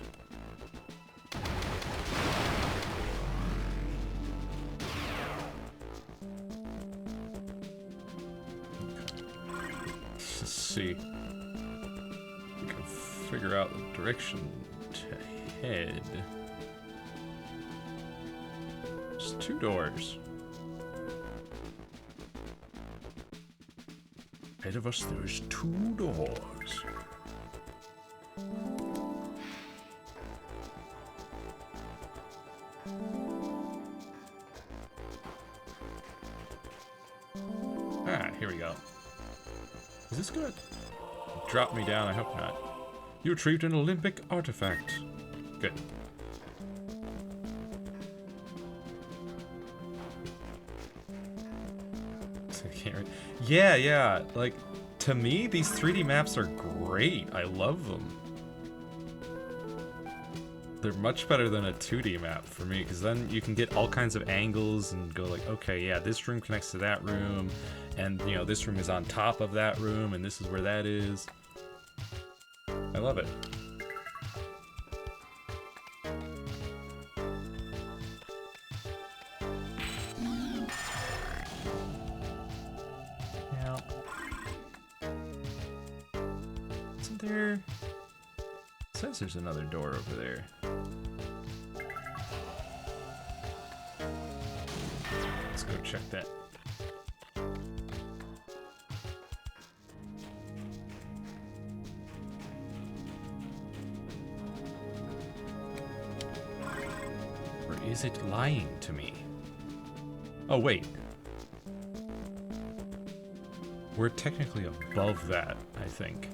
Let's see. We can figure out the direction to head. There's 2 doors. Ahead of us, there's 2 doors. Ah, here we go. Is this gonna drop me down? I hope not. You retrieved an Olympic artifact. Good. Yeah, like, To me, these 3D maps are great. I love them. They're much better than a 2D map for me, because then you can get all kinds of angles and go like, okay, yeah, this room connects to that room, and, you know, this room is on top of that room, and this is where that is. I love it. Yeah. Isn't there... It says there's another door over there. Let's go check that. Or is it lying to me? Oh, wait. We're technically above that, I think.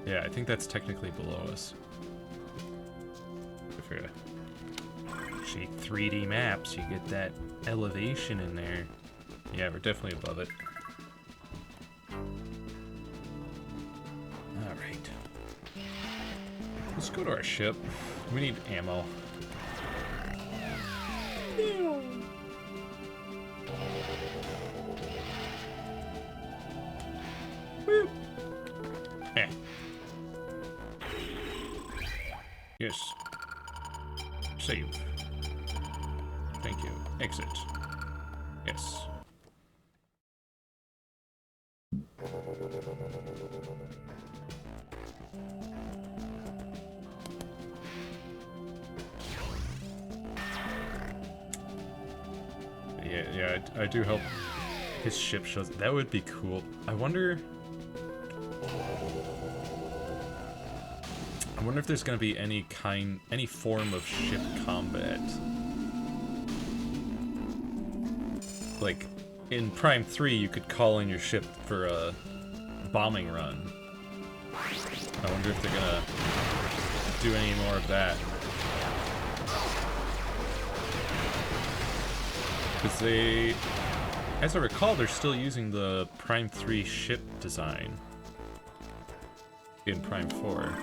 Yeah, I think that's technically below us. If you're gonna cheat 3D maps, you get that elevation in there. Yeah, we're definitely above it. Alright. Let's go to our ship. We need ammo. Woo! Eh. Yes. Save. Thank you. Exit. Yes. Yeah, I do hope his ship shows. That would be cool. I wonder if there's gonna be any form of ship combat. Like, in Prime 3, you could call in your ship for a bombing run. I wonder if they're gonna do any more of that. Because they, as I recall, they're still using the Prime 3 ship design in Prime 4.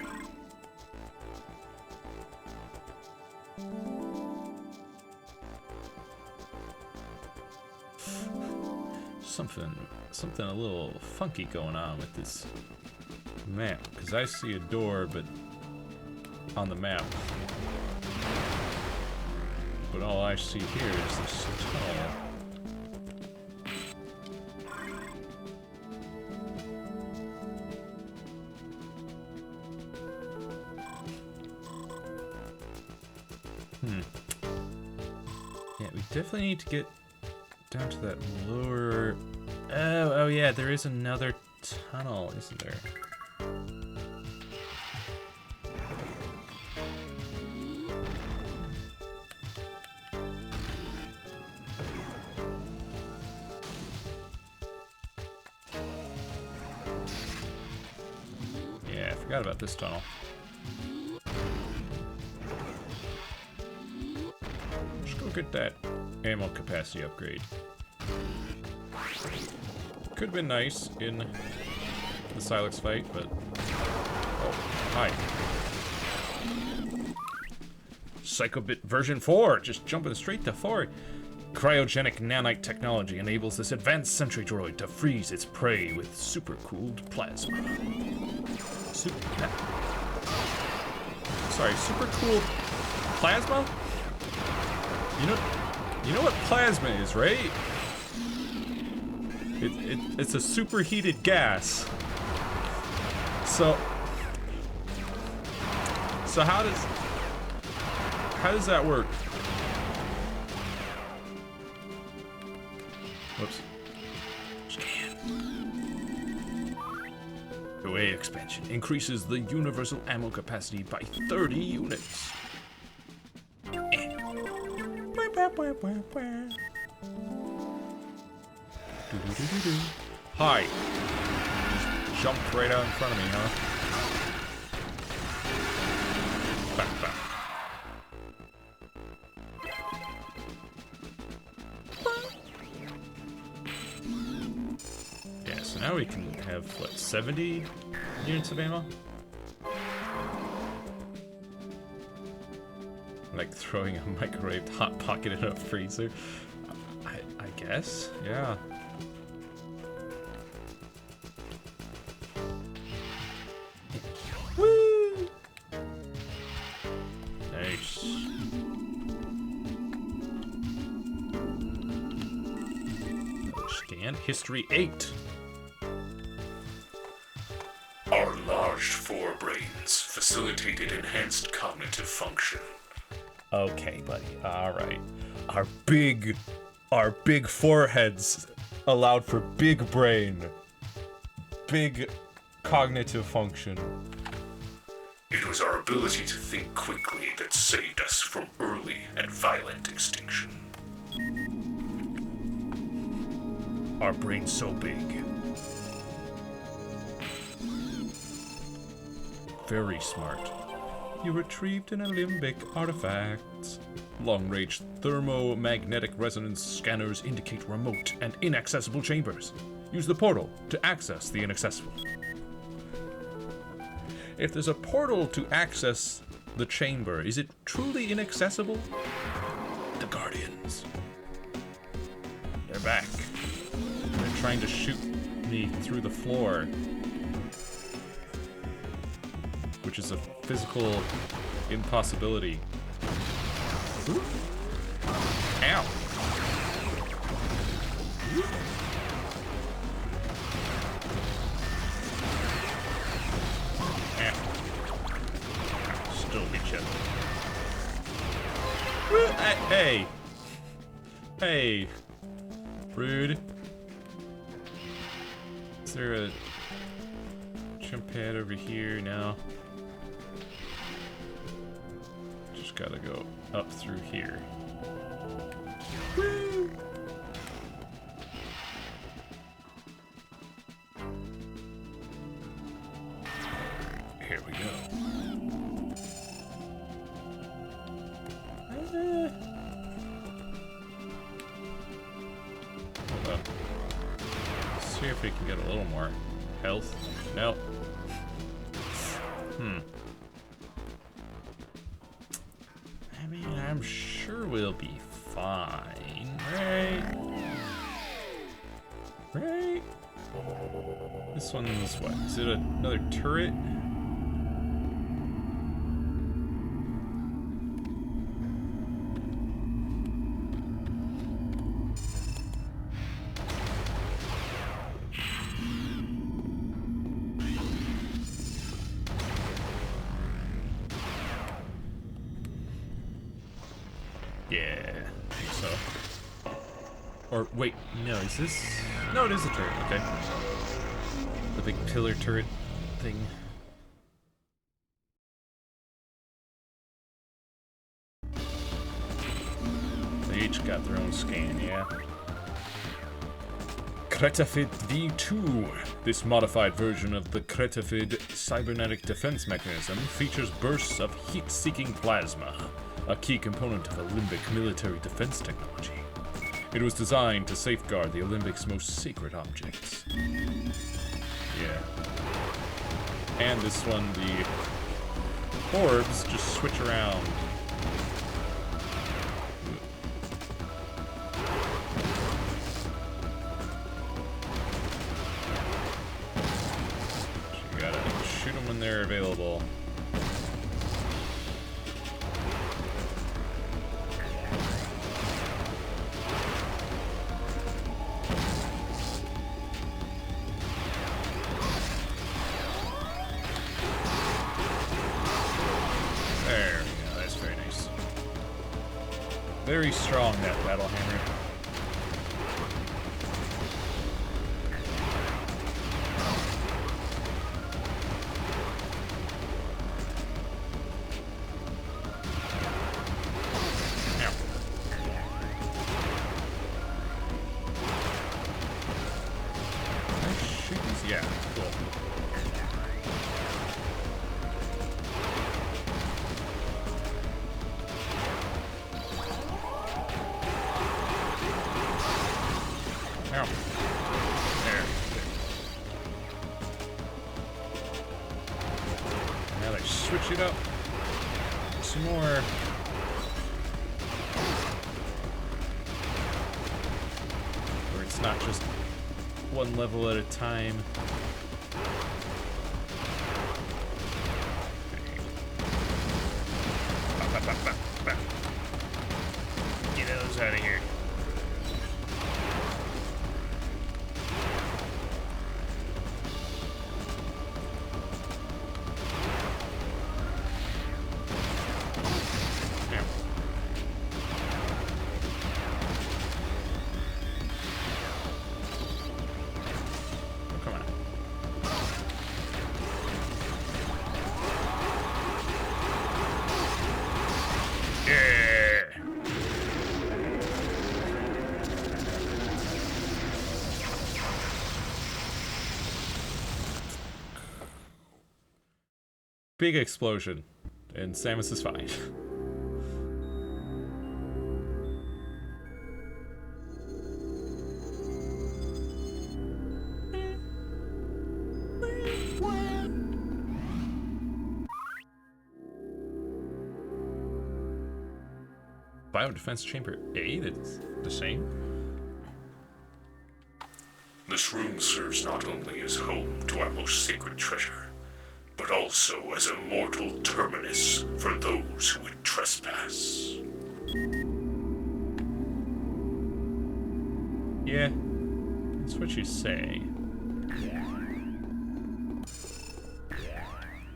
Something a little funky going on with this map, because I see a door, but on the map. But all I see here is this tunnel. Yeah, we definitely need to get down to that lower... Oh yeah, there is another tunnel, isn't there? Yeah, I forgot about this tunnel. Let's go get that ammo capacity upgrade. Could have been nice in the Silex fight, but... Oh, hi. Psychobit version 4, just jumping straight to 4. Cryogenic nanite technology enables this advanced sentry droid to freeze its prey with super-cooled plasma. Super-cooled plasma? You know what plasma is, right? It's a superheated gas. So how does that work? Whoops. Scan. OA expansion increases the universal ammo capacity by 30 units. Hi. Just jumped right out in front of me, huh? Back, back. Yeah, so now we can have, what, 70 units of ammo? Like throwing a microwave hot pocket in a freezer. I guess, yeah. Woo! Nice. Understand History 8. Our large forebrains facilitated enhanced cognitive function. Okay, buddy. All right. Our big foreheads allowed for big brain, big cognitive function. It was our ability to think quickly that saved us from early and violent extinction. Our brain's so big. Very smart. You retrieved an Alembic artifact. Long-range thermomagnetic resonance scanners indicate remote and inaccessible chambers. Use the portal to access the inaccessible. If there's a portal to access the chamber, is it truly inaccessible? The Guardians. They're back. They're trying to shoot me through the floor. Which is a physical impossibility. Ooh. Ow. Ow. Still hit you. Hey. Hey. Rude. Is there a jump pad over here? No. Just gotta go up through here. Woo! Here we go. Hold up. Let's see if we can get a little more health. Nope. I mean, I'm sure we'll be fine, right? Right? This one's what? Is it another turret? Yeah, I think so. Or wait, no, is this? No, it is a turret, okay. The big pillar turret thing. They each got their own scan, yeah. Cretafid V2. This modified version of the Cretafid cybernetic defense mechanism features bursts of heat-seeking plasma, a key component of Alembic military defense technology. It was designed to safeguard the Alembic's most sacred objects. Yeah. And this one, the orbs just switch around. You gotta shoot them when they're available. Very strong, that battle hammer. Ow. Can I shoot these? Yeah, cool. Ow. There. switch it up some more. Where it's not just one level at a time. Get those out of here. Big explosion, and Samus is fine. Biodefense Chamber A, that's the same. This room serves not only as home to our most sacred treasure, but also as a mortal terminus for those who would trespass. Yeah, that's what you say.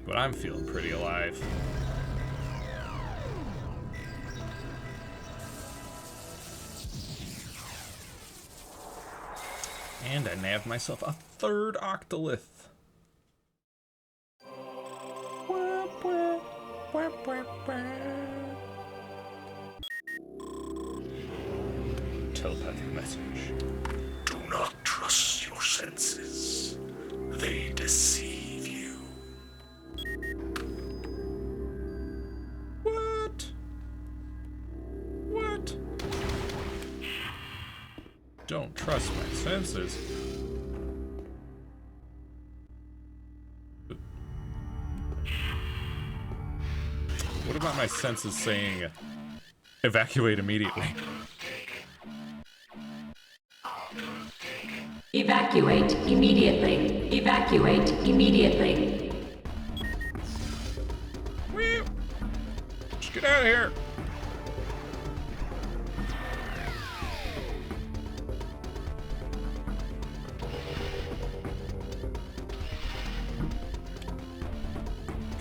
But I'm feeling pretty alive. And I nabbed myself a third Octolith. Telepathic message. Do not trust your senses. They deceive you. What? What? Don't trust my senses. What about my senses saying evacuate immediately? Evacuate immediately. Evacuate immediately. Whee! Just get out of here.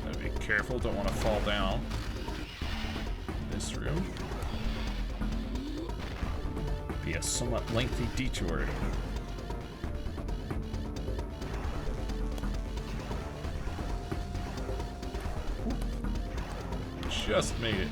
Gotta be careful, don't want to fall down. This room. Be a somewhat lengthy detour. Just made it.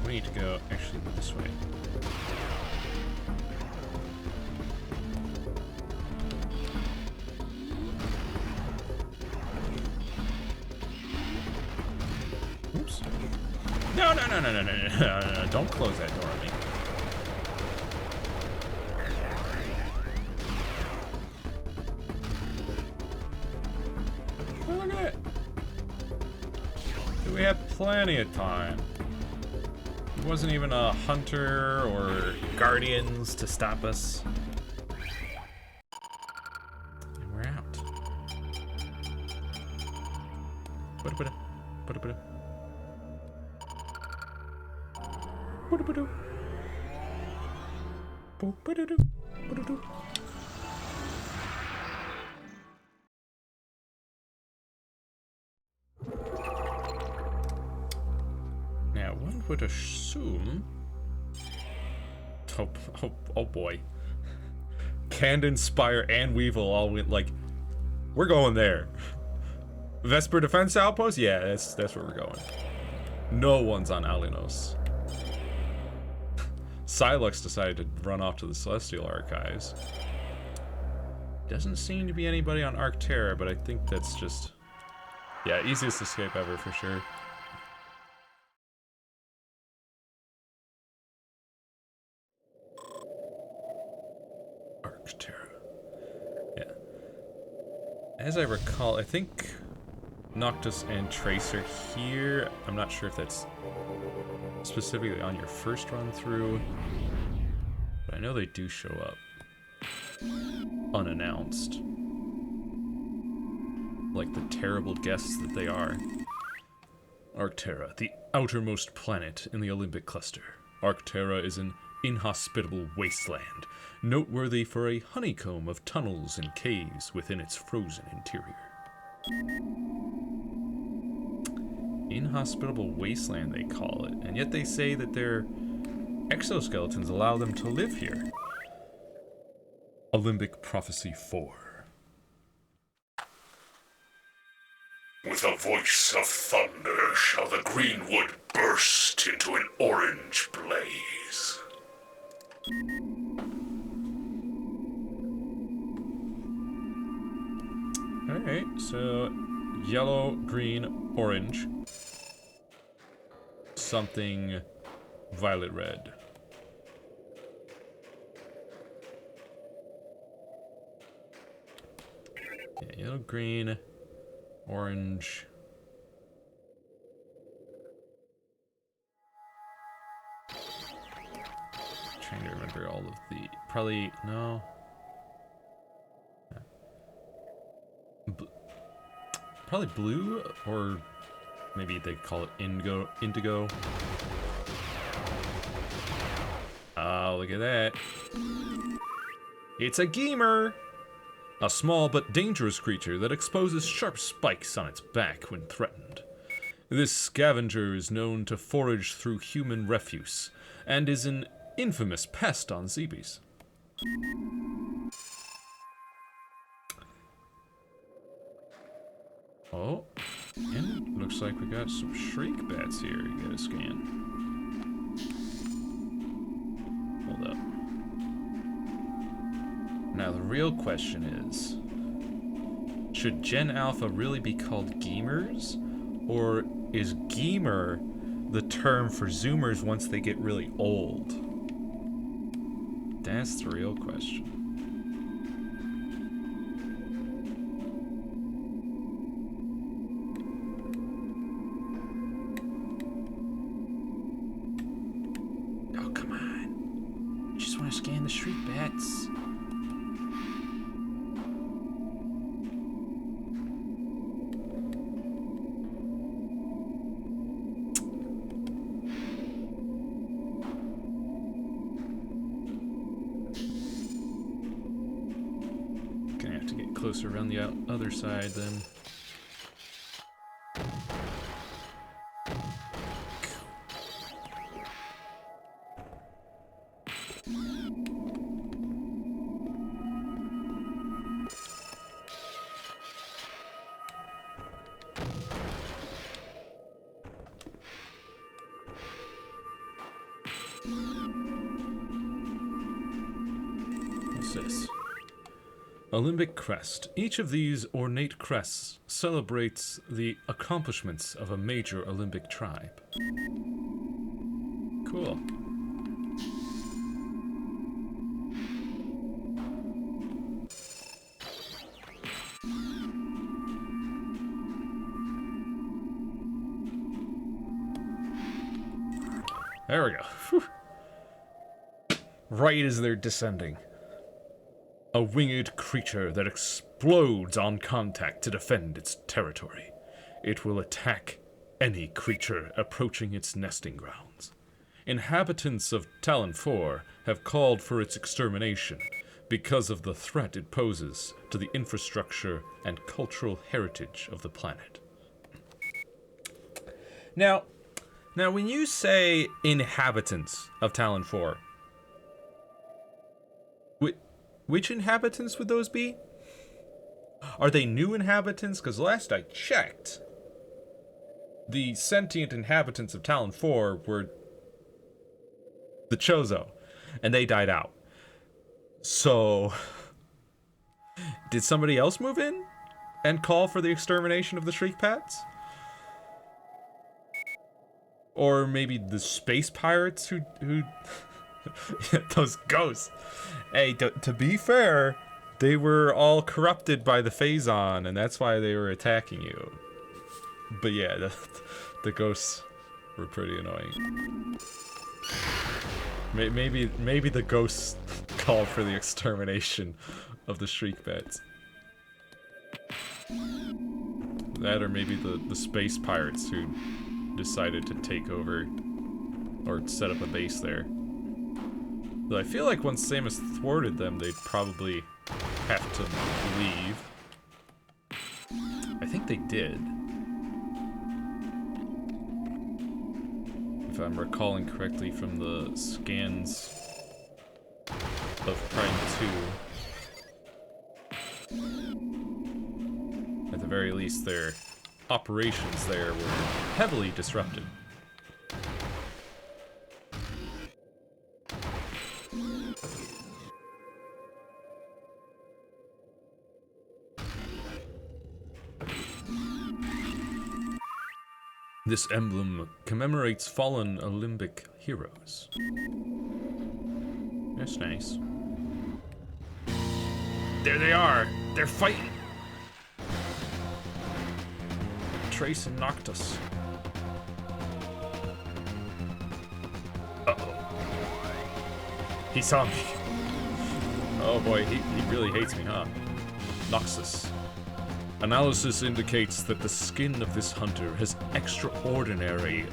We need to go actually this way. Oops. No, no, no, no, no, no, no, no, no. Don't close that door on me. Oh, look at it. We have plenty of time. There wasn't even a hunter or guardians to stop us. And we're out. Ba-da-ba-da, ba-da-ba-da. Ba-da-ba-da. Ba-da-da, ba-da-da. Now, one would assume... Oh boy. Candon, Spire, and Weevil all went like, we're going there. Vesper Defense Outpost? Yeah, that's where we're going. No one's on Alinos. Silux decided to run off to the Celestial Archives. Doesn't seem to be anybody on Arcterra, but I think that's just... Yeah, easiest escape ever for sure. Arcterra. Yeah. As I recall, I think Noctis and Trace are here. I'm not sure if that's specifically on your first run through, but I know they do show up unannounced, like the terrible guests that they are. Arcterra, the outermost planet in the Olympic cluster. Arcterra is an inhospitable wasteland, noteworthy for a honeycomb of tunnels and caves within its frozen interior. Inhospitable wasteland, they call it, and yet they say that their exoskeletons allow them to live here. Olympic Prophecy 4. With a voice of thunder shall the greenwood burst into an orange blaze. Alright, so yellow, green, orange. Something violet red. Yeah, yellow, green, orange. Trying to remember all of the... Probably... No. Probably blue, or maybe they call it indigo. Oh, look at that. It's a Geemer! A small but dangerous creature that exposes sharp spikes on its back when threatened. This scavenger is known to forage through human refuse, and is an infamous pest on Zebes. Oh, and looks like we got some shriek bats here you gotta scan. Hold up. Now the real question is, should Gen Alpha really be called Geemers? Or is Geemer the term for Zoomers once they get really old? That's the real question. Oh, come on. I just want to scan the shriek bats. Closer around the other side then. What's this? Olympic Crest. Each of these ornate crests celebrates the accomplishments of a major Olympic tribe. Cool. There we go. Whew. Right as they're descending. A winged creature that explodes on contact to defend its territory. It will attack any creature approaching its nesting grounds. Inhabitants of Talon 4 have called for its extermination because of the threat it poses to the infrastructure and cultural heritage of the planet. Now when you say inhabitants of Talon 4, which inhabitants would those be? Are they new inhabitants? Because last I checked, the sentient inhabitants of Talon 4 were the Chozo, and they died out. So, did somebody else move in and call for the extermination of the Shriek Pats? Or maybe the space pirates who those ghosts. Hey, to be fair, they were all corrupted by the Phazon, and that's why they were attacking you. But yeah, the ghosts were pretty annoying. Maybe the ghosts called for the extermination of the Shriek Bats. That, or maybe the space pirates who decided to take over or set up a base there. But I feel like once Samus thwarted them, they'd probably have to leave. I think they did. If I'm recalling correctly from the scans of Prime 2. At the very least, their operations there were heavily disrupted. This emblem commemorates fallen Olympic heroes. That's nice. There they are! They're fighting! Trace and Noctis. Uh-oh. He saw me. Oh boy, he really hates me, huh? Noxus. Analysis indicates that the skin of this hunter has extraordinary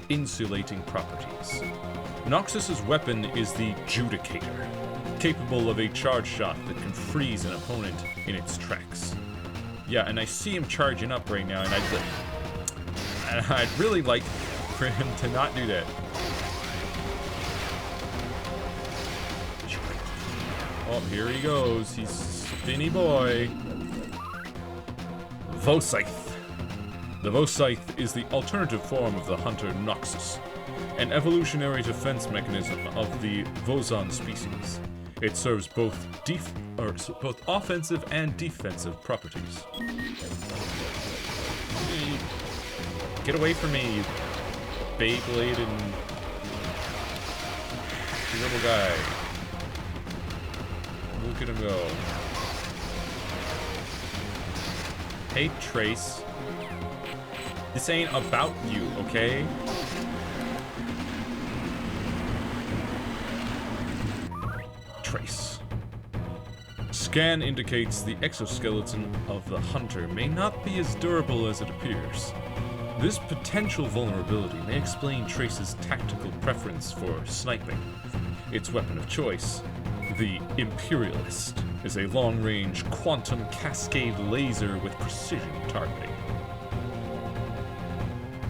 insulating properties. Noxus's weapon is the Judicator, capable of a charge shot that can freeze an opponent in its tracks. Yeah, and I see him charging up right now, and I'd really like for him to not do that. Oh, here he goes. He's spinny boy. Voscythe. The Voscythe is the alternative form of the hunter Noxus, an evolutionary defense mechanism of the Vozon species. It serves both offensive and defensive properties. Get away from me, you Beyblade and little guy. Look at him go. Hey, Trace. This ain't about you, okay? Trace. Scan indicates the exoskeleton of the hunter may not be as durable as it appears. This potential vulnerability may explain Trace's tactical preference for sniping. Its weapon of choice, the Imperialist, is a long-range quantum cascade laser with precision targeting.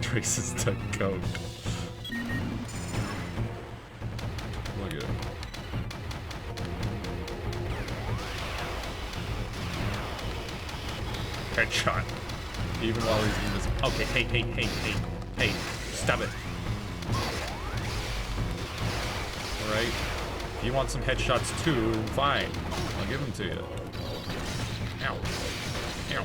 Trace is the goat. Look at him. Headshot. Even while he's invisible. Okay, hey, stop it. Alright. If you want some headshots too, fine. I'll give them to you. Ow. Ow.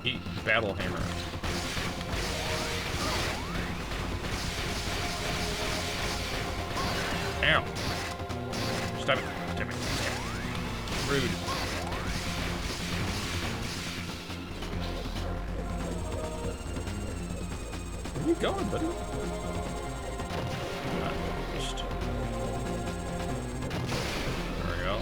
Eat battle hammer. Ow. Stop it. Damn it. Rude. Where are you going, buddy? There we go.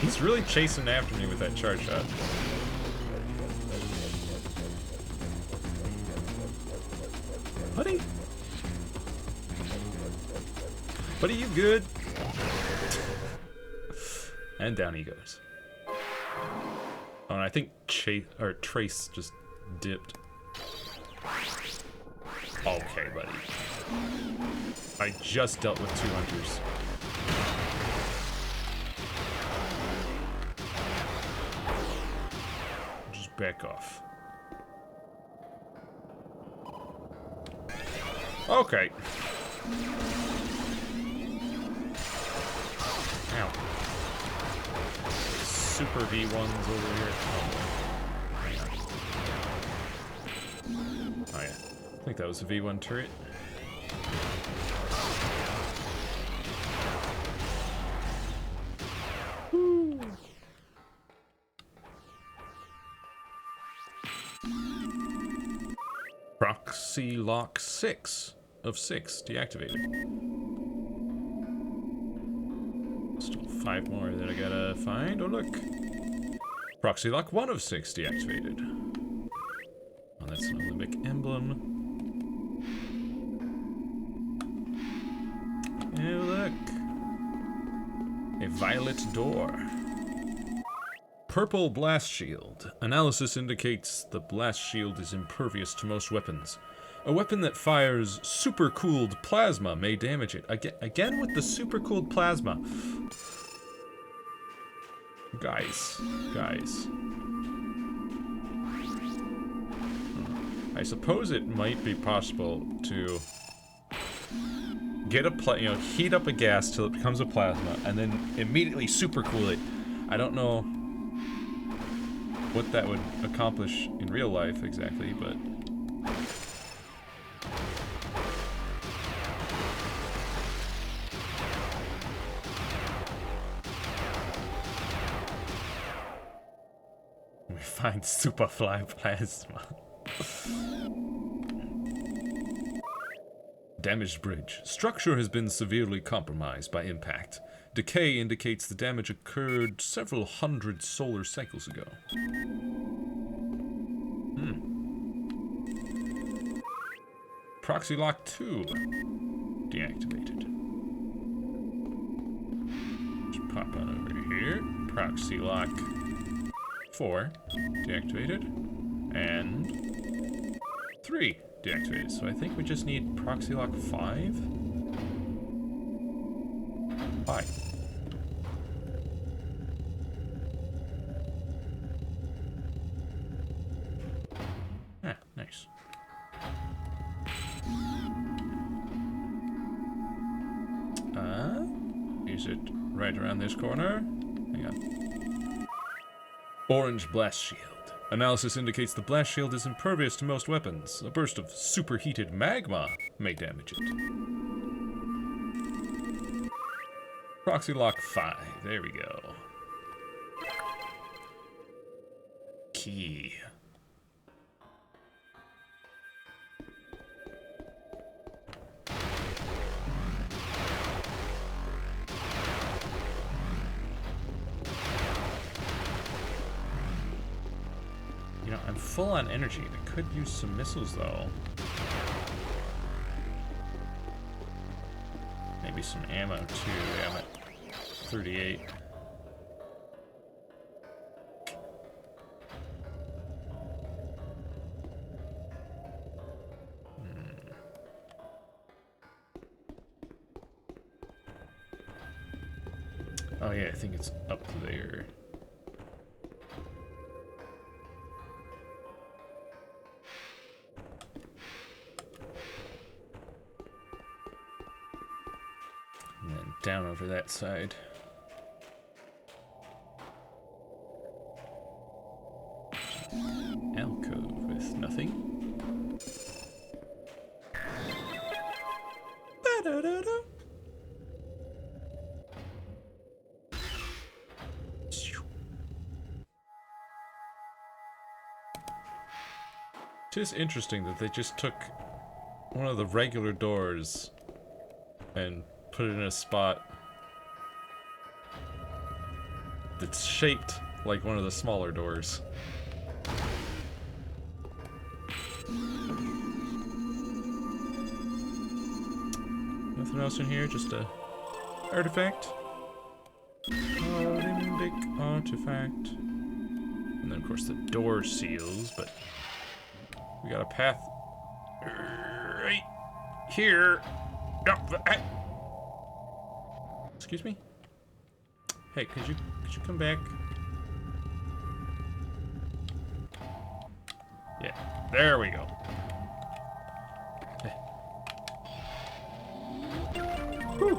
He's really chasing after me with that charge shot. Buddy? Buddy, you good? And down he goes. Oh, and I think Trace just dipped. Okay, buddy. I just dealt with 2 hunters. Just back off. Okay. Ow. Super V1s over here. Oh yeah. I think that was a V1 turret. Woo. Proxy lock 6 of 6 deactivated. Still 5 more that I gotta find. Oh look. Proxy lock 1 of 6 deactivated. Oh, that's an Olympic emblem. Oh look. A violet door. Purple blast shield. Analysis indicates the blast shield is impervious to most weapons. A weapon that fires super-cooled plasma may damage it. Again with the super-cooled plasma. Guys. I suppose it might be possible to get a heat up a gas till it becomes a plasma, and then immediately supercool it. I don't know what that would accomplish in real life exactly, but we find superfly plasma. Damaged bridge. Structure has been severely compromised by impact. Decay indicates the damage occurred several hundred solar cycles ago. Proxy lock 2 deactivated. Just pop on over here. Proxy lock 4 deactivated. And 3 deactivated. So I think we just need proxy lock 5. Hi. Ah, nice. Is it right around this corner? Hang on. Orange blast shield. Analysis indicates the blast shield is impervious to most weapons. A burst of superheated magma may damage it. Proxy lock 5. There we go. Key. You know, I'm full on energy. I could use some missiles though. Maybe some ammo too. Yeah, I'm at 38. Oh yeah, I think it's up there. And then down over that side. Alcove with nothing. Ba-da-da-da. It is interesting that they just took one of the regular doors and put it in a spot that's shaped like one of the smaller doors. Nothing else in here, just a artifact. Olympic artifact. And then of course the door seals, but We got a path right here. Excuse me? Hey, could you come back? Yeah, there we go. Whew.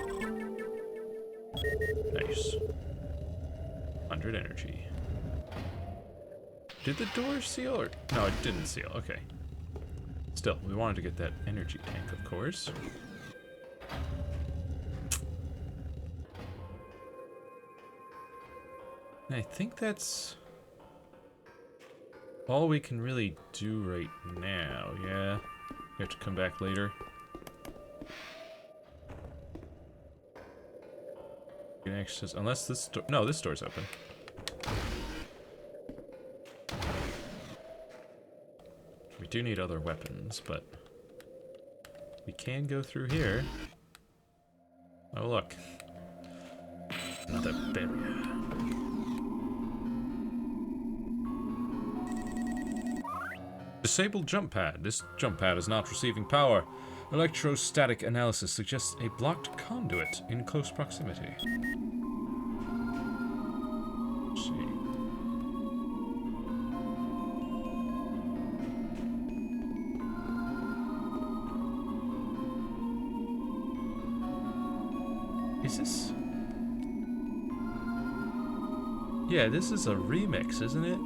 Nice. 100 energy. Did the door seal or no, it didn't seal. Okay. Still, we wanted to get that energy tank, of course. I think that's all we can really do right now. Yeah, we have to come back later. You can access, unless this door. No, this door's open. We do need other weapons, but we can go through here. Oh, look. Another barrier. Disabled jump pad. This jump pad is not receiving power. Electrostatic analysis suggests a blocked conduit in close proximity. Let's see. Is this? Yeah, this is a remix, isn't it?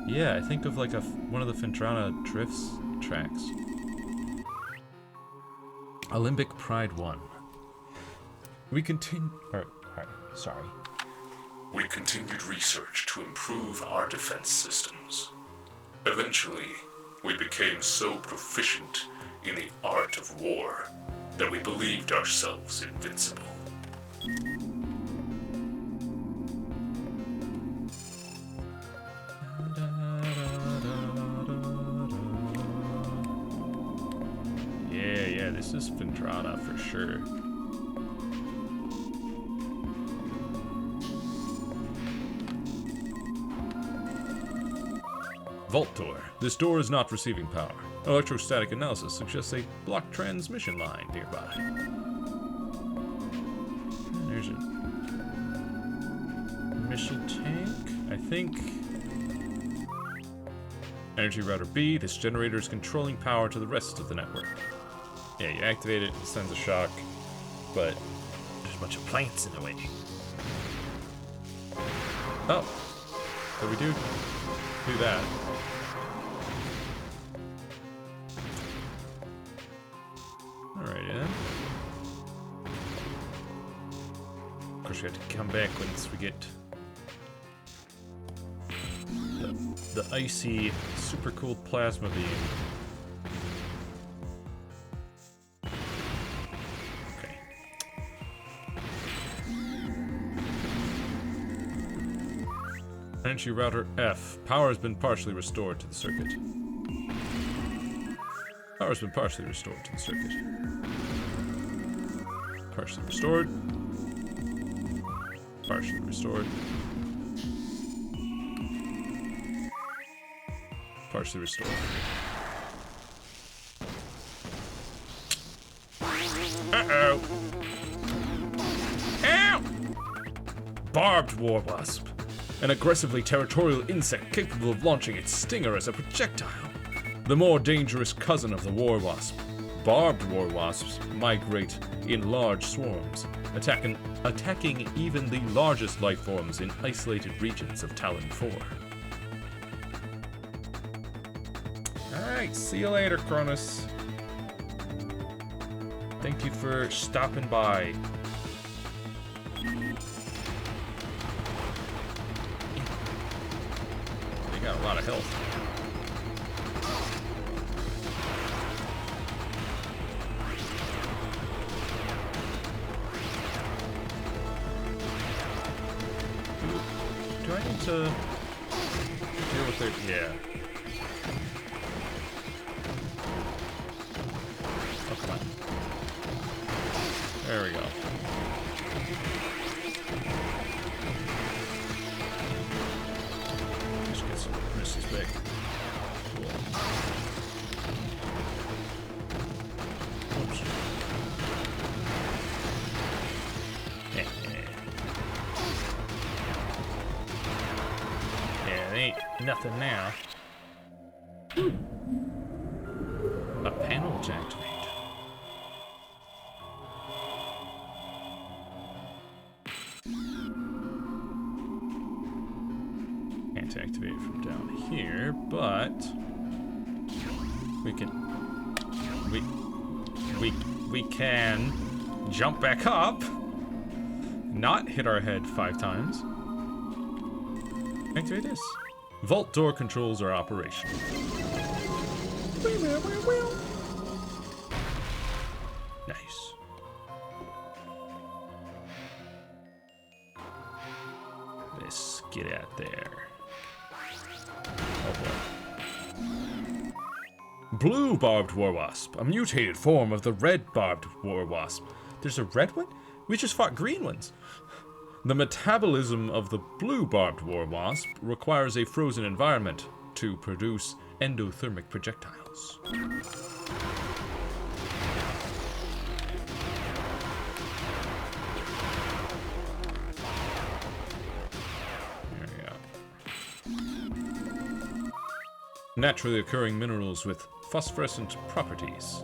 Yeah, I think of like one of the Fintrana Drifts tracks. Olympic Pride 1. We continue. Sorry. We continued research to improve our defense systems. Eventually, we became so proficient in the art of war that we believed ourselves invincible. Yeah, this is Fintrana for sure. Vault door. This door is not receiving power. Electrostatic analysis suggests a blocked transmission line nearby. There's a missile tank, I think. Energy router B. This generator is controlling power to the rest of the network. Yeah, you activate it, it sends a shock, but there's a bunch of plants in the way. Oh, so we do that. Alrighty then. Of course, we have to come back once we get the icy, super cool plasma beam. Okay. Energy router F. Power has been partially restored to the circuit. Power has been partially restored to the circuit. Partially restored. Partially restored. Partially restored. Uh-oh. Ow! Barbed war wasp. An aggressively territorial insect capable of launching its stinger as a projectile. The more dangerous cousin of the war wasp. Barbed war wasps migrate in large swarms, attacking even the largest life forms in isolated regions of Talon 4. Alright, see you later, Cronus. Thank you for stopping by. They got a lot of health. Do I need to deal with it? Yeah. Oh, come on. There we go. Just get some missiles back. Oops. Yeah, ain't nothing now. A panel to activate. Can't activate it from down here, but we can we can jump back up, not hit our head 5 times. Activate this. Vault door controls are operational. Nice. Let's get out there. Oh boy. Blue barbed war wasp, a mutated form of the red barbed war wasp. There's a red one? We just fought green ones. The metabolism of the blue barbed war wasp requires a frozen environment to produce endothermic projectiles. There we go. Naturally occurring minerals with phosphorescent properties.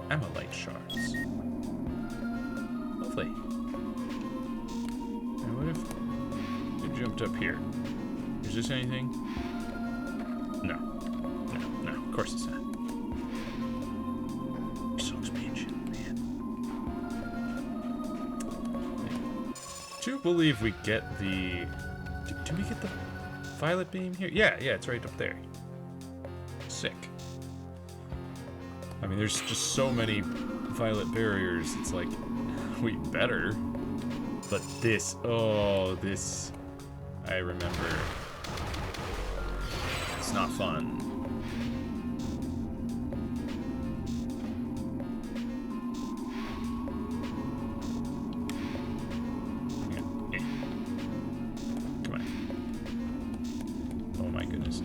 Amylite shards. Lovely. Now what if we jumped up here? Is this anything? No. No, of course it's not. So expansion, man. Do you believe we get the... Do we get the violet beam here? Yeah, it's right up there. Sick. I mean, there's just so many violet barriers, it's like, we better. But this, oh, this, I remember. It's not fun. Yeah. Come on. Oh my goodness.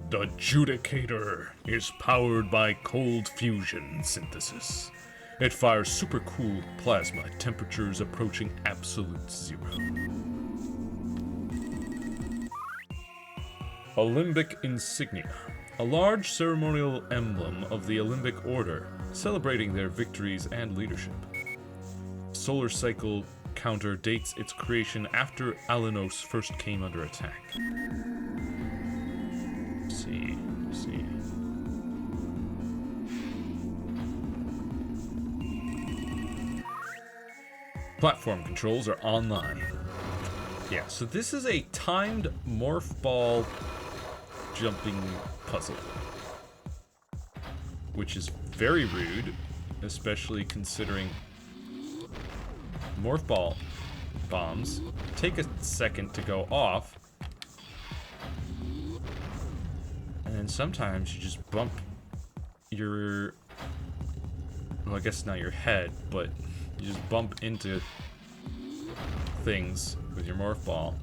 The Judicator is powered by cold fusion synthesis. It fires super cool plasma at temperatures approaching absolute zero. Alembic Insignia. A large ceremonial emblem of the Alembic Order, celebrating their victories and leadership. Solar cycle counter dates its creation after Alanos first came under attack. Let's see. Platform controls are online. Yeah, so this is a timed morph ball jumping puzzle, which is very rude, especially considering morph ball bombs take a second to go off, and then sometimes you just bump your, well, I guess not your head, but you just bump into things with your morph ball.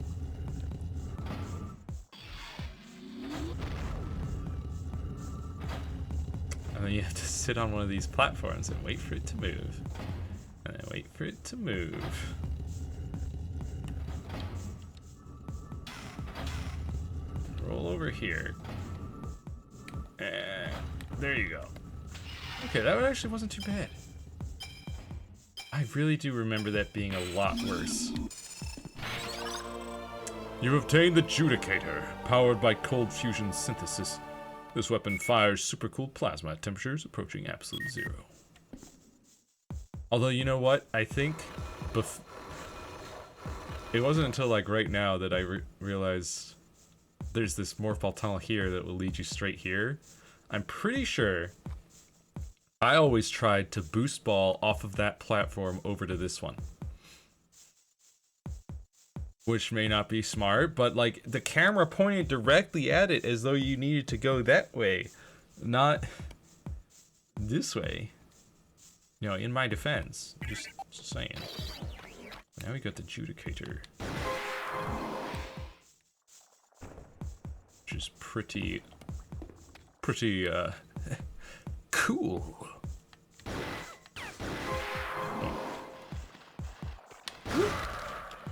And then you have to sit on one of these platforms and wait for it to move. And then wait for it to move. Roll over here. And there you go. Okay, that one actually wasn't too bad. I really do remember that being a lot worse. You've obtained the Judicator, powered by cold fusion synthesis. This weapon fires super cool plasma at temperatures approaching absolute zero. Although, you know what? I think it wasn't until like right now that I realized there's this morph ball tunnel here that will lead you straight here. I'm pretty sure I always tried to boost ball off of that platform over to this one. Which may not be smart, but like the camera pointed directly at it as though you needed to go that way, not this way. You know, in my defense. Just saying. Now we got the Judicator. Which is pretty cool.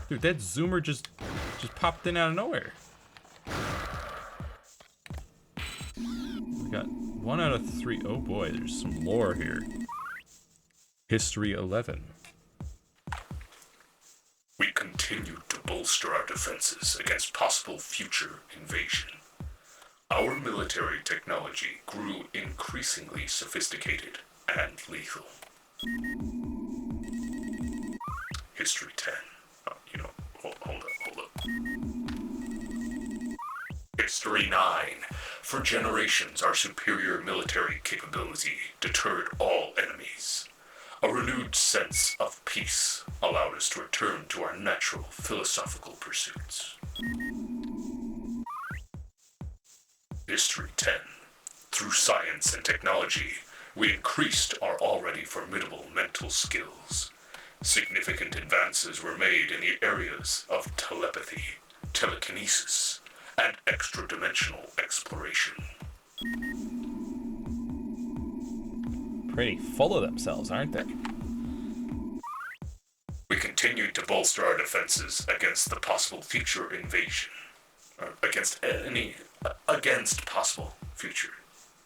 Dude, that zoomer just popped in out of nowhere. We got 1 out of 3. Oh boy, there's some lore here. History 11. We continue to bolster our defenses against possible future invasion. Our military technology grew increasingly sophisticated and lethal. History 10. Oh, hold up. History 9. For generations, our superior military capability deterred all enemies. A renewed sense of peace allowed us to return to our natural philosophical pursuits. History 10. Through science and technology, we increased our already formidable mental skills. Significant advances were made in the areas of telepathy, telekinesis, and extra-dimensional exploration. Pretty full of themselves, aren't they? We continued to bolster our defenses against the possible future invasion. Against possible future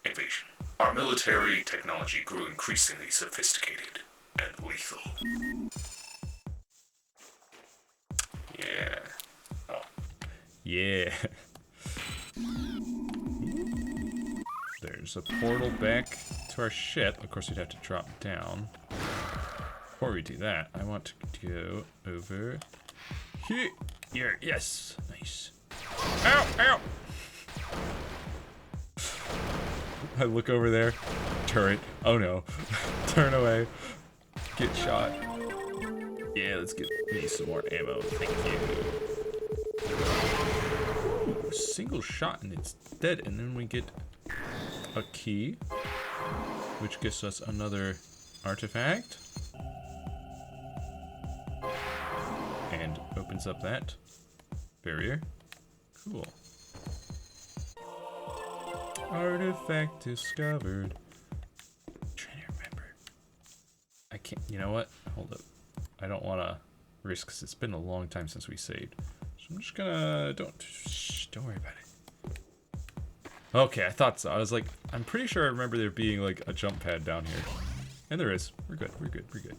invasion. Our military technology grew increasingly sophisticated and lethal. Yeah. Oh. Yeah. There's a portal back to our ship. Of course, we'd have to drop down. Before we do that, I want to go over here. Yes. Nice. Ow! Ow! I look over there. Turret. Oh no. Turn away. Get shot. Yeah, let's get me some more ammo. Thank you. Ooh, single shot and it's dead. And then we get a key, which gives us another artifact. And opens up that barrier. Cool. Artifact discovered. I'm trying to remember. I can't. You know what? Hold up. I don't want to risk because it's been a long time since we saved. So I'm just gonna don't worry about it. Okay, I thought so. I was like, I'm pretty sure I remember there being like a jump pad down here, and there is. We're good. We're good. We're good.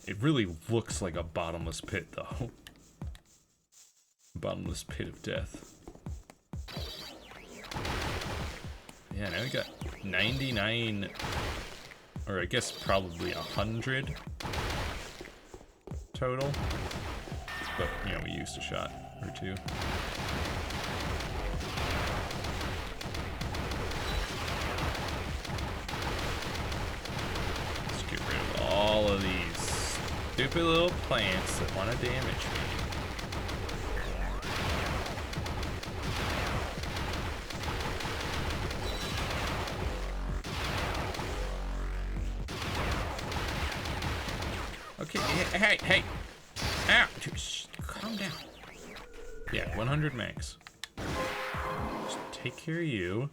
It really looks like a bottomless pit, though. Bottomless pit of death. Yeah, now we got 99, or I guess probably 100 total. But, you know, we used a shot or two. Let's get rid of all of these stupid little plants that want to damage me. Okay, hey! Ow! Calm down. Yeah, 100 max. Just take care of you.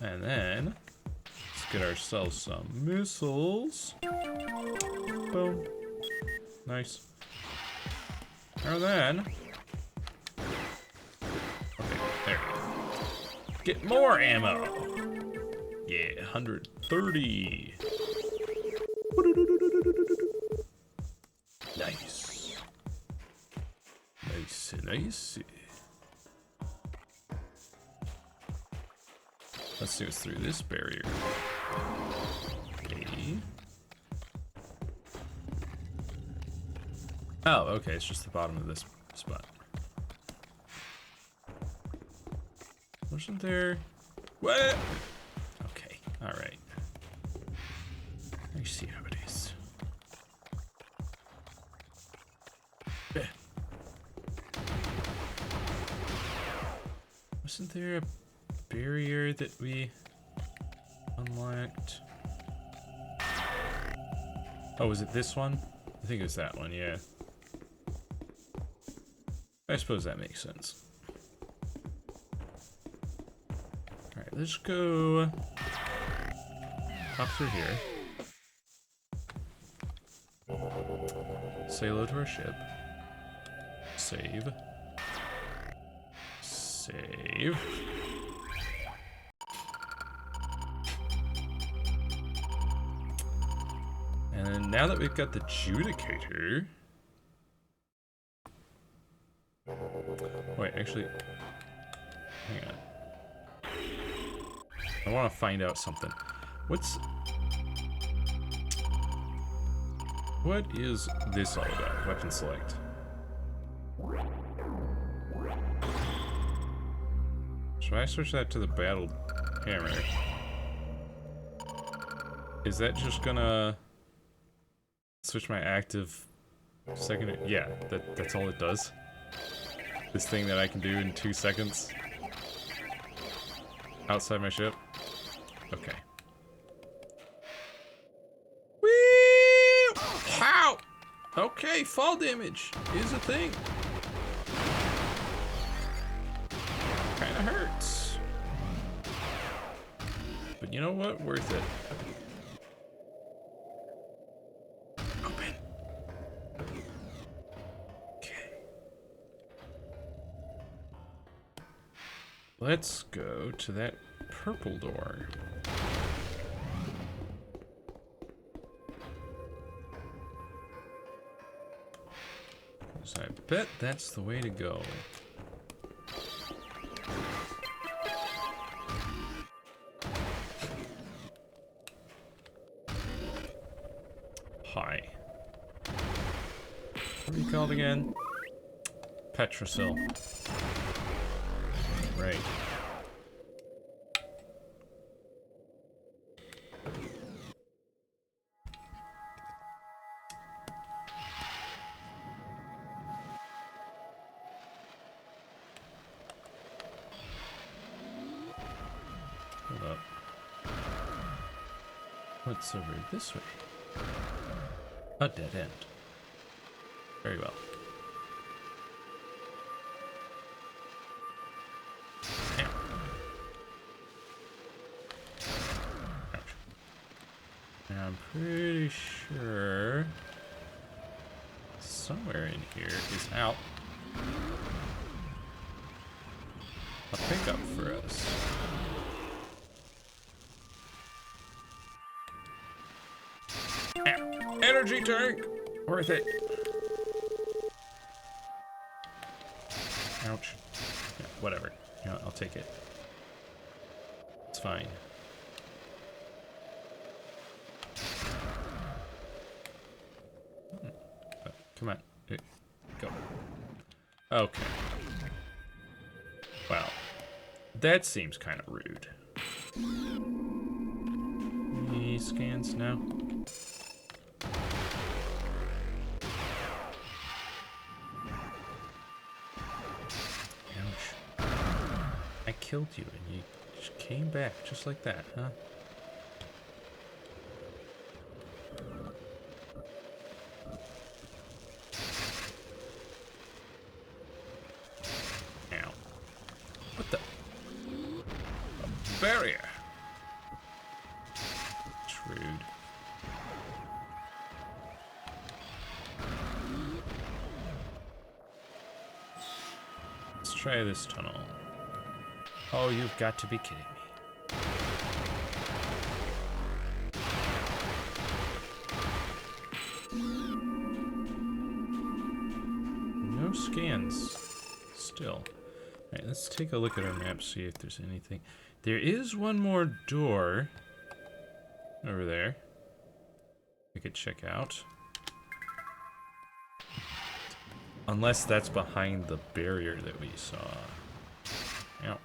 And then, let's get ourselves some missiles. Boom. Nice. And then, okay, there we go. Get more ammo. Yeah, 130. Nice. Nice. Let's see what's through this barrier. Okay. Oh, okay, it's just the bottom of this spot. Wasn't there? What? Okay, alright. I see how it is. Wasn't there a barrier that we Unlocked. Oh, was it this one? I think it was that one, yeah. I suppose that makes sense. Alright, let's go up through here. Say hello to our ship. Save. Save. And now that we've got the Judicator... Wait, actually... Hang on. I want to find out something. What is this all about? Weapon select. Should I switch that to the battle hammer? Is that just gonna switch my active second? Yeah, that's all it does. This thing that I can do in 2 seconds outside my ship. Okay. Whee! How? Okay, fall damage is a thing. Kinda hurts. But you know what? Worth it. Open. Okay. Let's go to that purple door. So I bet that's the way to go. Hi. What are you called again? Petrosil. Right. Hold up. What's over this way? A dead end. Very well. Ow. Ouch. Now I'm pretty sure somewhere in here is out a pickup for us. Ow. Energy tank! Worth it. Ouch. Yeah, whatever. You know, I'll take it. It's fine. Come on. Go. Okay. Wow. That seems kind of rude. Any scans now? I killed you and you just came back just like that, huh? Ow. What the? A barrier. It's rude. Let's try this tunnel. Oh, you've got to be kidding me. No scans. Still. Alright, let's take a look at our map, see if there's anything. There is one more door over there we could check out. Unless that's behind the barrier that we saw. Yep.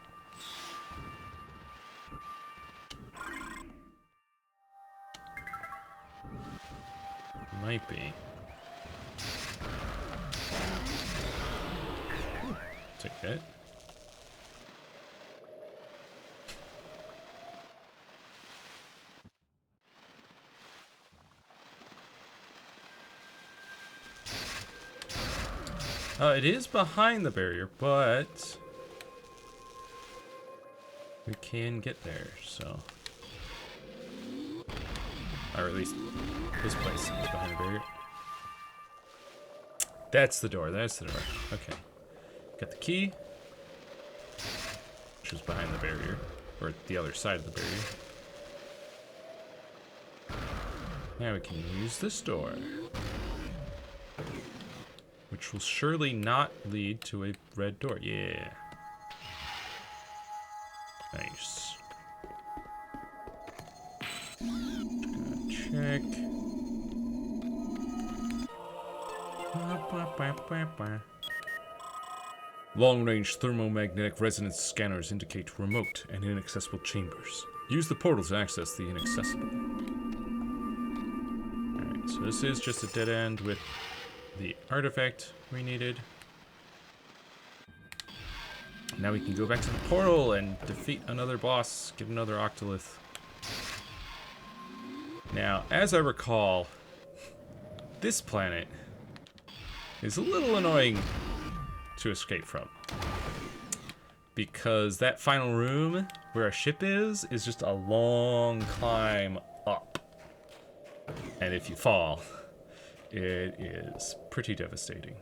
Might be. Take that. It is behind the barrier, but we can get there, so. Or at least this place is behind the barrier. That's the door, that's the door. Okay. Got the key, which was behind the barrier, or the other side of the barrier. Now we can use this door, which will surely not lead to a red door. Yeah. Nice. Just gonna check. Long-range thermomagnetic resonance scanners indicate remote and inaccessible chambers. Use the portal to access the inaccessible. Alright, so this is just a dead end with the artifact we needed. Now we can go back to the portal and defeat another boss, get another octolith. Now, as I recall, this planet is a little annoying to escape from, because that final room where our ship is just a long climb up, and if you fall, it is pretty devastating.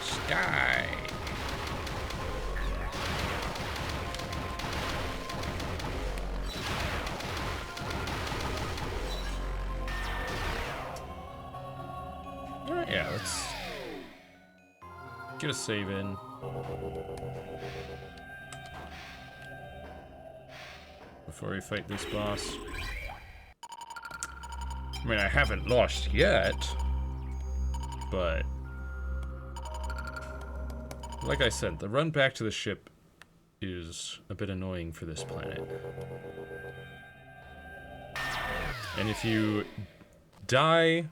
Sky. Alright, yeah, let's get a save in. Before we fight this boss. I mean, I haven't lost yet, but like I said, the run back to the ship is a bit annoying for this planet. And if you die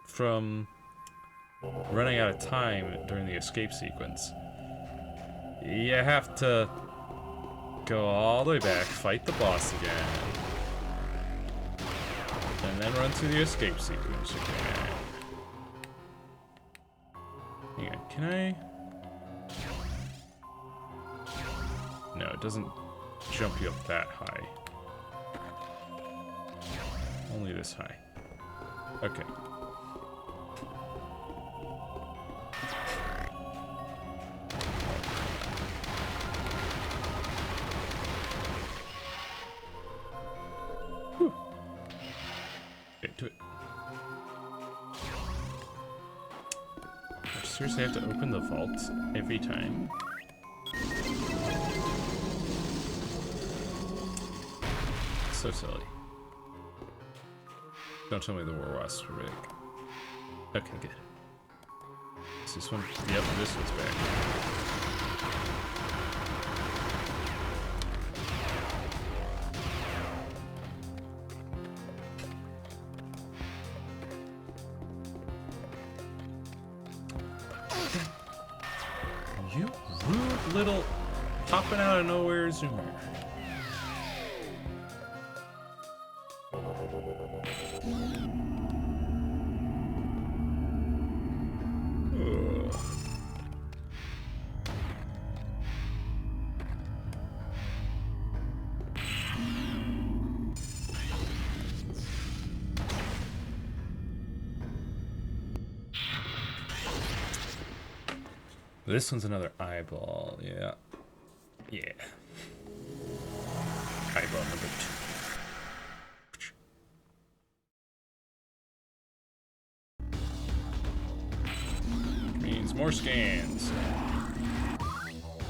from running out of time during the escape sequence, you have to go all the way back, fight the boss again, and then run through the escape sequence again. Hang on, can I? No, it doesn't jump you up that high. Only this high. Okay. Whew. Get to it. I seriously have to open the vault every time. So silly. Don't tell me the war wasps were big. Okay, good. Is this one? Yep, this one's back. You rude little popping out of nowhere zoomer. This one's another eyeball, yeah. Yeah. Eyeball number 2. Means more scans.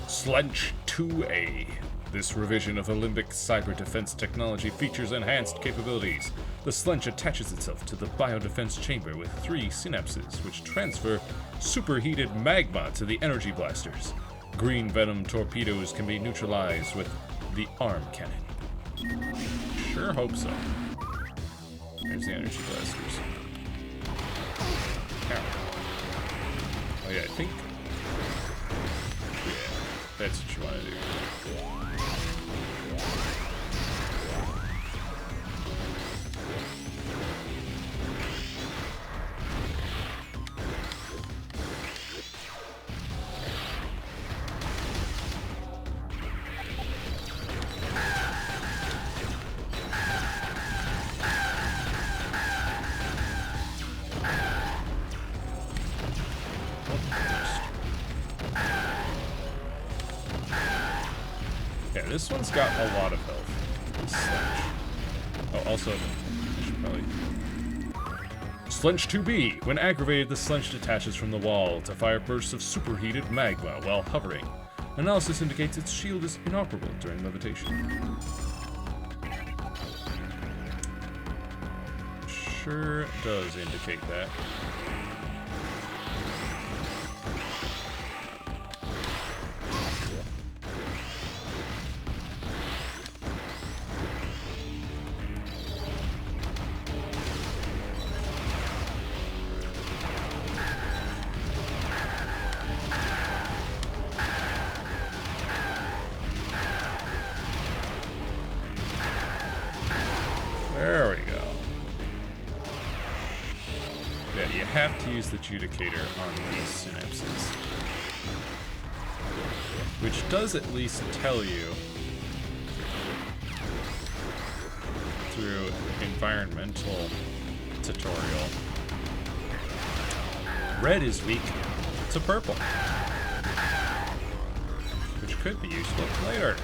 Sledge 2A. This revision of Olympic cyber defense technology features enhanced capabilities. The Slench attaches itself to the biodefense chamber with 3 synapses, which transfer superheated magma to the energy blasters. Green venom torpedoes can be neutralized with the arm cannon. Sure hope so. There's the energy blasters. Ow. Oh yeah, I think... Yeah, that's what you want to do. This one's got a lot of health. This Slench. Oh, also, I should probably... Slench 2B. When aggravated, the Slench detaches from the wall to fire bursts of superheated magma while hovering. Analysis indicates its shield is inoperable during levitation. Sure does indicate that. There we go. Yeah, you have to use the adjudicator on these synapses. Which does at least tell you through environmental tutorial. Red is weak to purple. Which could be useful later.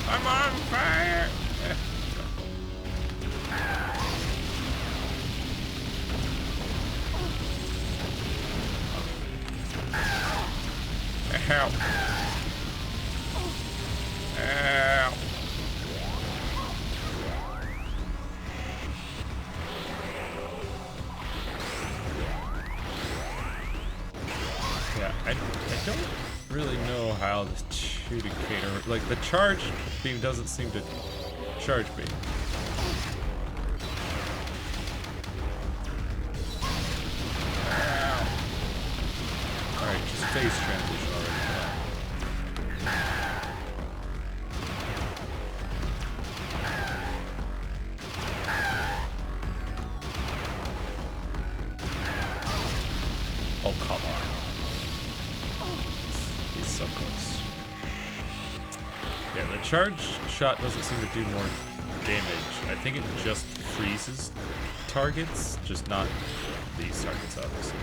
I'm on fire! Help! Ow! Yeah, I don't really know how the adjudicator, like the charge beam doesn't seem to charge beam. Alright, just phase transition already. Oh, come on. He's so close. Yeah, the charge shot doesn't seem to do more damage. I think it just freezes targets, just not these targets, obviously.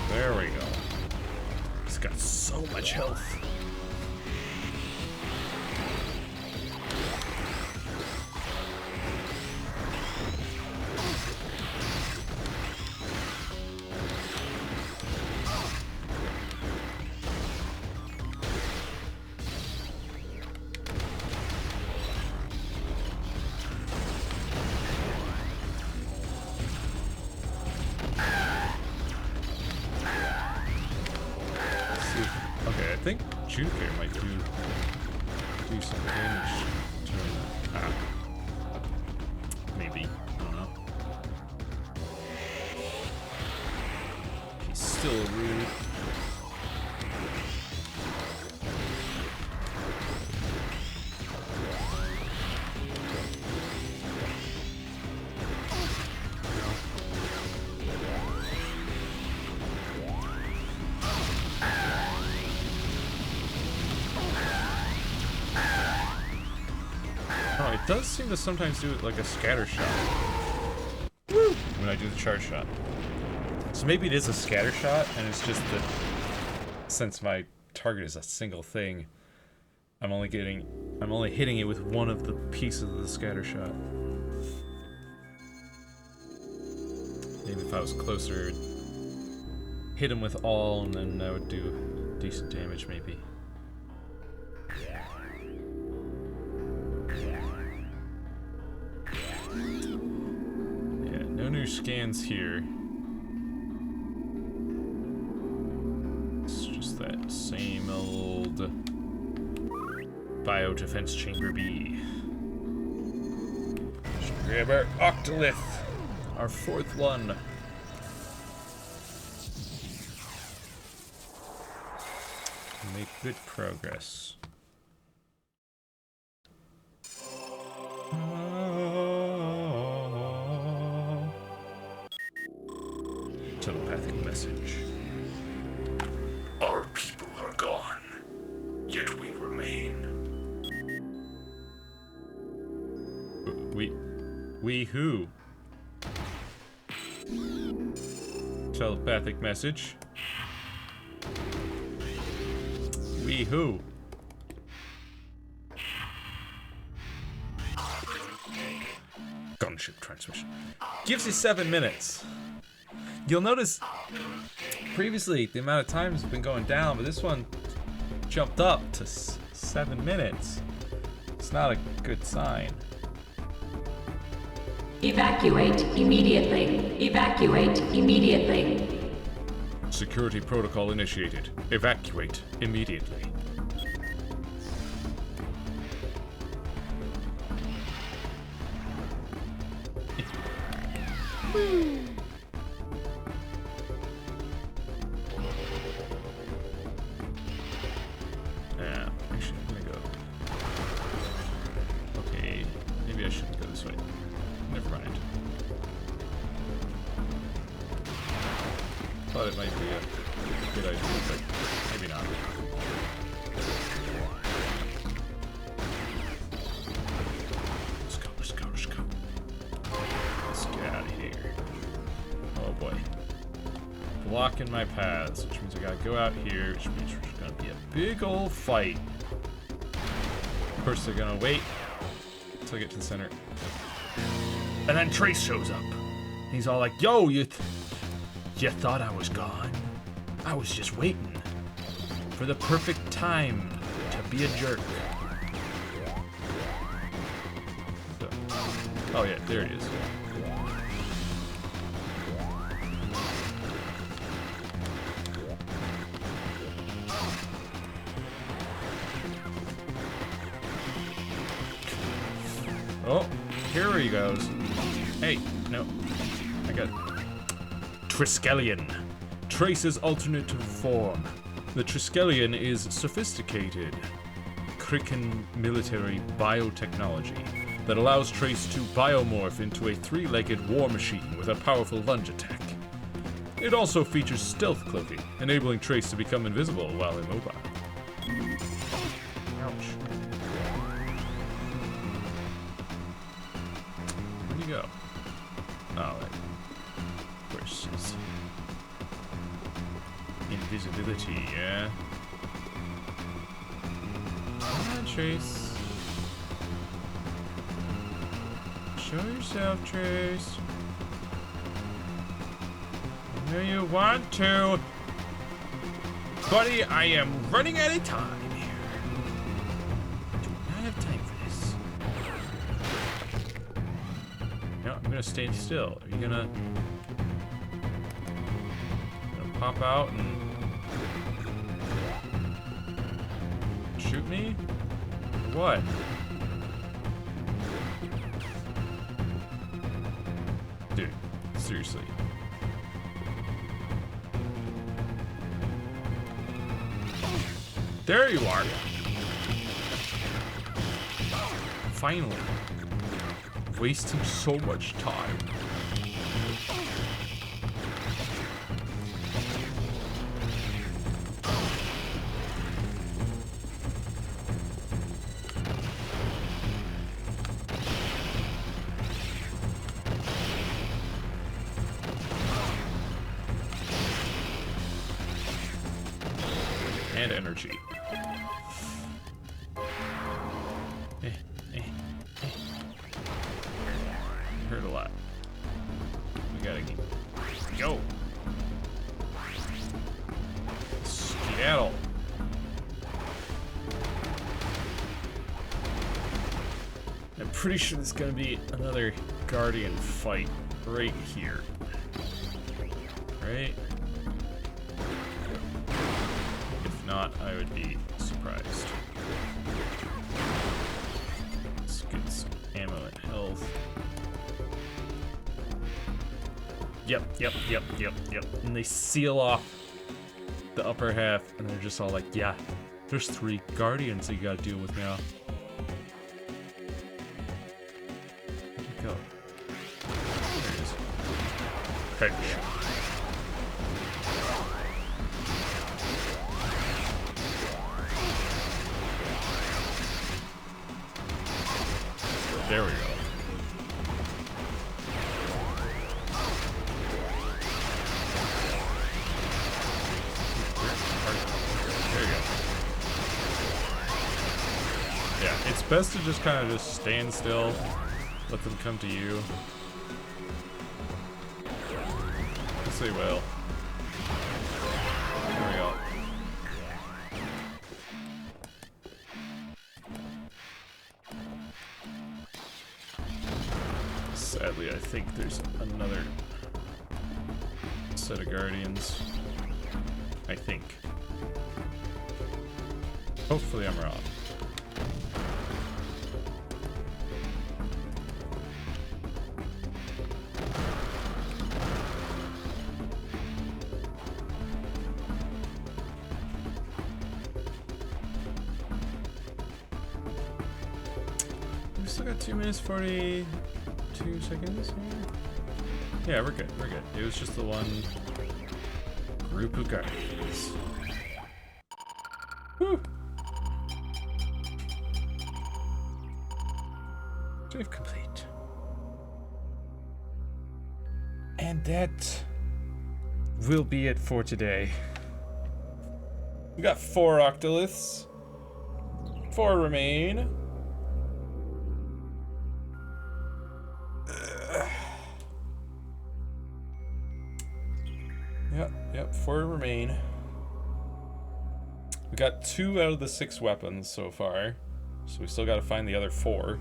There we go. He's got so much health. Okay, I think Adjudicator might do some damage to him. Maybe. I don't know. still rude. Oh, it does seem to sometimes do it like a scatter shot. Woo! When I do the charge shot. So maybe it is a scatter shot, and it's just that since my target is a single thing, I'm only hitting it with one of the pieces of the scatter shot. Maybe if I was closer, hit him with all, and then that would do decent damage, maybe. Yeah, no new scans here. It's just that same old bio-defense chamber B. Should grab our Octolith, our fourth one. Make good progress. Telepathic message. Our people are gone, yet we remain. We who? Telepathic message. We who? Gunship transmission. Gives you 7 minutes. You'll notice previously the amount of time has been going down, but this one jumped up to 7 minutes. It's not a good sign. Evacuate immediately. Evacuate immediately. Security protocol initiated. Evacuate immediately. Yeah, actually, I'm gonna go. Okay, maybe I shouldn't go this way. Never mind. Thought it might be a good idea, but maybe not. Let's go, let's go, let's go. Let's get out of here. Oh boy. Blocking my paths, which means I gotta go out here, which means there's gonna be a big old fight. Of course, they're gonna wait until I get to the center. And then Trace shows up. He's all like, yo, you thought I was gone? I was just waiting for the perfect time to be a jerk. Oh yeah, there it is. Oh, here he goes. Hey, no, I got Triskelion. Trace's alternative form. The Triskelion is sophisticated Krikan military biotechnology that allows Trace to biomorph into a three-legged war machine with a powerful lunge attack. It also features stealth cloaking, enabling Trace to become invisible while immobile. Ouch. Where'd you go? Oh, right. Of course, it's invisibility, yeah? Come on, Trace. Show yourself, Trace. I know you want to. Buddy, I am running out of time here. I do not have time for this. No, I'm gonna stand still. Are you gonna pop out and shoot me? Or what? Dude, seriously. There you are. Finally. Wasting so much time. And energy. Hurt a lot. We gotta go. Skedaddle. I'm pretty sure there's gonna be another Guardian fight right here. Right? If not, I would be surprised. Let's get some ammo and health. Yep. And they seal off the upper half, and they're just all like, yeah, there's 3 Guardians that you gotta deal with now. Where'd it go? There it is. Headshot. There we go. There you go. Yeah, it's best to just kind of just stand still, let them come to you. Yes, they will. There we go. Sadly, I think there's another set of Guardians. I think. Hopefully I'm wrong. We still got 2 minutes 42 seconds here? Yeah, we're good. It was just the one group of Guardians. Woo! Save complete. And that will be it for today. We got 4 octoliths. 4 remain. Yep, 4 remain. We got 2 out of the 6 weapons so far, so we still got to find the other 4.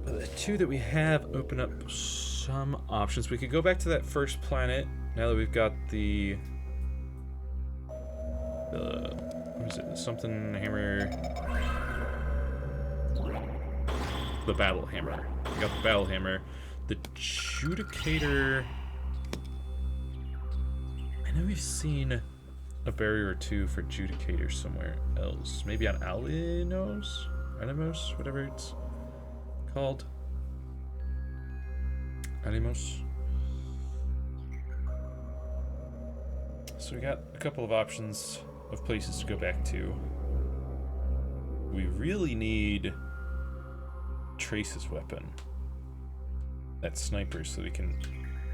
But the 2 that we have open up some options. We could go back to that first planet now that we've got the what is it? Something hammer. The battle hammer. We got the battle hammer. The Judicator. I know we've seen a barrier or 2 for Judicator somewhere else. Maybe on Animos, whatever it's called. Animos. So we got a couple of options of places to go back to. We really need Trace's weapon. That sniper, so we can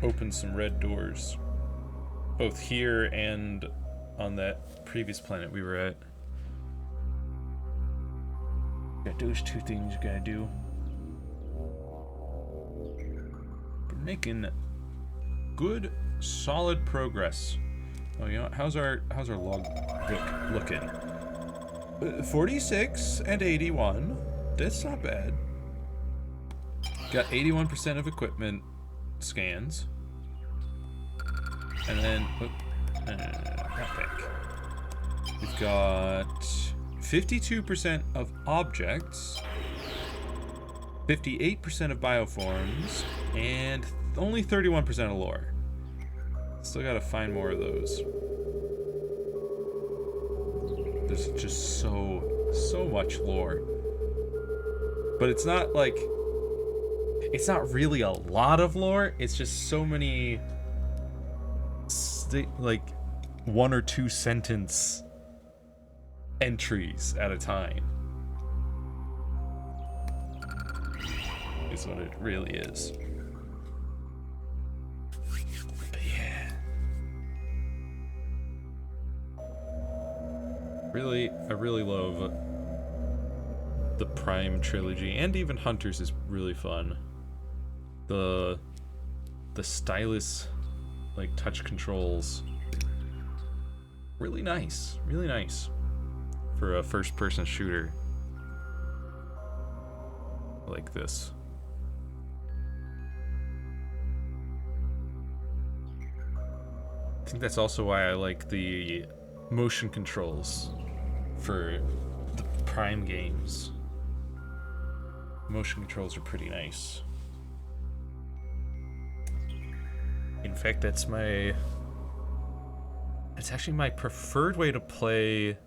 open some red doors. Both here and on that previous planet we were at. Got those 2 things you gotta do. We're making good, solid progress. Oh, you know, how's our log book looking? 46 and 81. That's not bad. Got 81% of equipment scans. And then, not back. We've got 52% of objects, 58% of bioforms, and only 31% of lore. Still gotta find more of those. There's just so much lore. But it's not like, it's not really a lot of lore. It's just so many, like, 1 or 2 sentence entries at a time. Is what it really is. But yeah. I really love the Prime trilogy, and even Hunters is really fun. The stylus, like, touch controls, really nice for a first-person shooter like this. I think that's also why I like the motion controls for the Prime games. Motion controls are pretty nice. In fact, it's actually my preferred way to play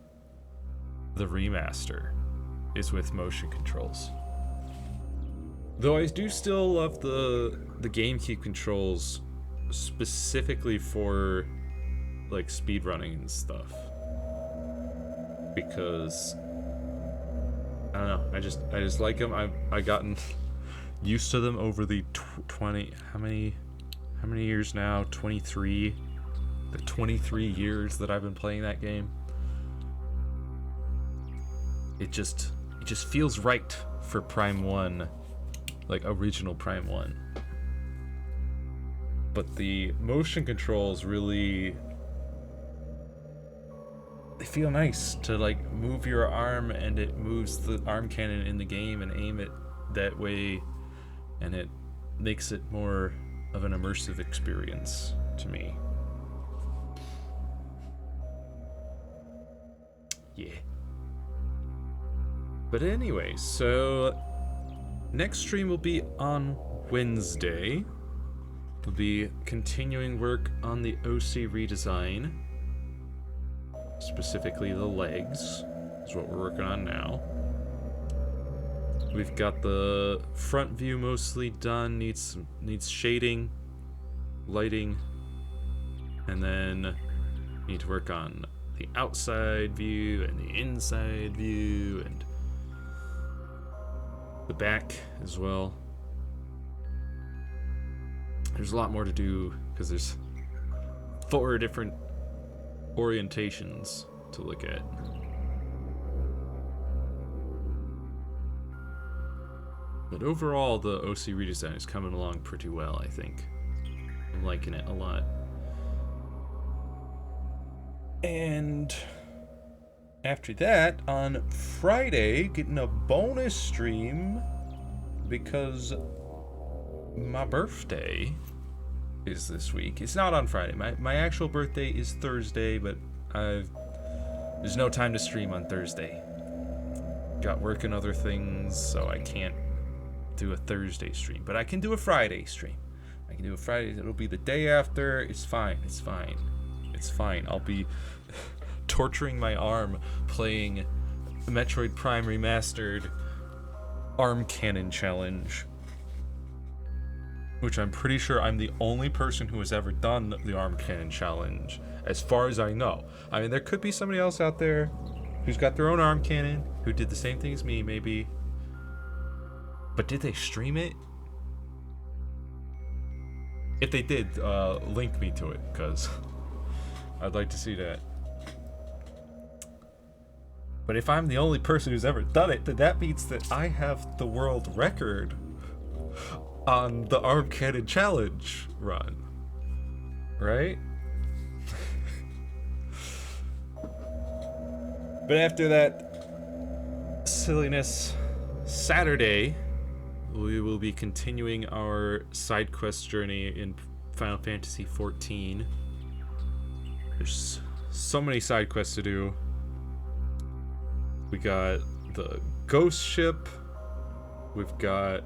the remaster, is with motion controls. Though I do still love the GameCube controls, specifically for, like, speedrunning and stuff, because I don't know, I just like them. I've gotten used to them over the 20, how many years now? 23. The 23 years that I've been playing that game. It just feels right for Prime 1, like original Prime 1. But the motion controls really, they feel nice to, like, move your arm, and it moves the arm cannon in the game and aim it that way, and it makes it more of an immersive experience to me. Yeah. But anyway, so next stream will be on Wednesday. We'll be continuing work on the OC redesign. Specifically the legs is what we're working on now. We've got the front view mostly done, needs shading, lighting, and then need to work on the outside view and the inside view and the back as well. There's a lot more to do because there's 4 different orientations to look at. But overall, the OC redesign is coming along pretty well, I think. I'm liking it a lot. And after that, on Friday, getting a bonus stream because my birthday is this week. It's not on Friday. My actual birthday is Thursday, but there's no time to stream on Thursday. Got work and other things, so I can't do a Thursday stream. But I can do a Friday stream. I can do a Friday. It'll be the day after. It's fine. It's fine. It's fine. I'll be torturing my arm playing Metroid Prime Remastered Arm Cannon Challenge, which I'm pretty sure I'm the only person who has ever done the Arm Cannon Challenge, as far as I know. I mean, there could be somebody else out there who's got their own arm cannon, who did the same thing as me, maybe. But did they stream it? If they did, link me to it, because I'd like to see that. But if I'm the only person who's ever done it, then that means that I have the world record on the Arm Cannon Challenge run. Right? But after that silliness, Saturday, we will be continuing our side quest journey in Final Fantasy XIV. There's so many side quests to do. We got the ghost ship. We've got,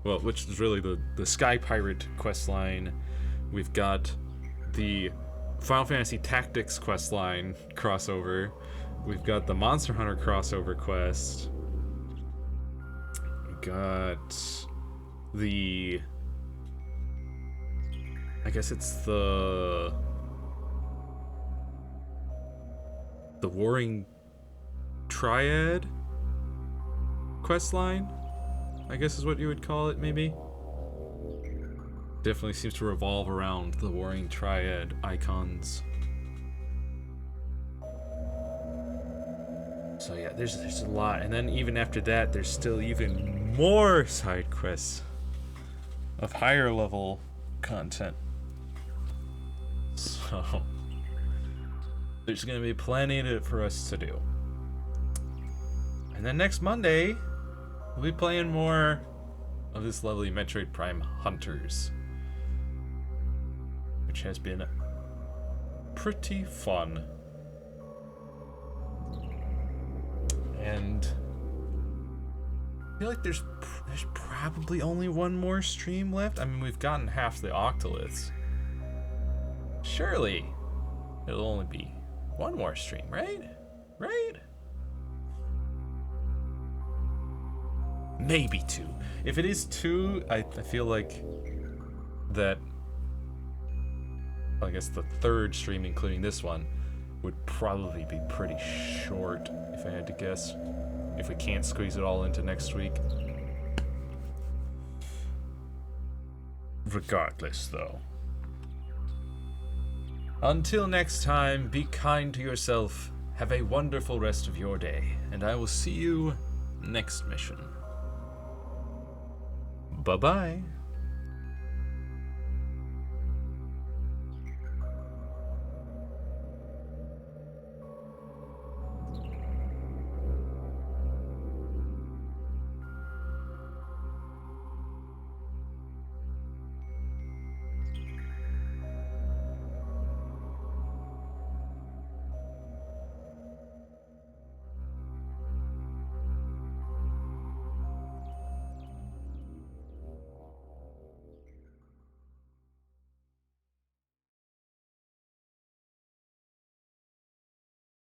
well, which is really the Sky Pirate quest line. We've got the Final Fantasy Tactics quest line crossover. we've got the Monster Hunter crossover quest. We got the... I guess it's the Warring Triad quest line, I guess is what you would call it, maybe. Definitely seems to revolve around the Warring Triad icons. So yeah, there's a lot, and then even after that, there's still even more side quests of higher level content. So there's gonna be plenty for us to do. And then next Monday, we'll be playing more of this lovely Metroid Prime Hunters, which has been pretty fun. And I feel like there's probably only one more stream left. I mean, we've gotten half the octoliths. Surely it'll only be one more stream, right? Right? Maybe two. If it is two, I feel like that, I guess the third stream, including this one, would probably be pretty short, if I had to guess. If we can't squeeze it all into next week. Regardless, though. Until next time, be kind to yourself, have a wonderful rest of your day, and I will see you next mission. Bye-bye.